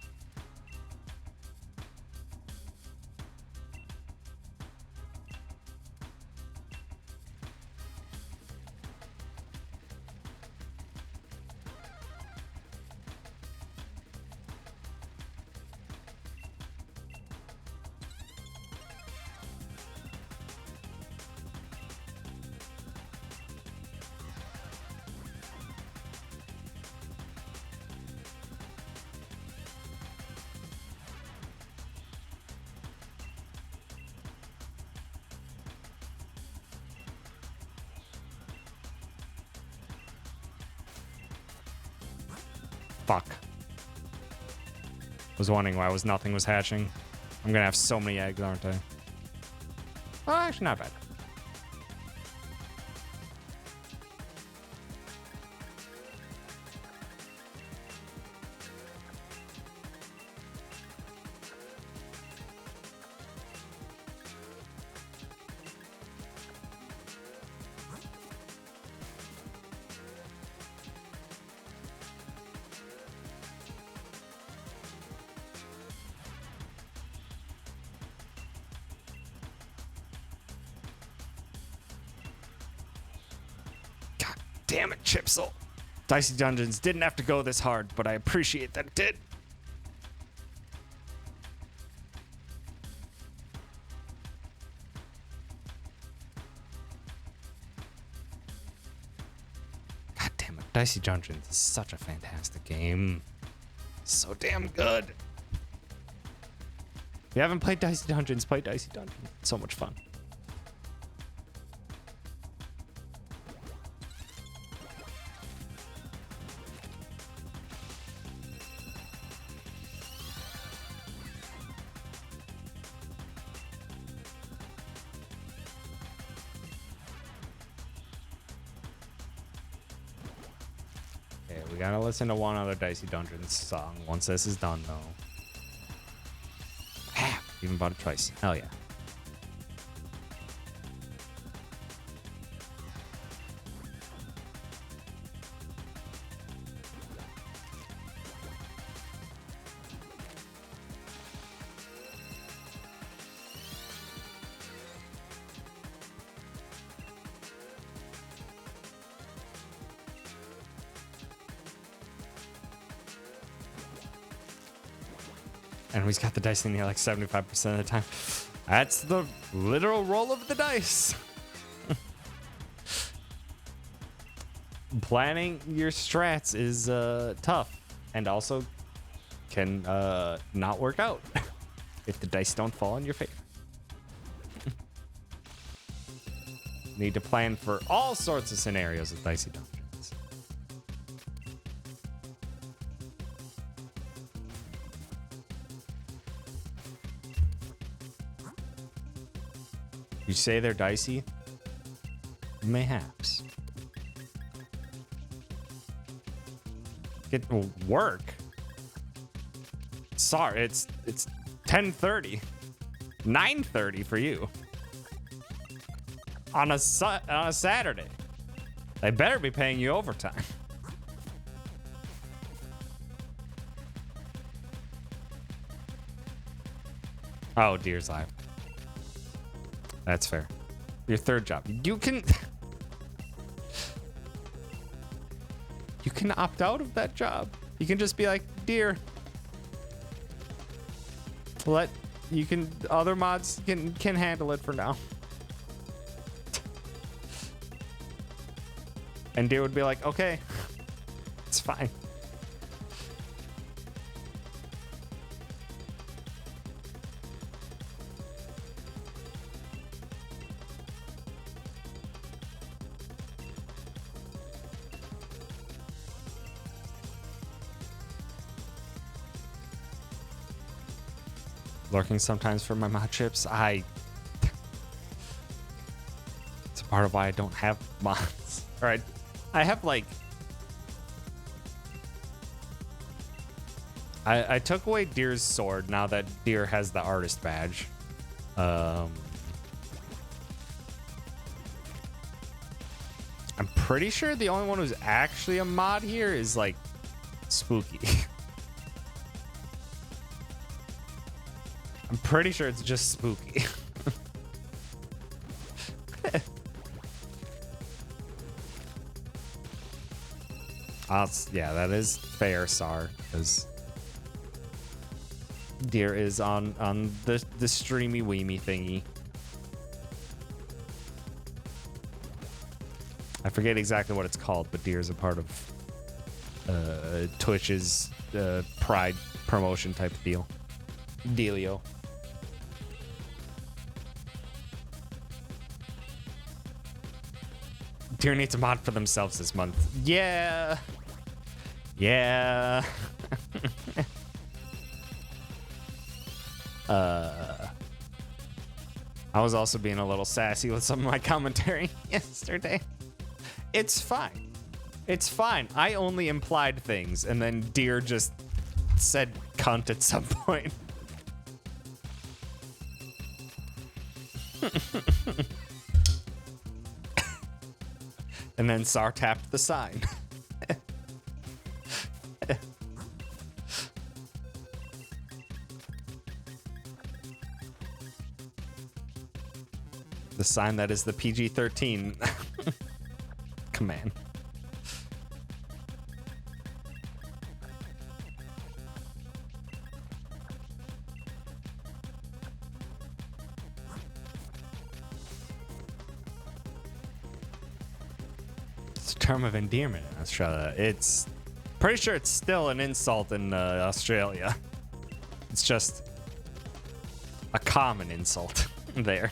Fuck. Was wondering why nothing was hatching. I'm gonna have so many eggs, aren't I? Oh, actually not bad. Damn it, Chipsel. Dicey Dungeons didn't have to go this hard, but I appreciate that it did. God damn it, Dicey Dungeons is such a fantastic game. So damn good. If you haven't played Dicey Dungeons, play Dicey Dungeons. It's so much fun. We gotta listen to one other Dicey Dungeons song once this is done, though. Even bought it twice. Hell yeah. And he's got the dice in here like 75% of the time. That's the literal roll of the dice. Planning your strats is tough and also can not work out if the dice don't fall in your favor. Need to plan for all sorts of scenarios with Dicey Dungeons. You say they're dicey? Mayhaps. It will work. Sorry, it's 10:30, 9:30 for you on a Saturday. They better be paying you overtime. Oh, Deer's Life. That's fair. Your third job. You can can opt out of that job. You can just be like, dear, other mods can handle it for now. And dear would be like, okay, it's fine. Lurking sometimes for my mod chips. It's a part of why I don't have mods. All right, I have like, I took away Deer's sword now that Deer has the artist badge. I'm pretty sure the only one who's actually a mod here is like Spooky. I'm pretty sure it's just Spooky. Yeah, that is fair, Sar, because Deer is on the streamy weemy thingy. I forget exactly what it's called, but Deer is a part of Twitch's Pride promotion type of dealio. Deer needs a mod for themselves this month. Yeah. Yeah. I was also being a little sassy with some of my commentary yesterday. It's fine. It's fine. I only implied things, and then Deer just said cunt at some point. And then Sar tapped the sign. The sign that is the PG-13 command. It's a term of endearment in Australia. It's pretty sure it's still an insult in Australia. It's just a common insult there.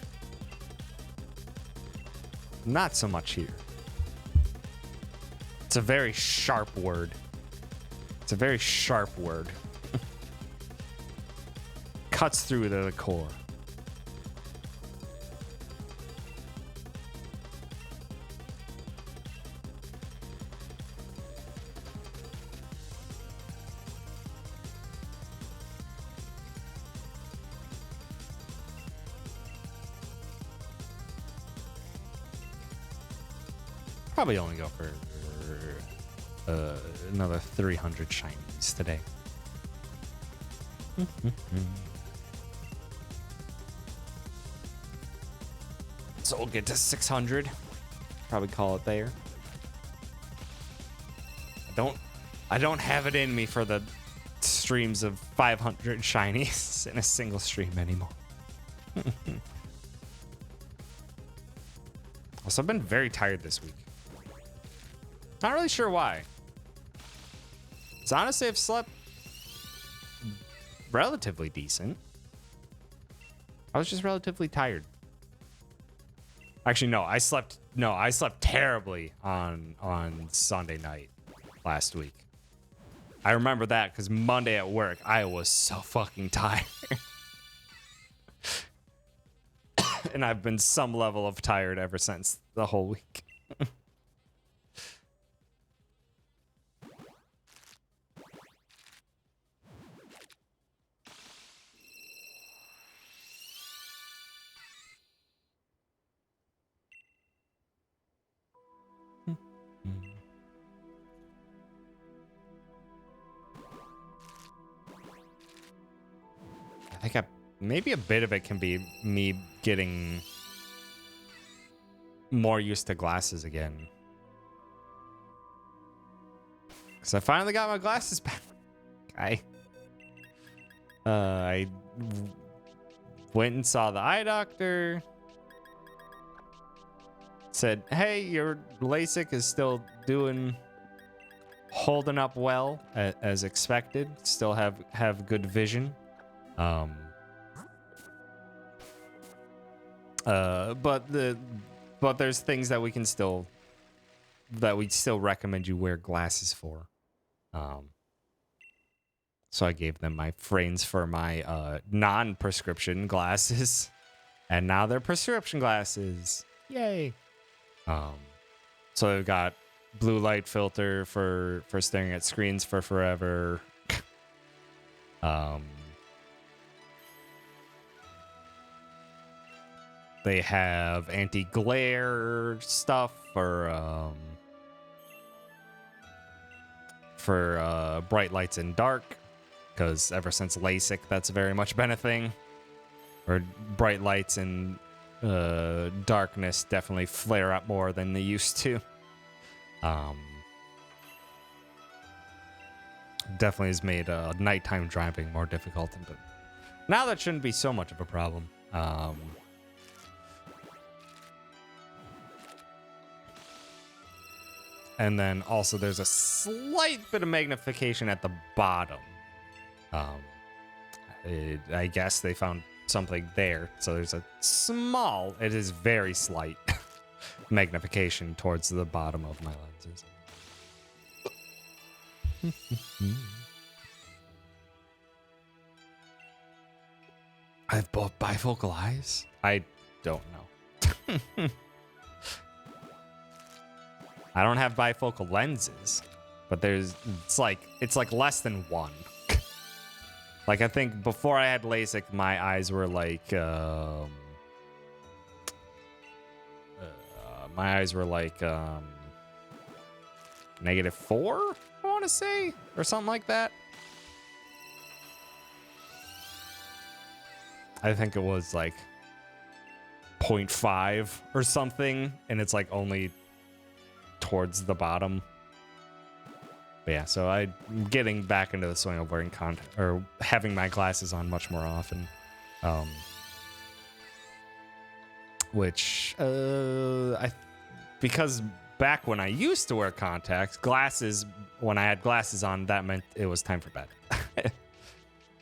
Not so much here. It's a very sharp word. It's a very sharp word. Cuts through to the core. Probably only go for another 300 shinies today. So we'll get to 600. Probably call it there. I don't have it in me for the streams of 500 shinies in a single stream anymore. Also, I've been very tired this week. Not really sure why. So honestly, I've slept relatively decent. I was just relatively tired. Actually, no, I slept terribly on Sunday night last week. I remember that because Monday at work, I was so fucking tired. And I've been some level of tired ever since the whole week. I think maybe a bit of it can be me getting more used to glasses again. because I finally got my glasses back. I went and saw the eye doctor. Said, hey, your LASIK is still holding up well as expected. Still have good vision. But there's things that we still recommend you wear glasses for. So I gave them my frames for my non-prescription glasses, and now they're prescription glasses. Yay! So they've got blue light filter for staring at screens for forever. They have anti-glare stuff for bright lights and dark, because ever since LASIK, that's very much been a thing. Or bright lights and darkness definitely flare up more than they used to. Definitely has made nighttime driving more difficult, but now that shouldn't be so much of a problem. And then also there's a slight bit of magnification at the bottom. I guess they found something there. So there's a small, it is very slight magnification towards the bottom of my lenses. I have both bifocal eyes? I don't know. I don't have bifocal lenses, but it's like less than one. Like, I think before I had LASIK, my eyes were like, -4, I want to say, or something like that. I think it was like 0.5 or something, and it's like only towards the bottom. But yeah, so I'm getting back into the swing of wearing contact or having my glasses on much more often. Which because back when I used to wear contacts, when I had glasses on, that meant it was time for bed.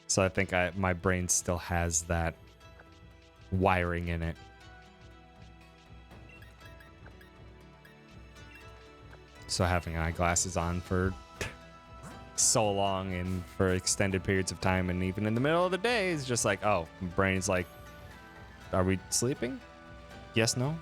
So I think my brain still has that wiring in it. So having eyeglasses on for so long and for extended periods of time, and even in the middle of the day, is just like, oh, my brain's like, are we sleeping? Yes, no?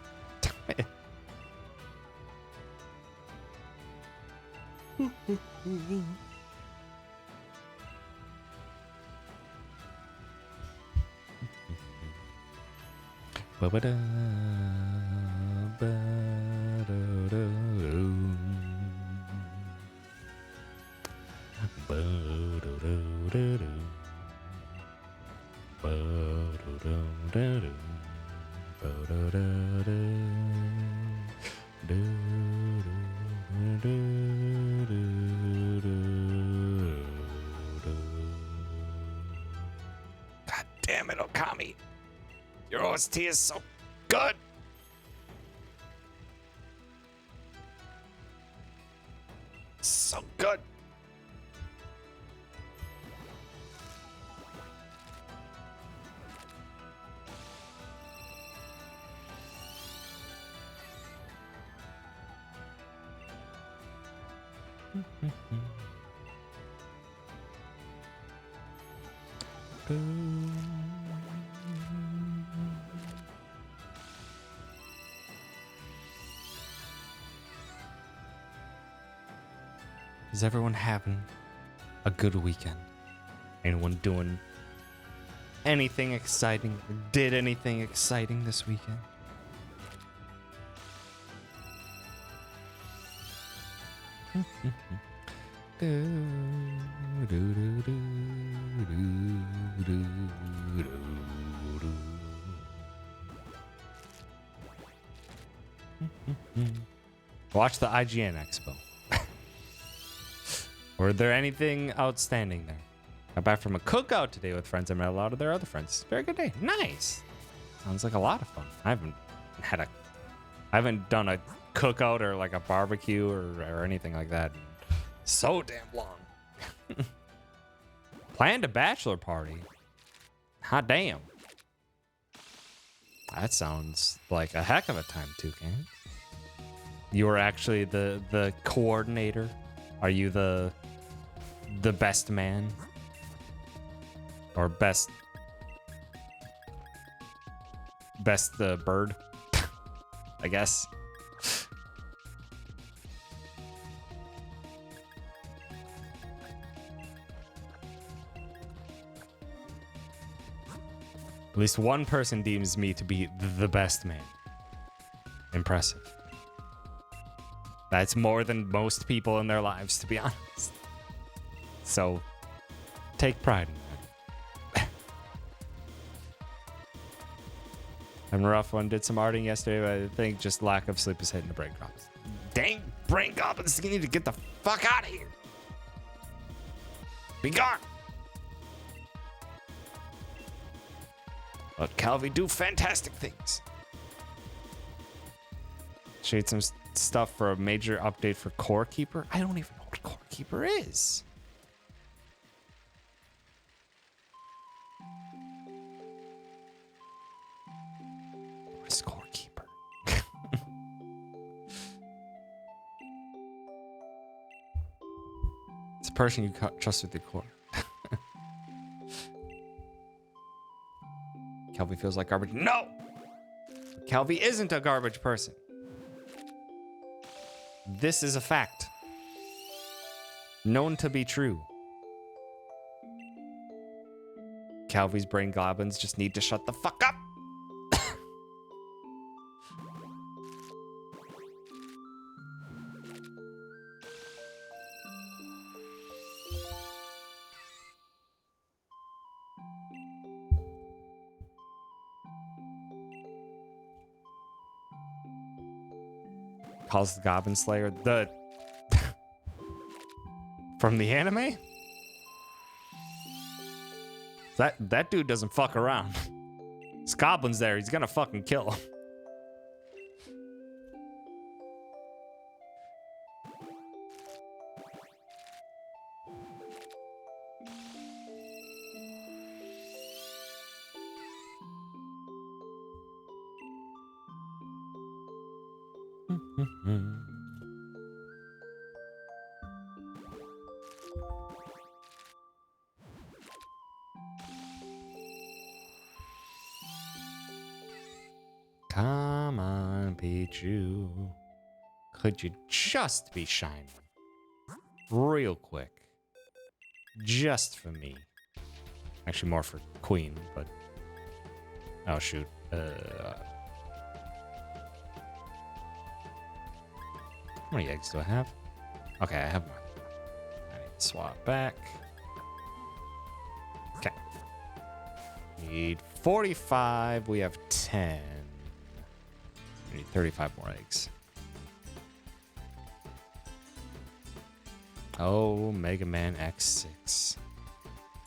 God damn it, Okami. Your OST is so good. So good. Is everyone having a good weekend? Anyone doing anything exciting or did anything exciting this weekend? Watch the IGN Expo. Or there anything outstanding there? Got back from a cookout today with friends. I met a lot of their other friends. Very good day. Nice. Sounds like a lot of fun. I haven't done a cookout or like a barbecue or anything like that in so damn long. Planned a bachelor party. Hot damn. That sounds like a heck of a time, Toucan. You were actually the coordinator. Are you the best man? Or best bird? I guess. At least one person deems me to be the best man. Impressive. That's more than most people in their lives, to be honest. So, take pride in that. I'm a rough one. Did some arting yesterday, but I think just lack of sleep is hitting the brain goblins. Dang brain goblins, you need to get the fuck out of here. Be gone. But Calvi do fantastic things. Shade some stuff for a major update for Core Keeper. I don't even know what Core Keeper is. What is Core Keeper? It's a person you trust with your core. Calvi feels like garbage. No! Calvi isn't a garbage person. This is a fact. Known to be true. Calvi's brain goblins just need to shut the fuck up. Calls the Goblin Slayer the from the anime? That dude doesn't fuck around. This goblin's there, he's gonna fucking kill him. Come on, Pichu. Could you just be shining? Real quick. Just for me. Actually, more for Queen, but... Oh, shoot. How many eggs do I have? Okay, I have one. I need to swap back. Okay. Need 45. We have 10. We need 35 more eggs. Oh, Mega Man X6.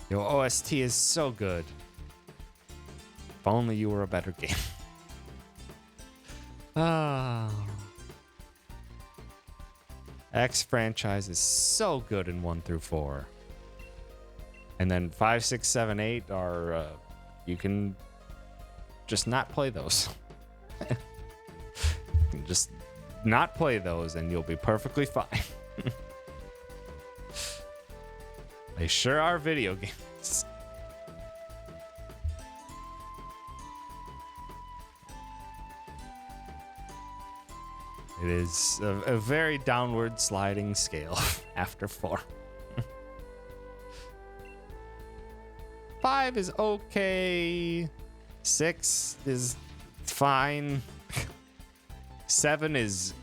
Yo, OST is so good. If only you were a better game. Ah. X franchise is so good in 1 through 4. And then 5, 6, 7, 8 are, you can just not play those. You can just not play those and you'll be perfectly fine. They sure are video games. It is a very downward sliding scale after 4. 5 is okay. 6 is fine. 7 is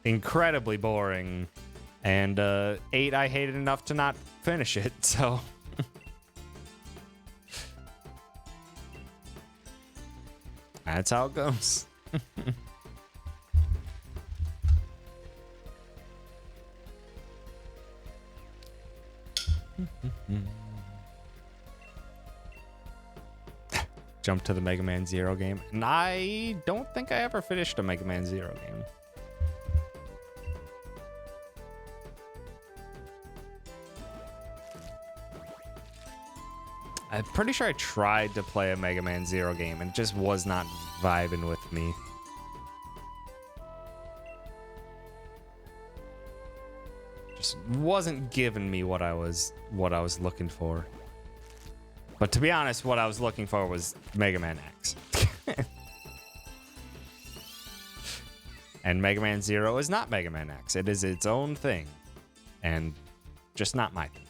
incredibly boring. And 8 I hated enough to not finish it, so... That's how it goes. Jump to the Mega Man Zero game. And I don't think I ever finished a Mega Man Zero game. I'm pretty sure I tried to play a Mega Man Zero game and it just was not vibing with me. Just wasn't giving me what I was looking for. But to be honest, what I was looking for was Mega Man X. And Mega Man Zero is not Mega Man X. It is its own thing. And just not my thing.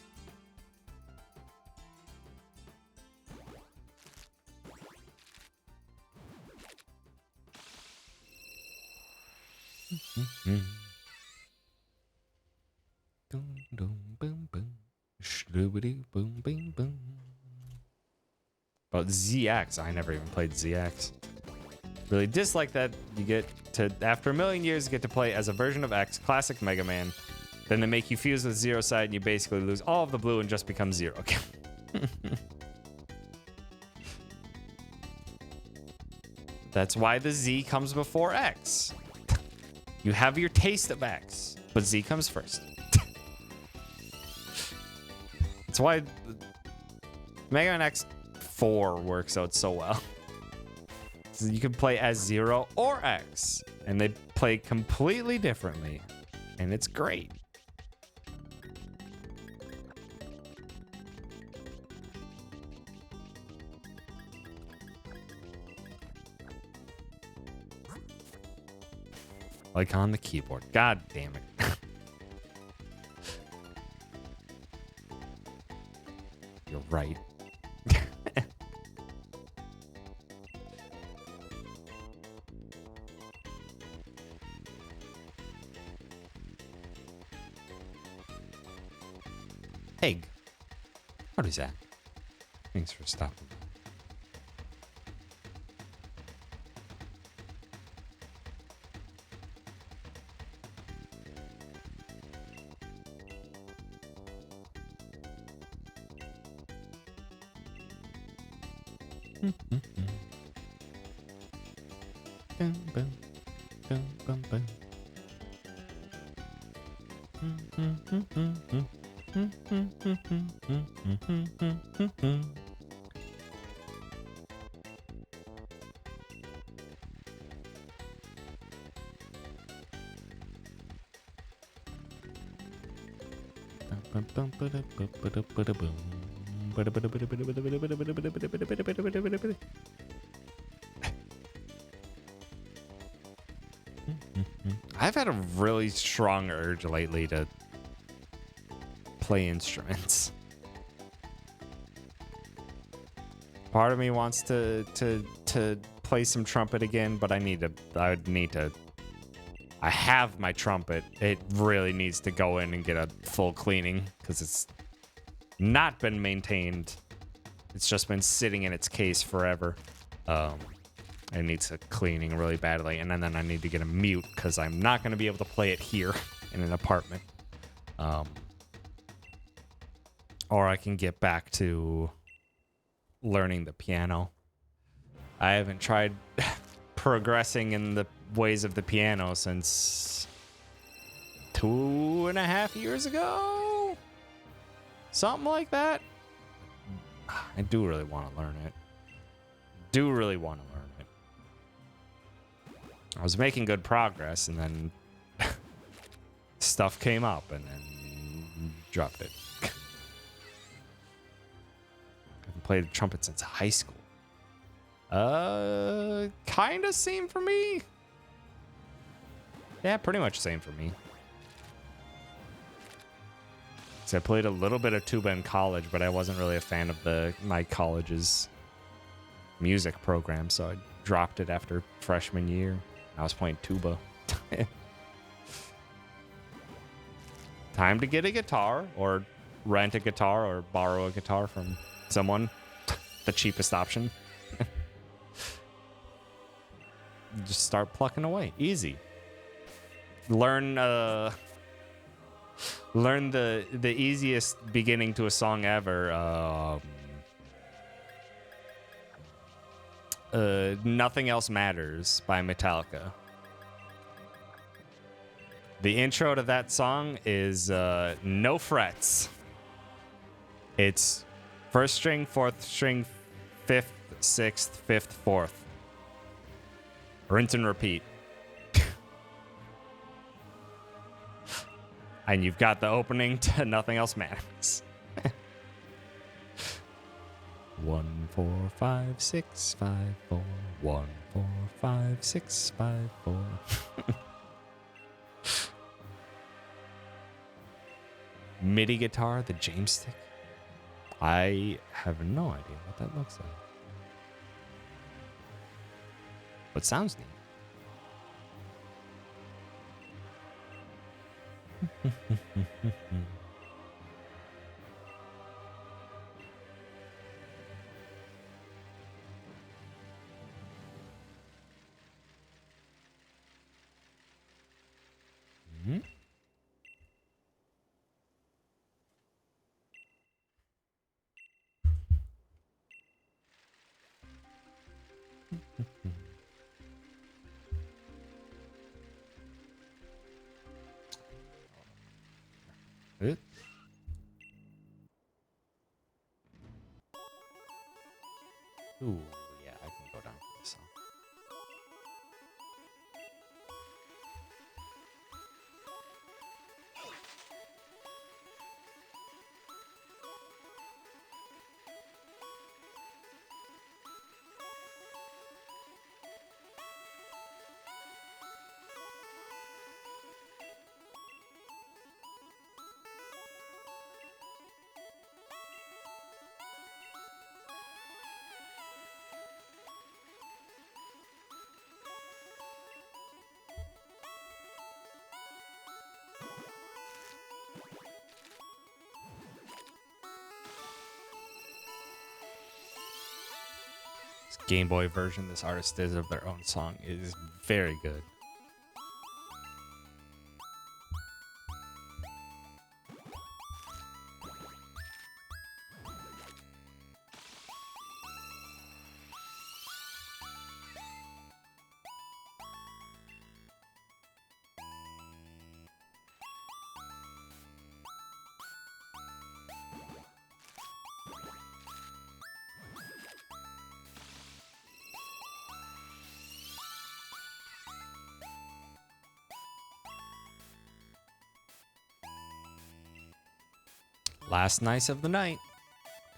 About ZX, I never even played ZX. Really dislike that you get to, after a million years, you get to play as a version of X, classic Mega Man. Then they make you fuse with Zero side and you basically lose all of the blue and just become Zero again. That's why the Z comes before X. You have your taste of X, but Z comes first. That's why Mega Man X4 works out so well. So you can play as Zero or X, and they play completely differently, and it's great. Like on the keyboard. God damn it. You're right. Egg. What is that? Thanks for stopping. I've had a really strong urge lately to play instruments. Part of me wants to play some trumpet again, but I have my trumpet. It really needs to go in and get a full cleaning because it's not been maintained. It's just been sitting in its case forever. It needs a cleaning really badly, and then I need to get a mute because I'm not going to be able to play it here in an apartment. Or I can get back to learning the piano. I haven't tried progressing in the ways of the piano since 2.5 years ago. Something like that. I do really want to learn it. I was making good progress, and then stuff came up, and then dropped it. I haven't played the trumpet since high school. Kind of same for me. Yeah, pretty much same for me. So I played a little bit of tuba in college, but I wasn't really a fan of my college's music program, so I dropped it after freshman year. I was playing tuba. Time to get a guitar, or rent a guitar, or borrow a guitar from someone. The cheapest option. Just start plucking away. Easy. Learn Learn the easiest beginning to a song ever. Nothing Else Matters by Metallica. The intro to that song is no frets. It's first string, fourth string, fifth, sixth, fifth, fourth. Rinse and repeat. And you've got the opening to Nothing Else Matters. 1 4 5 6 5 4 1 4 5 6 5 4. MIDI guitar, the James stick. I have no idea what that looks like. But sounds neat. Mm-hmm. It. Ooh, yeah, I can go down for this song. Game Boy version this artist did of their own song is very good. Last nice of the night.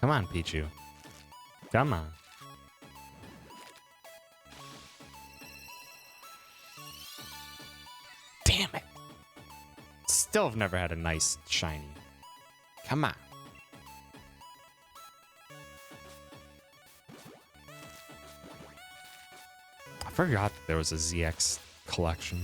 Come on, Pichu. Come on. Damn it. Still have never had a nice shiny. Come on. I forgot that there was a ZX collection.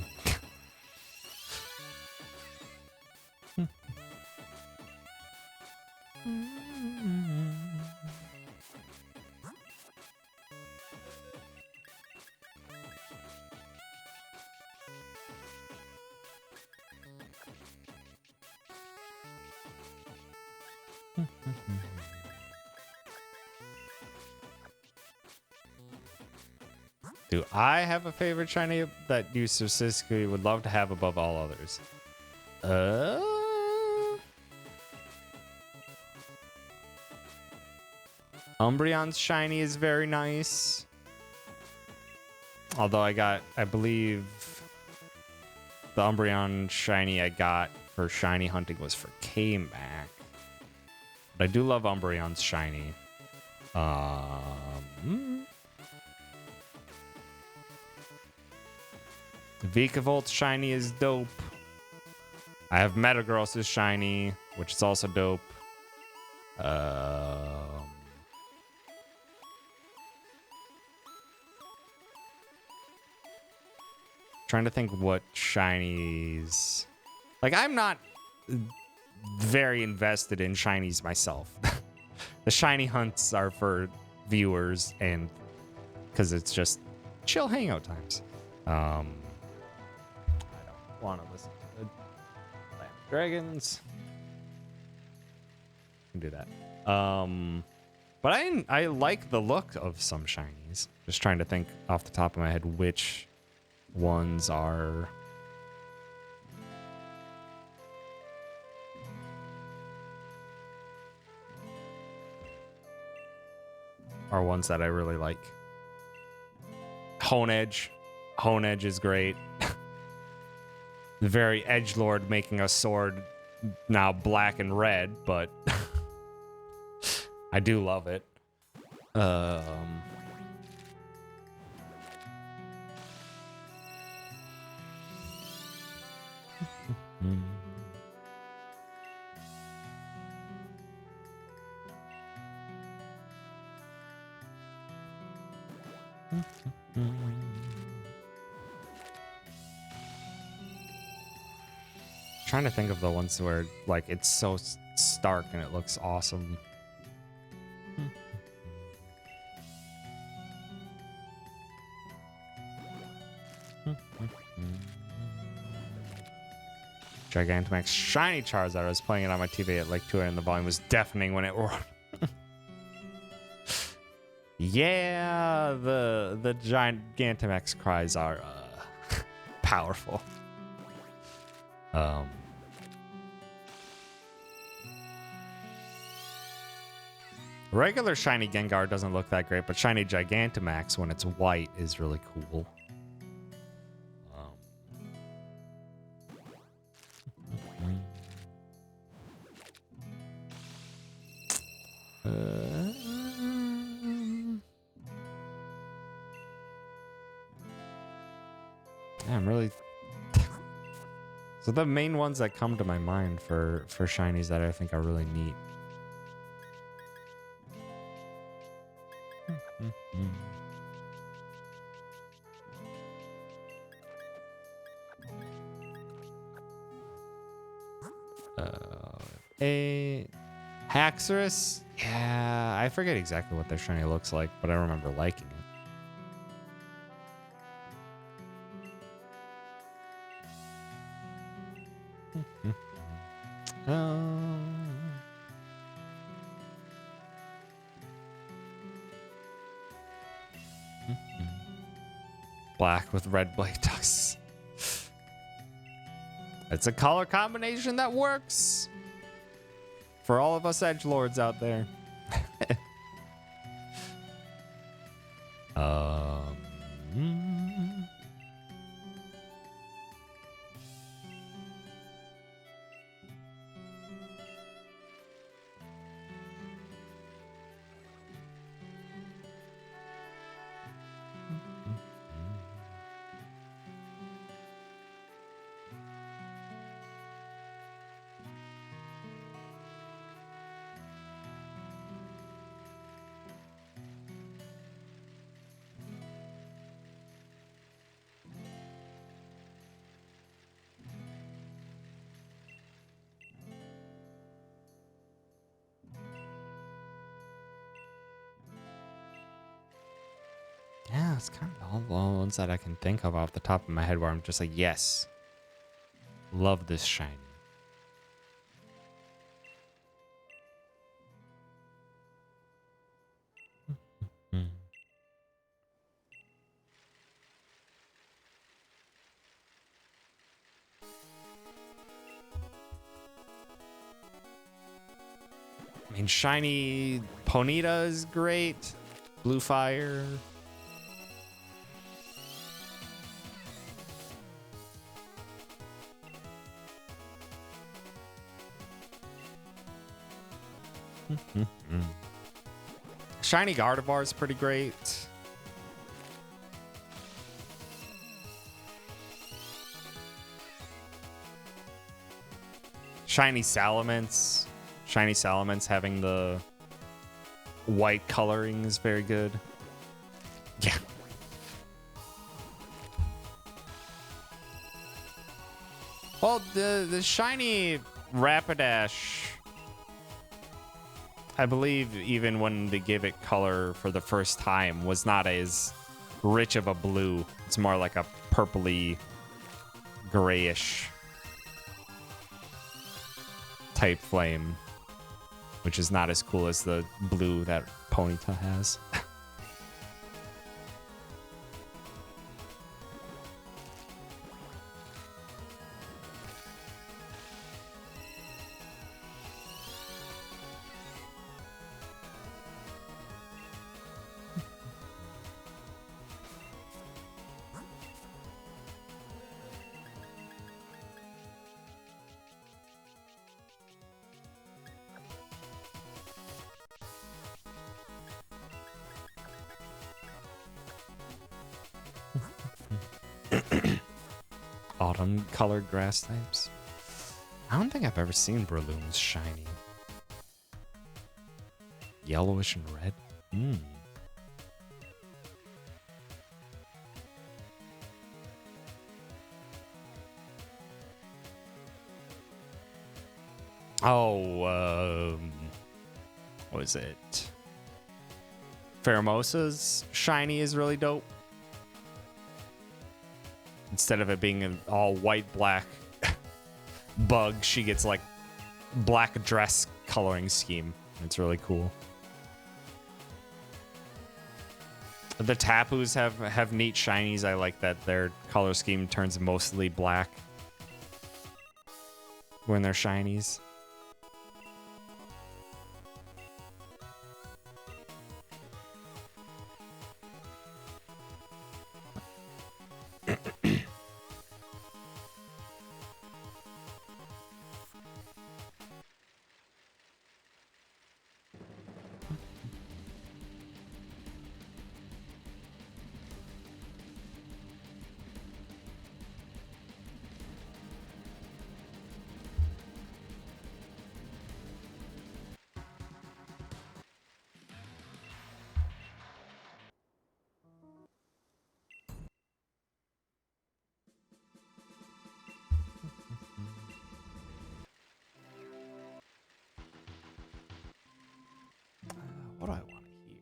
Do I have a favorite shiny that you specifically would love to have above all others? Umbreon's shiny is very nice. Although I believe the Umbreon shiny I got for shiny hunting was for K-Mac. But I do love Umbreon's shiny. Vikavolt shiny is dope. I have Metagross's shiny, which is also dope. Trying to think what shinies. Like, I'm not very invested in shinies myself. The shiny hunts are for viewers and because it's just chill hangout times. I don't want to listen to the Land of Dragons. can do that. But I like the look of some shinies. Just trying to think off the top of my head which ones are ones that I really like. Hone Edge. Hone Edge is great. Very edgelord, making a sword now black and red, but I do love it. Trying to think of the ones where like it's so stark and it looks awesome. Gigantamax shiny Charizard. I was playing it on my TV at like 2 a.m. and the volume was deafening when it roared. Yeah, the Gigantamax cries are powerful. Regular shiny Gengar doesn't look that great, but shiny Gigantamax when it's white is really cool. Yeah, I'm really. So the main ones that come to my mind for shinies that I think are really neat. A Haxorus? Yeah, I forget exactly what their shiny looks like, but I remember liking it. Black with red blade ducks. It's a color combination that works for all of us edgelords out there. Yeah, it's kind of all the ones that I can think of off the top of my head where I'm just like, yes, love this shiny. I mean, shiny Ponyta is great. Blue Fire. Shiny Gardevoir is pretty great. Shiny Salamence. Shiny Salamence having the white coloring is very good. Yeah. Well, the shiny Rapidash, I believe even when they gave it color for the first time, was not as rich of a blue. It's more like a purpley, grayish type flame. which is not as cool as the blue that Ponyta has. Autumn colored grass types. I don't think I've ever seen Breloom's shiny. Yellowish and red. Oh, what is it? Pheromosa's shiny is really dope. Instead of it being an all white black bug, she gets like black dress coloring scheme. It's really cool. The Tapus have neat shinies. I like that their color scheme turns mostly black when they're shinies. What do I want to hear?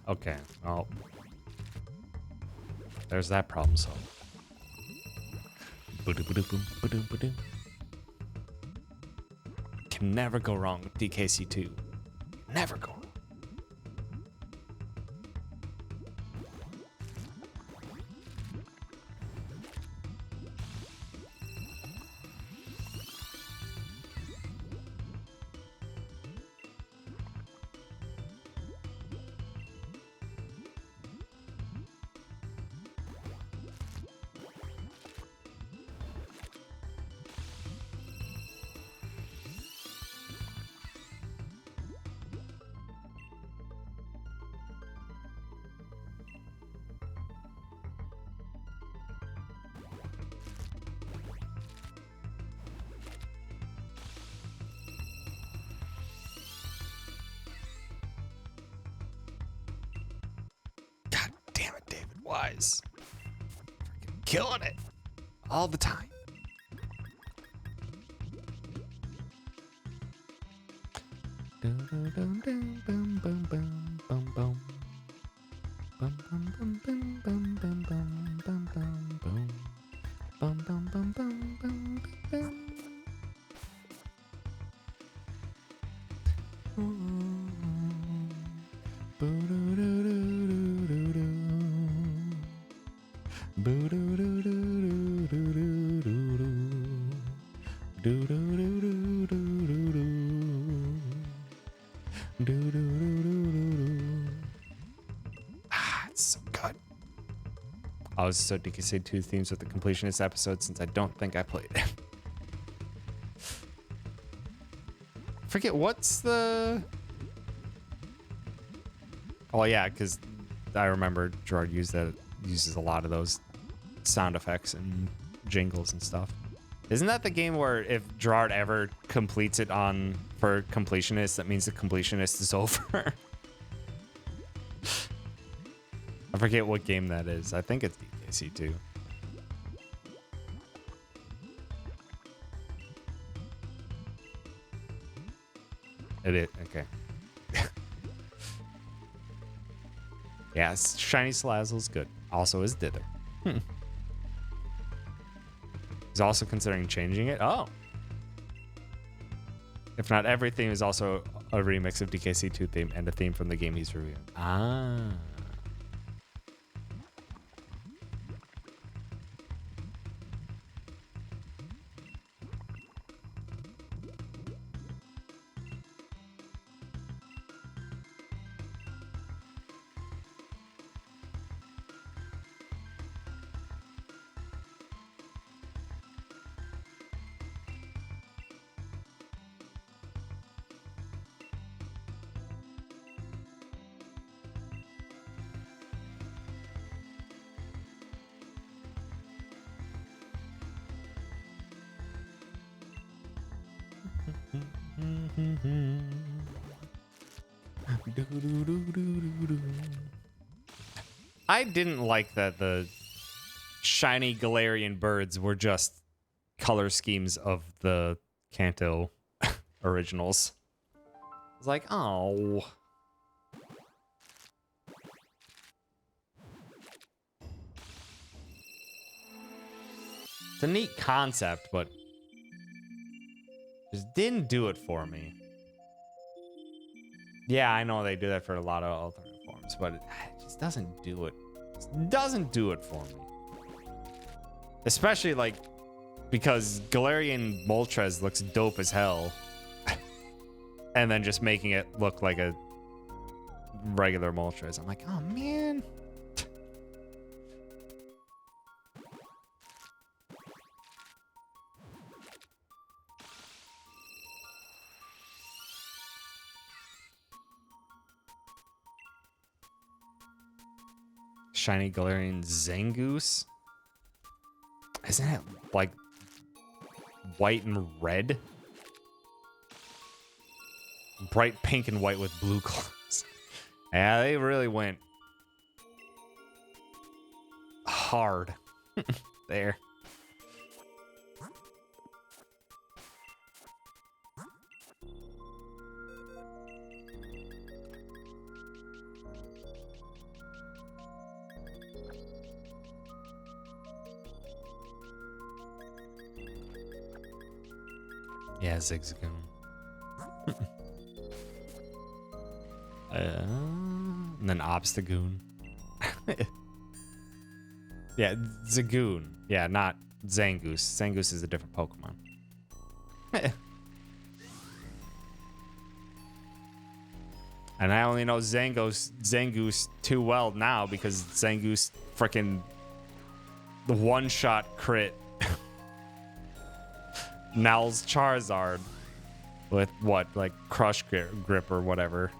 Okay, well, there's that problem solved. Can never go wrong with DKC2. Never go wrong. Wise. Freaking killing it all the time. It's so good. I was so DKC 2 themes with the completionist episode since I don't think I played it. Forget what's the... Oh yeah, because I remember Gerard uses a lot of those sound effects and jingles and stuff. Isn't that the game where if Gerard ever completes it for completionist, that means the completionist is over? I forget what game that is. I think it's DKC2. It is. Okay. Yeah, shiny Salazzle's good. Also is Dither. He's also considering changing it. Oh. If not everything is also a remix of DKC2 theme and a theme from the game he's reviewing. Ah. I didn't like that the shiny Galarian birds were just color schemes of the Kanto originals. It's like, oh. It's a neat concept, but just didn't do it for me. Yeah, I know they do that for a lot of alternate forms, but it just doesn't do it. It doesn't do it for me. Especially, like, because Galarian Moltres looks dope as hell. And then just making it look like a regular Moltres. I'm like, oh, man. Shiny Galarian Zangoose. Isn't it like white and red? Bright pink and white with blue claws. Yeah, they really went hard there. Yeah, Zigzagoon. And then Obstagoon. Yeah, Zagoon. Yeah, not Zangoose. Zangoose is a different Pokemon. And I only know Zangoose too well now because Zangoose frickin' the one-shot crit Nowl's Charizard with what, like Crush Grip or whatever.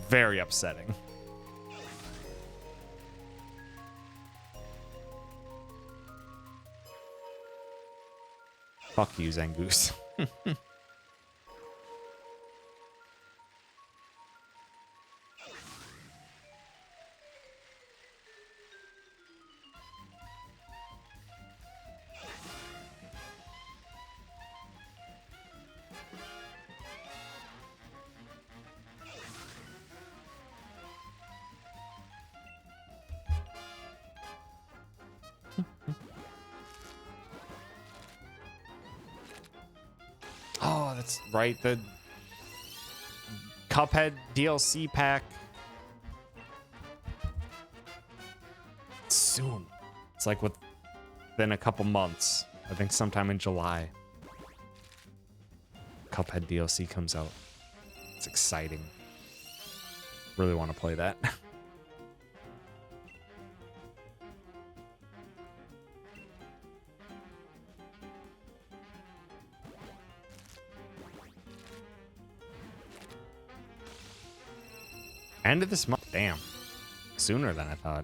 Very upsetting. Fuck you, Zangoose. Oh, that's right. The Cuphead DLC pack. Soon. It's like within a couple months. I think sometime in July. Cuphead DLC comes out. It's exciting. Really want to play that. End of this month. Damn. Sooner than I thought.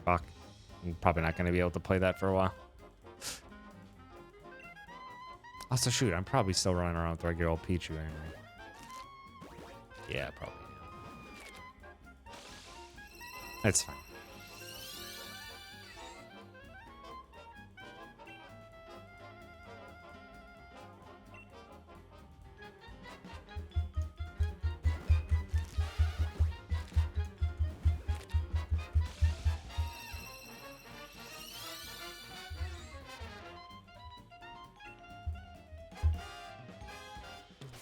Fuck. I'm probably not going to be able to play that for a while. Also, shoot, I'm probably still running around with regular old Pichu anyway. Yeah, probably. That's fine.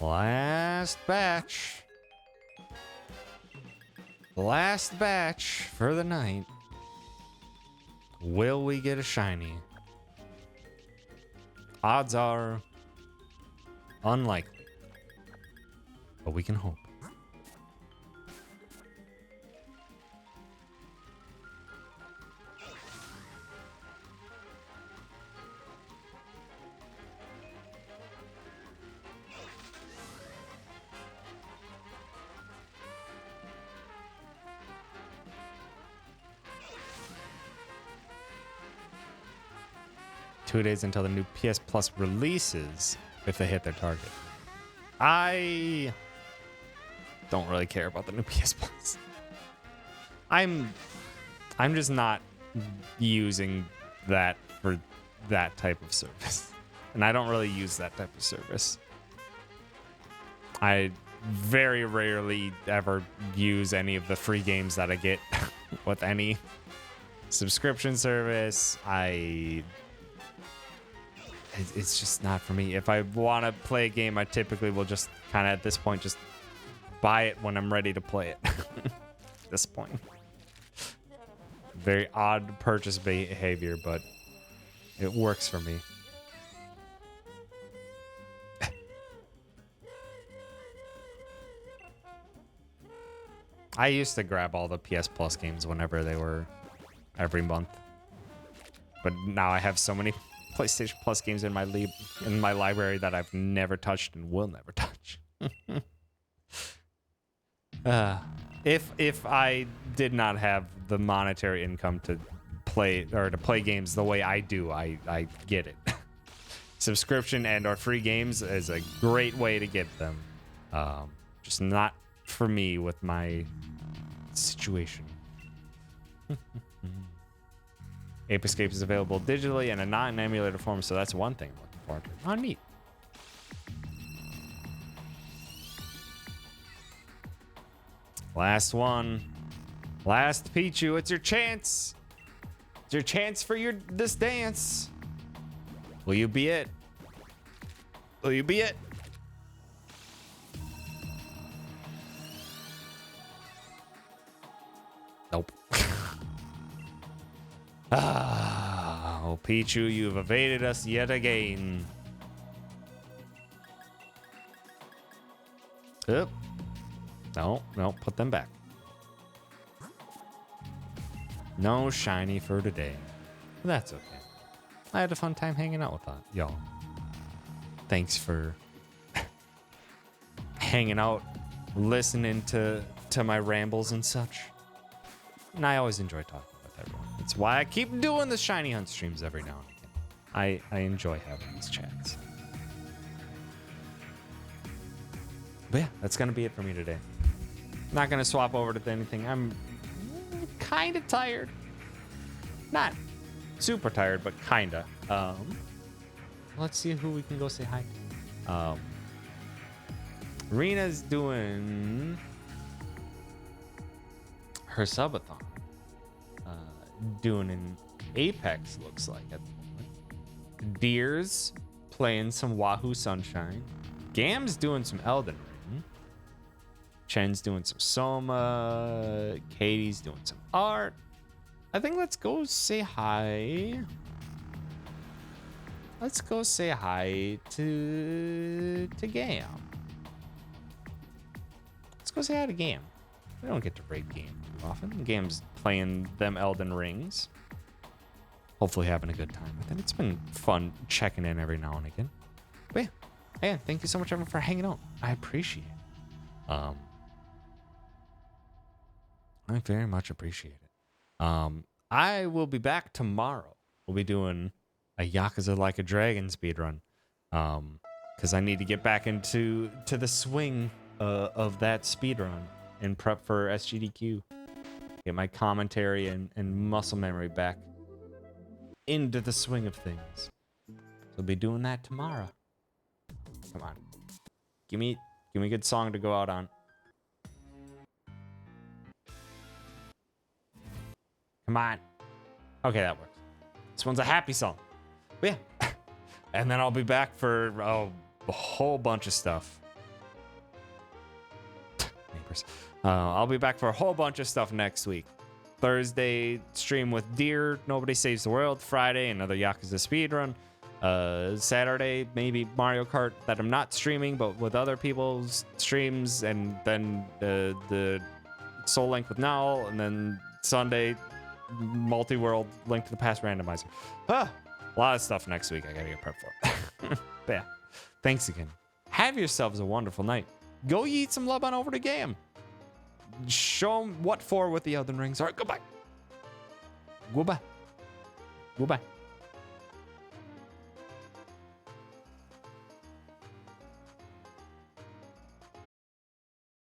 Last batch. Last batch for the night. Will we get a shiny? Odds are unlikely, but we can hope. Two days until the new PS Plus releases if they hit their target. I don't really care about the new PS Plus. I'm just not using that for that type of service. And I don't really use that type of service. I very rarely ever use any of the free games that I get with any subscription service. It's just not for me. If I want to play a game, I typically will just kind of at this point just buy it when I'm ready to play it. At this point. Very odd purchase behavior, but it works for me. I used to grab all the PS Plus games whenever they were every month. But now I have so many PlayStation Plus games in my library that I've never touched and will never touch. If I did not have the monetary income to play games the way I do, I get it. Subscription and or free games is a great way to get them. Just not for me with my situation. Ape Escape is available digitally and a non-emulator form, so that's one thing I'm looking forward to. Oh, neat. Last one. Last Pichu, it's your chance. It's your chance for this dance. Will you be it? Will you be it? Nope. Oh, Pichu, you've evaded us yet again. Oop. No, put them back. No shiny for today. That's okay. I had a fun time hanging out with y'all. Thanks for hanging out, listening to my rambles and such. And I always enjoy talking with everyone. That's why I keep doing the Shiny Hunt streams every now and again. I enjoy having these chats. But yeah, that's going to be it for me today. Not going to swap over to anything. I'm kind of tired. Not super tired, but kind of. Let's see who we can go say hi to. Rena's doing her subathon. Doing an Apex, looks like, at the moment. Deer's playing some Wahoo Sunshine. Gam's doing some Elden Ring. Chen's doing some Soma. Katie's doing some art. I think let's go say hi. Let's go say hi to Gam. Let's go say hi to Gam. We don't get to raid Gam too often. Gam's playing them Elden Rings. Hopefully having a good time with it. It's been fun checking in every now and again. But yeah, thank you so much everyone for hanging out. I appreciate it. I very much appreciate it. I will be back tomorrow. We'll be doing a Yakuza Like a Dragon speedrun. Because I need to get back into the swing of that speedrun and prep for SGDQ. Get my commentary and muscle memory back into the swing of things. So I'll be doing that tomorrow. Come on. Give me a good song to go out on. Come on. Okay, that works. This one's a happy song. But yeah. And then I'll be back for a whole bunch of stuff. I'll be back for a whole bunch of stuff next week. Thursday, stream with Deer, Nobody Saves the World. Friday, another Yakuza speedrun. Saturday, maybe Mario Kart that I'm not streaming, but with other people's streams. And then the Soul Link with Nowl. And then Sunday, multi-world Link to the Past randomizer. A lot of stuff next week I gotta get prepped for. But yeah, thanks again. Have yourselves a wonderful night. Go eat some love on over to Gam. Show them what for with the Elden Rings. All right, goodbye. Goodbye. Goodbye.